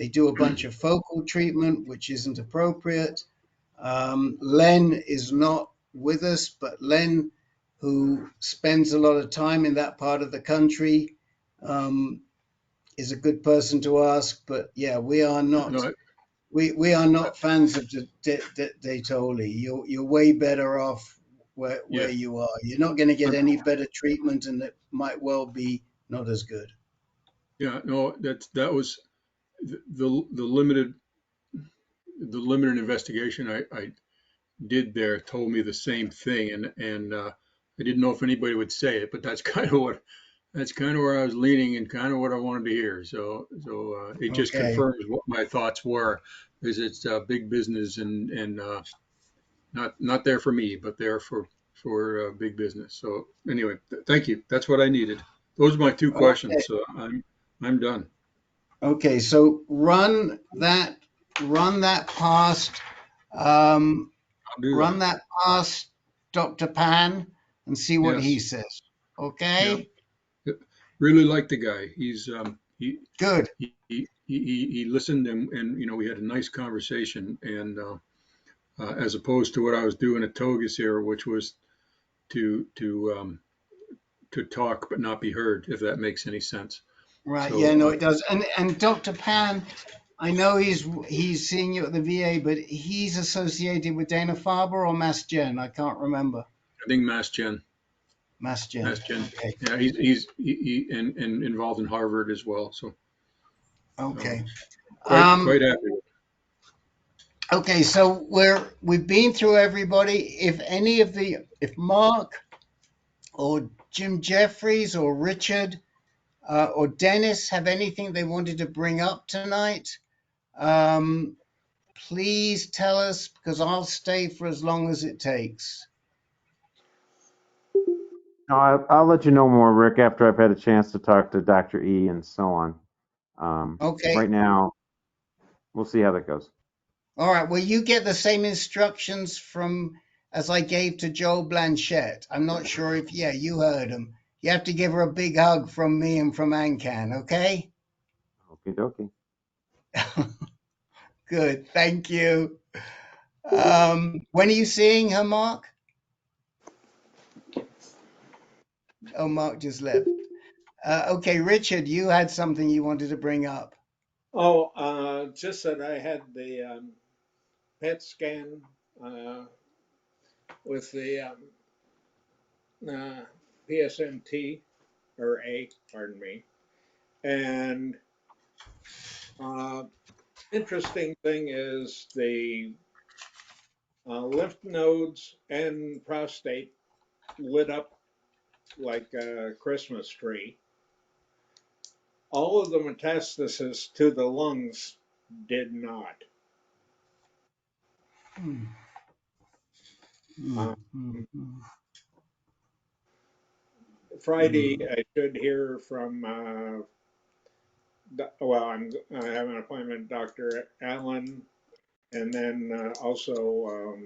S2: do a bunch of focal treatment, which isn't appropriate. Len is not with us, but Len, who spends a lot of time in that part of the country, is a good person to ask. But yeah, we are not
S1: No,
S2: we are not fans of Datoli. You're way better off where
S1: yeah,
S2: you are. You're not going to get
S1: I'm,
S2: any better treatment, and it might well be not as good.
S1: yeah. No, that was the limited investigation I did there told me the same thing, and I didn't know if anybody would say it, but that's kind of where I was leaning and kind of what I wanted to hear. So it just
S2: Okay.
S1: confirms what my thoughts were, is it's big business and not there for me, but there for big business. So anyway, thank you. That's what I needed. Those are my two
S2: Okay.
S1: questions. So I'm done.
S2: Okay. So run that past um,
S1: I'll do
S2: run
S1: that.
S2: that past Dr. Pan and see what he
S1: Yes.
S2: says.
S1: Yeah.
S2: Okay.
S1: Really like the guy. He's
S2: Good.
S1: he listened and we had a nice conversation and as opposed to what I was doing at Togus here, which was to talk but not be heard, if that makes any sense.
S2: Right. Yeah. No,
S1: So
S2: it does. And Dr. Pan, I know he's seeing you at the VA, but he's associated with Dana Farber or Mass Gen. I can't remember.
S1: I think Mass Gen.
S2: Mass Gen.
S1: Mass Gen.
S2: Okay.
S1: Yeah, he and involved in Harvard as well. So
S2: Okay.
S1: quite happy.
S2: Okay. So we've been through everybody. If Mark or Jim Jeffries or Richard or Dennis have anything they wanted to bring up tonight, please tell us, because I'll stay for as long as it takes.
S18: No, I'll let you know more, Rick, after I've had a chance to talk to Dr. E and so on.
S2: Okay.
S18: Right now, we'll see how that goes.
S2: All right. Well, you get the same instructions as I gave to Joe Blanchette. I'm not sure if, yeah, you heard him. You have to give her a big hug from me and from Ancan, okay?
S18: Okie dokie.
S2: Good. Thank you. When are you seeing her, Mark? Oh, Mark just left. Okay, Richard, you had something you wanted to bring up.
S17: Oh, just that I had the PET scan with the PSMT or A, pardon me. And interesting thing is the lymph nodes and prostate lit up like a Christmas tree. All of the metastasis to the lungs did not.
S2: Hmm. Hmm.
S17: Um,
S2: Hmm. Hmm.
S17: Friday,
S2: Hmm.
S17: I should hear from, well, I have an appointment with Dr. Allen and then also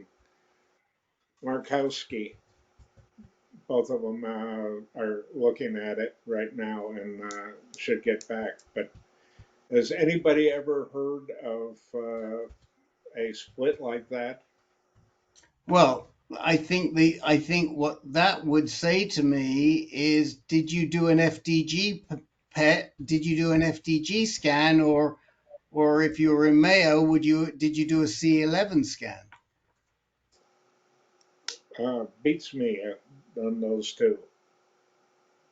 S17: Markowski. Both of them are looking at it right now and should get back. But has anybody ever heard of a split like that?
S2: Well, I think what that would say to me is, did you do an FDG PET? Did you do an FDG scan, or if you were in Mayo, did you do a C11 scan?
S17: Beats me on those two.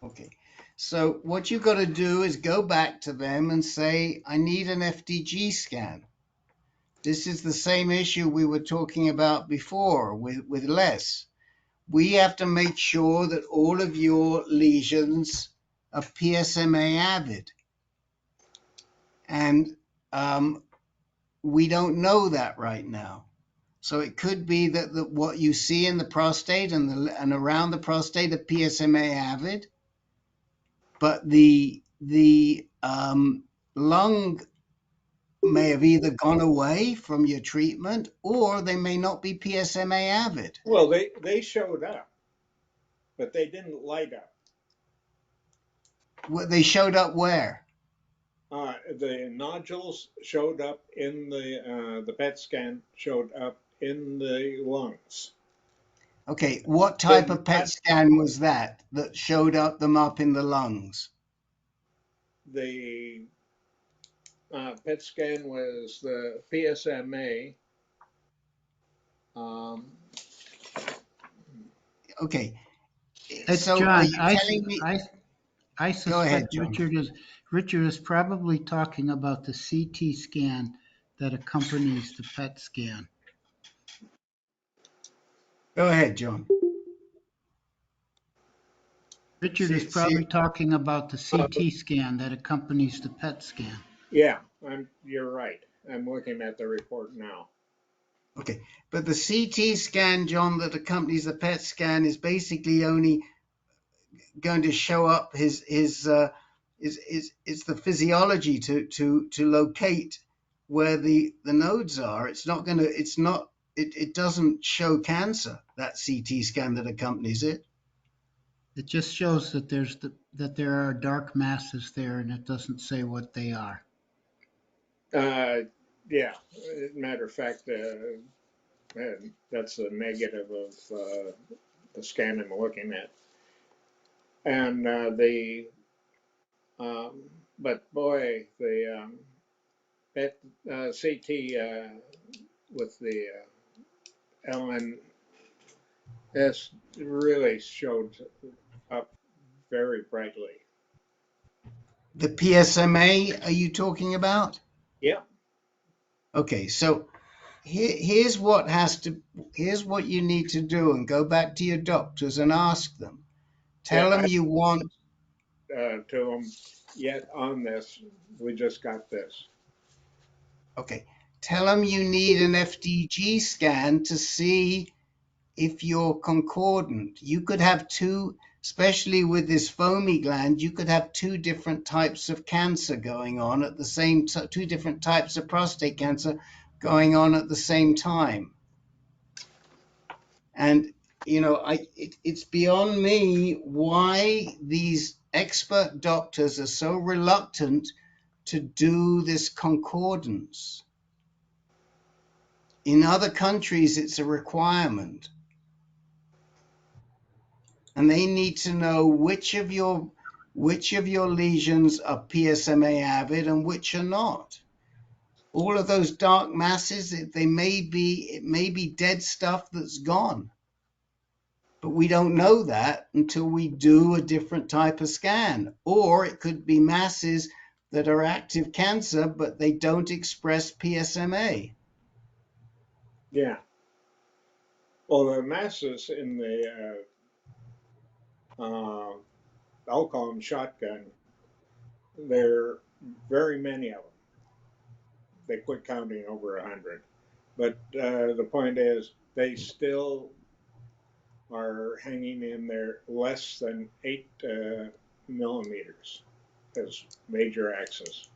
S2: Okay. So what you got to do is go back to them and say, I need an FDG scan. This is the same issue we were talking about before with Les. We have to make sure that all of your lesions are PSMA avid. And we don't know that right now. So it could be that what you see in the prostate and around the prostate are PSMA avid, but the lung may have either gone away from your treatment or they may not be PSMA avid.
S17: Well, they showed up, but they didn't light up.
S2: They showed up where?
S17: The nodules showed up in the PET scan showed up in the lungs.
S2: Okay, what type
S12: Did
S2: of PET
S12: not
S2: scan was that showed them up in the lungs?
S12: the PET scan was the PSMA. Um,
S2: Okay,
S8: It's
S2: so are
S8: John.
S2: you telling me?
S8: I
S2: Go ahead,
S8: suspect
S2: John.
S8: Richard is probably talking about the CT scan that accompanies the PET scan.
S2: Go ahead, John.
S8: Richard is
S2: See,
S8: probably talking about the CT scan that accompanies the PET scan.
S12: yeah, you're right. I'm looking at the report now.
S2: okay, but the CT scan, John, that accompanies the PET scan is basically only going to show up is the physiology to locate where the nodes are. It's not going to. It's not. It doesn't show cancer. That CT scan that accompanies it.
S8: It just shows that there are dark masses there, and it doesn't say what they are.
S12: Yeah, matter of fact, that's the negative of the scan I'm looking at. And but boy, the CT with the LNS really showed up very brightly.
S2: The PSMA, are you talking about?
S12: Yeah.
S2: Okay, so here's what you need to do, and go back to your doctors and ask them. Tell
S12: Yeah,
S2: them you want.
S12: to them yet on this. We just got this.
S2: Okay, tell them you need an FDG scan to see if you're concordant. You could have two, especially with this foamy gland, you could have two different types of cancer going on at the same time, two different types of prostate cancer going on at the same time. And, it's beyond me why these expert doctors are so reluctant to do this concordance. In other countries, it's a requirement. And they need to know which of your lesions are PSMA avid and which are not. All of those dark masses, it may be dead stuff that's gone. But we don't know that until we do a different type of scan. Or it could be masses that are active cancer, but they don't express PSMA.
S12: Yeah. Well, the masses in the I'll call them shotgun. There are very many of them. They quit counting over 100. But the point is, they still are hanging in there less than 8 millimeters as major axis.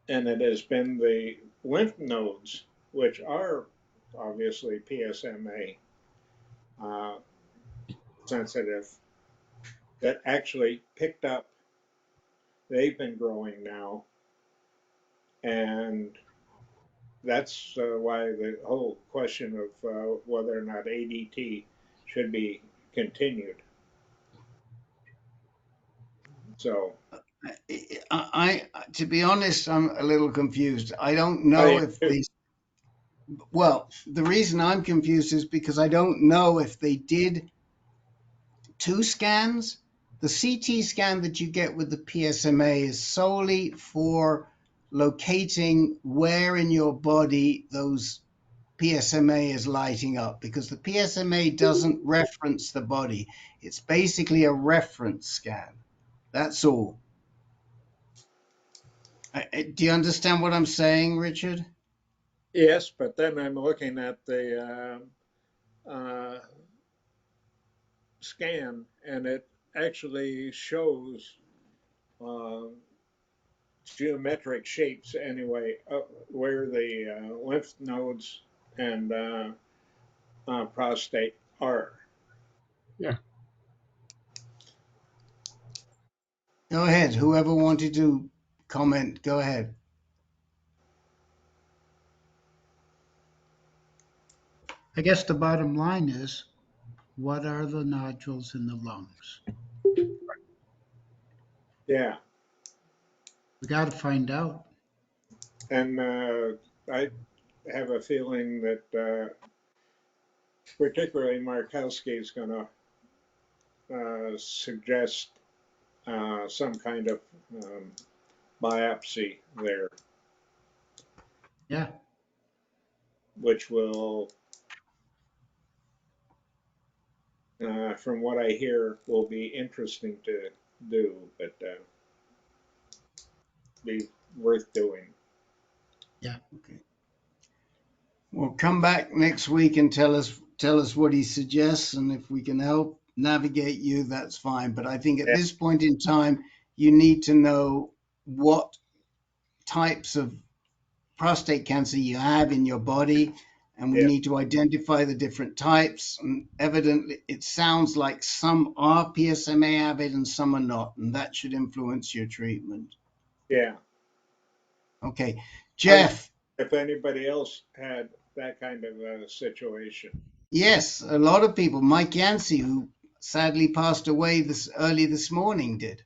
S12: And it has been the lymph nodes, which are obviously PSMA sensitive, that actually picked up. They've been growing now, and that's why the whole question of whether or not ADT should be continued. So,
S2: To be honest, I'm a little confused. I don't know if these. Well, the reason I'm confused is because I don't know if they did two scans. The CT scan that you get with the PSMA is solely for locating where in your body those PSMA is lighting up, because the PSMA doesn't reference the body. It's basically a reference scan. That's all. Do you understand what I'm saying, Richard?
S12: yes, but then I'm looking at the scan, and it actually shows uh, geometric shapes anyway, where the lymph nodes and prostate are.
S7: Yeah.
S2: Go ahead. Whoever wanted to comment, go ahead.
S8: I guess the bottom line is, what are the nodules in the lungs?
S17: Yeah,
S8: We got to find out.
S17: and I have a feeling that particularly Markowski is going to suggest some kind of biopsy there,
S8: Yeah.
S17: which will, from what I hear, will be interesting to do, but be worth doing.
S8: Yeah.
S2: Okay. Well, come back next week and tell us what he suggests, and if we can help navigate you, that's fine. But I think at
S17: Yeah.
S2: this point in time, you need to know what types of prostate cancer you have in your body, and we
S17: Yeah.
S2: need to identify the different types. And evidently, it sounds like some are PSMA avid and some are not, and that should influence your treatment.
S17: Yeah.
S2: Okay, Jeff.
S17: If anybody else had that kind of a situation.
S2: Yes, a lot of people. Mike Yancey, who sadly passed away early this morning, did.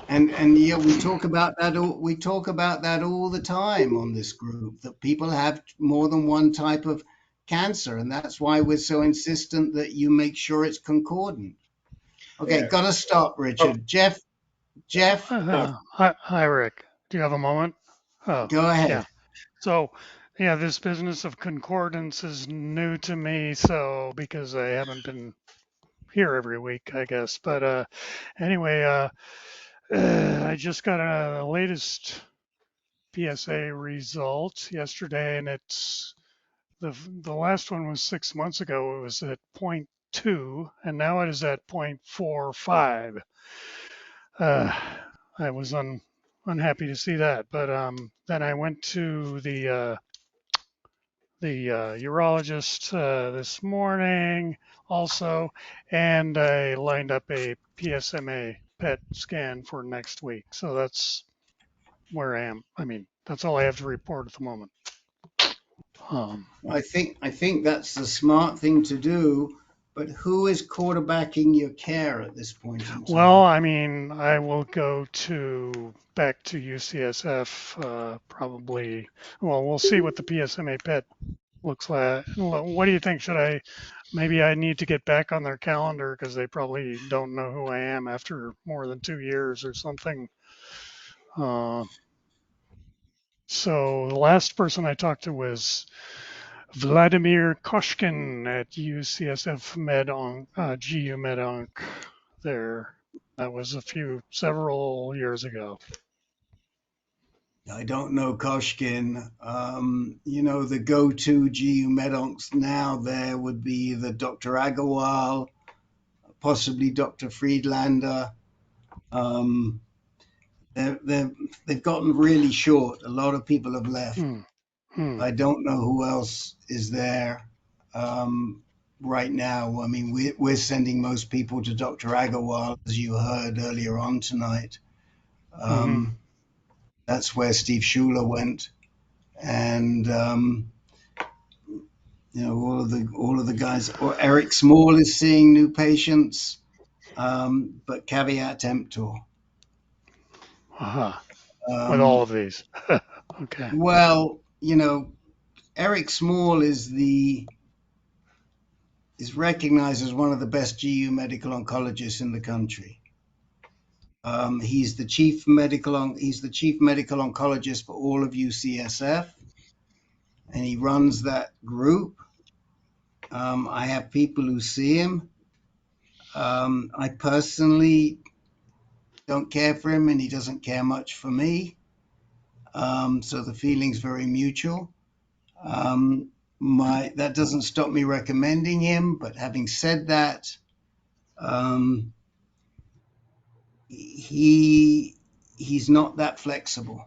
S2: And yeah, we talk about that all the time on this group, that people have more than one type of cancer, and that's why we're so insistent that you make sure it's concordant. Okay,
S17: Yeah.
S2: got to stop, Richard. Jeff.
S14: Hi, Rick. Do you have a moment? Oh,
S2: Go ahead.
S14: yeah. So, yeah, this business of concordance is new to me, so because I haven't been here every week, I guess. But anyway, I just got a latest PSA result yesterday, and it's the last one was 6 months ago. It was at 0.2, and now it is at 0.45. I was unhappy to see that, but then I went to the urologist this morning also, and I lined up a PSMA PET scan for next week. So that's where I am. I mean, that's all I have to report at the moment.
S2: I think that's the smart thing to do, but who is quarterbacking your care at this point in time?
S14: Well, I mean, I will go back to UCSF probably. Well, we'll see what the PSMA PET looks like. What do you think? Maybe I need to get back on their calendar because they probably don't know who I am after more than 2 years or something. So the last person I talked to was Vladimir Koshkin at UCSF GU MedOnc there. That was several years ago.
S2: I don't know Koshkin. The go-to GU medoncs now there would be the Dr. Agarwal, possibly Dr. Friedlander. They've gotten really short. A lot of people have left. I don't know who else is there right now. I mean, we're sending most people to Dr. Agarwal, as you heard earlier on tonight. That's where Steve Schuler went, and all of the guys. Or Eric Small is seeing new patients, but caveat emptor.
S14: With all of these. Okay.
S2: Well, Eric Small is recognized as one of the best GU medical oncologists in the country. He's the chief medical oncologist for all of UCSF, and he runs that group. I have people who see him. I personally don't care for him, and he doesn't care much for me. So the feeling's very mutual. That doesn't stop me recommending him, but having said that, he's not that flexible.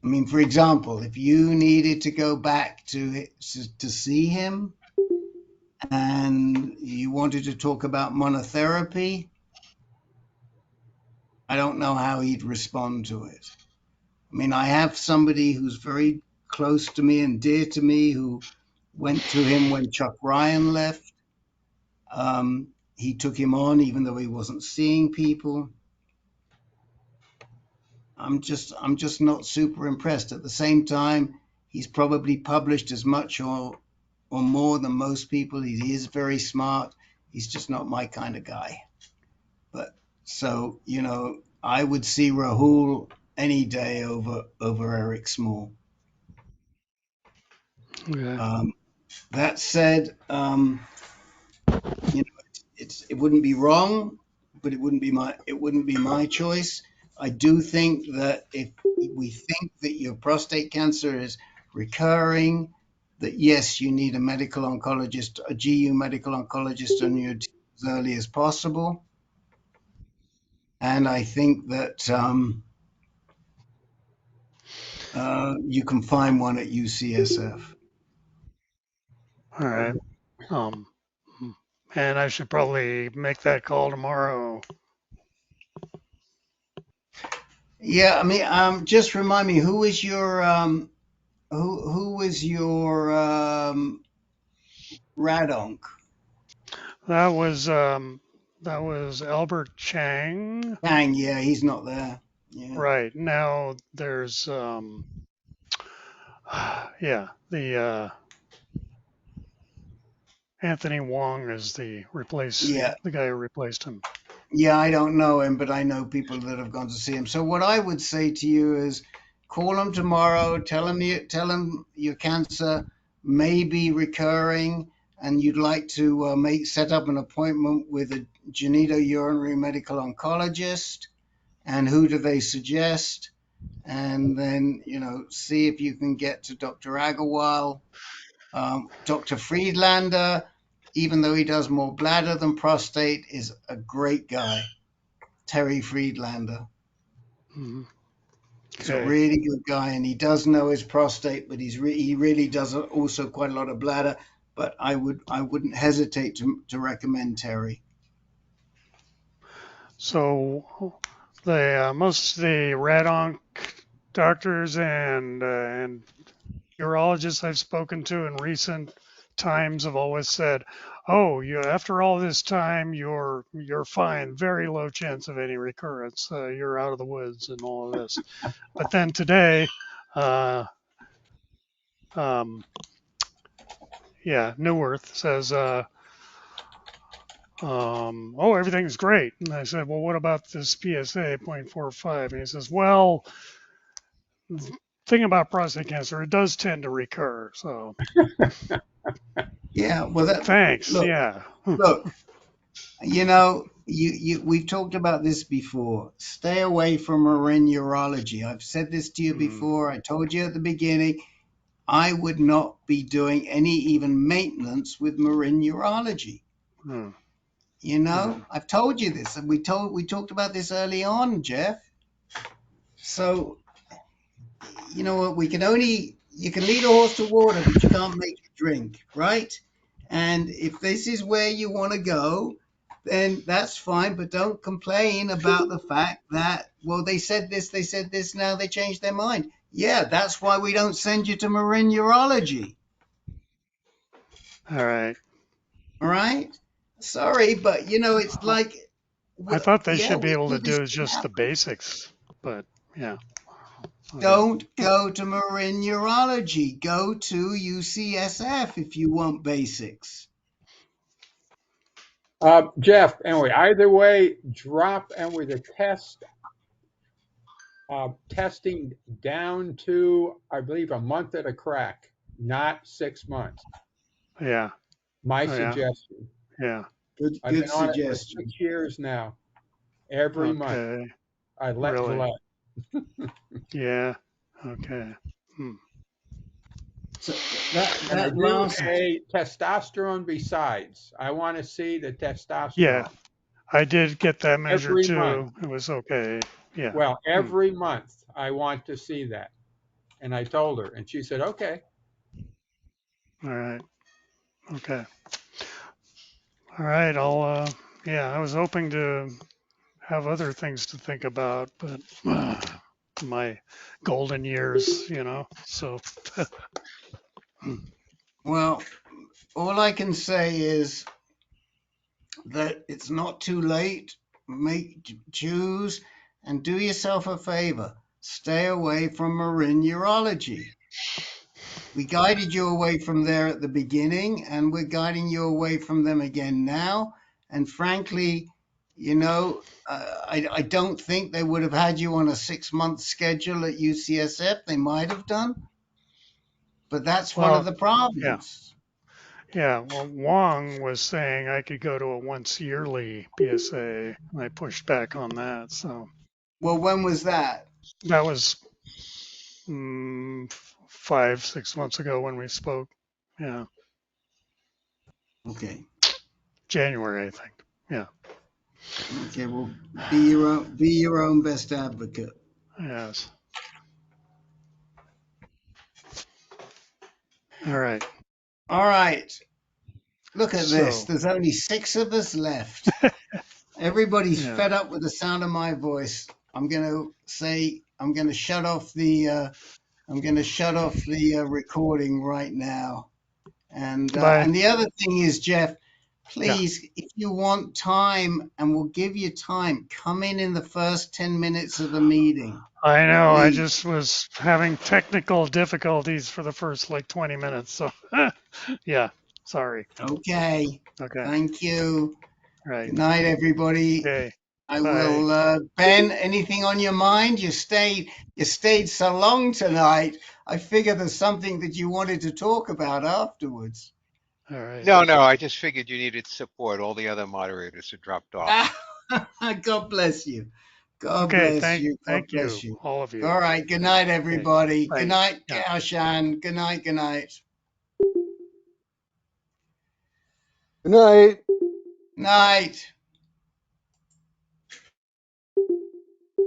S2: I mean, for example, if you needed to go back to see him and you wanted to talk about monotherapy, I don't know how he'd respond to it. I mean, I have somebody who's very close to me and dear to me who went to him when Chuck Ryan left. He took him on even though he wasn't seeing people. I'm just not super impressed. At the same time, he's probably published as much or more than most people. He is very smart. He's just not my kind of guy. But so, I would see Rahul any day over Eric Small.
S14: Okay.
S2: That said, it wouldn't be wrong, but it wouldn't be my choice. I do think that if we think that your prostate cancer is recurring, that yes, you need a medical oncologist, a GU medical oncologist on your team as early as possible. And I think that you can find one at UCSF.
S14: All right. And I should probably make that call tomorrow.
S2: Yeah, I mean, just remind me, who was your radonk?
S14: That was Albert Chang.
S2: Chang, yeah, he's not there. Yeah.
S14: Right. Now there's the Anthony Wong is the guy who replaced him.
S2: Yeah, I don't know him, but I know people that have gone to see him. So what I would say to you is call him tomorrow, tell him your cancer may be recurring and you'd like to set up an appointment with a genitourinary medical oncologist, and who do they suggest? And then, see if you can get to Dr. Agarwal. Dr. Friedlander, even though he does more bladder than prostate, is a great guy. Terry Friedlander.
S14: Mm-hmm.
S2: He's a really good guy, and he does know his prostate, but he really does also quite a lot of bladder. But I wouldn't hesitate to recommend Terry.
S14: So the most of the radonc doctors and urologists I've spoken to in recent times have always said, "Oh, after all this time, you're fine. Very low chance of any recurrence. You're out of the woods and all of this." But then today, Neuwirth says, "Oh, everything's great." And I said, "Well, what about this PSA 0.45?" And he says, "Well, the thing about prostate cancer, it does tend to recur." So,
S2: yeah, well,
S14: thanks.
S2: Look,
S14: yeah.
S2: Look, we've talked about this before. Stay away from marine urology. I've said this to you before. I told you at the beginning, I would not be doing any even maintenance with marine urology. I've told you this, and we talked about this early on, Jeff. So, you know what? You can lead a horse to water, but you can't make it drink, right? And if this is where you want to go, then that's fine, but don't complain about the fact that, well, they said this, now they changed their mind. Yeah, that's why we don't send you to marine urology.
S14: All right.
S2: All right? Sorry, but, it's like...
S14: I thought they should be able to do just the basics, but yeah. Okay.
S2: Don't go to marine urology. Go to UCSF if you want basics.
S7: Jeff, anyway, either way, drop and with the testing down to, I believe, a month at a crack, not 6 months.
S14: Yeah.
S7: My suggestion.
S14: Yeah.
S7: I've been on it for 6 years now. Every month. I let Gillette.
S14: Yeah. Okay.
S2: So
S7: and I do a testosterone besides. I want to see the testosterone.
S14: Yeah. I did get that measured
S7: every
S14: too.
S7: Month.
S14: It was okay. Yeah.
S7: Well, every month I want to see that. And I told her, and she said, okay.
S14: All right. Okay. All right. I was hoping to have other things to think about, but my golden years, so.
S2: Well, all I can say is that it's not too late. Choose and do yourself a favor. Stay away from Marin Urology. We guided you away from there at the beginning, and we're guiding you away from them again now. And frankly, I don't think they would have had you on a 6-month schedule at UCSF. They might have done, but that's one of
S14: Well,
S2: the
S14: yeah.
S2: problems.
S14: Yeah, well, Wong was saying I could go to a once yearly PSA, and I pushed back on that. So
S2: Well, when was that?
S14: that was 5-6 months ago when we spoke. Yeah,
S2: Okay.
S14: January, I think. Yeah.
S2: Okay. Well, be your own best advocate.
S14: Yes. All right.
S2: All right. Look at this.
S14: So,
S2: There's only 6 of us left. Everybody's
S14: yeah.
S2: fed up with the sound of my voice. I'm going to shut off the recording right now. And
S14: Bye.
S2: the other thing is, Jeff,
S14: Yeah.
S2: please, if you want time, and we'll give you time, come in the first 10 minutes of the meeting.
S14: I know. I
S2: Please.
S14: just was having technical difficulties for the first 20 minutes. So, yeah. Sorry.
S2: Okay.
S14: Okay.
S2: Thank you.
S14: Right.
S2: Good night, everybody.
S14: Okay.
S2: I
S14: Bye.
S2: will, Ben, anything on your mind? You stayed so long tonight. I figure there's something that you wanted to talk about afterwards.
S14: All right.
S20: No, I just figured you needed support. All the other moderators had dropped off.
S2: God bless you. God
S14: Okay.
S2: bless you. God
S14: Thank
S2: bless
S14: you,
S2: you.
S14: all of you.
S2: All right. Good night, everybody.
S14: Bye.
S2: Good night,
S14: Yeah.
S2: Kaoshan. Good night. Good night.
S3: Good night.
S2: Night.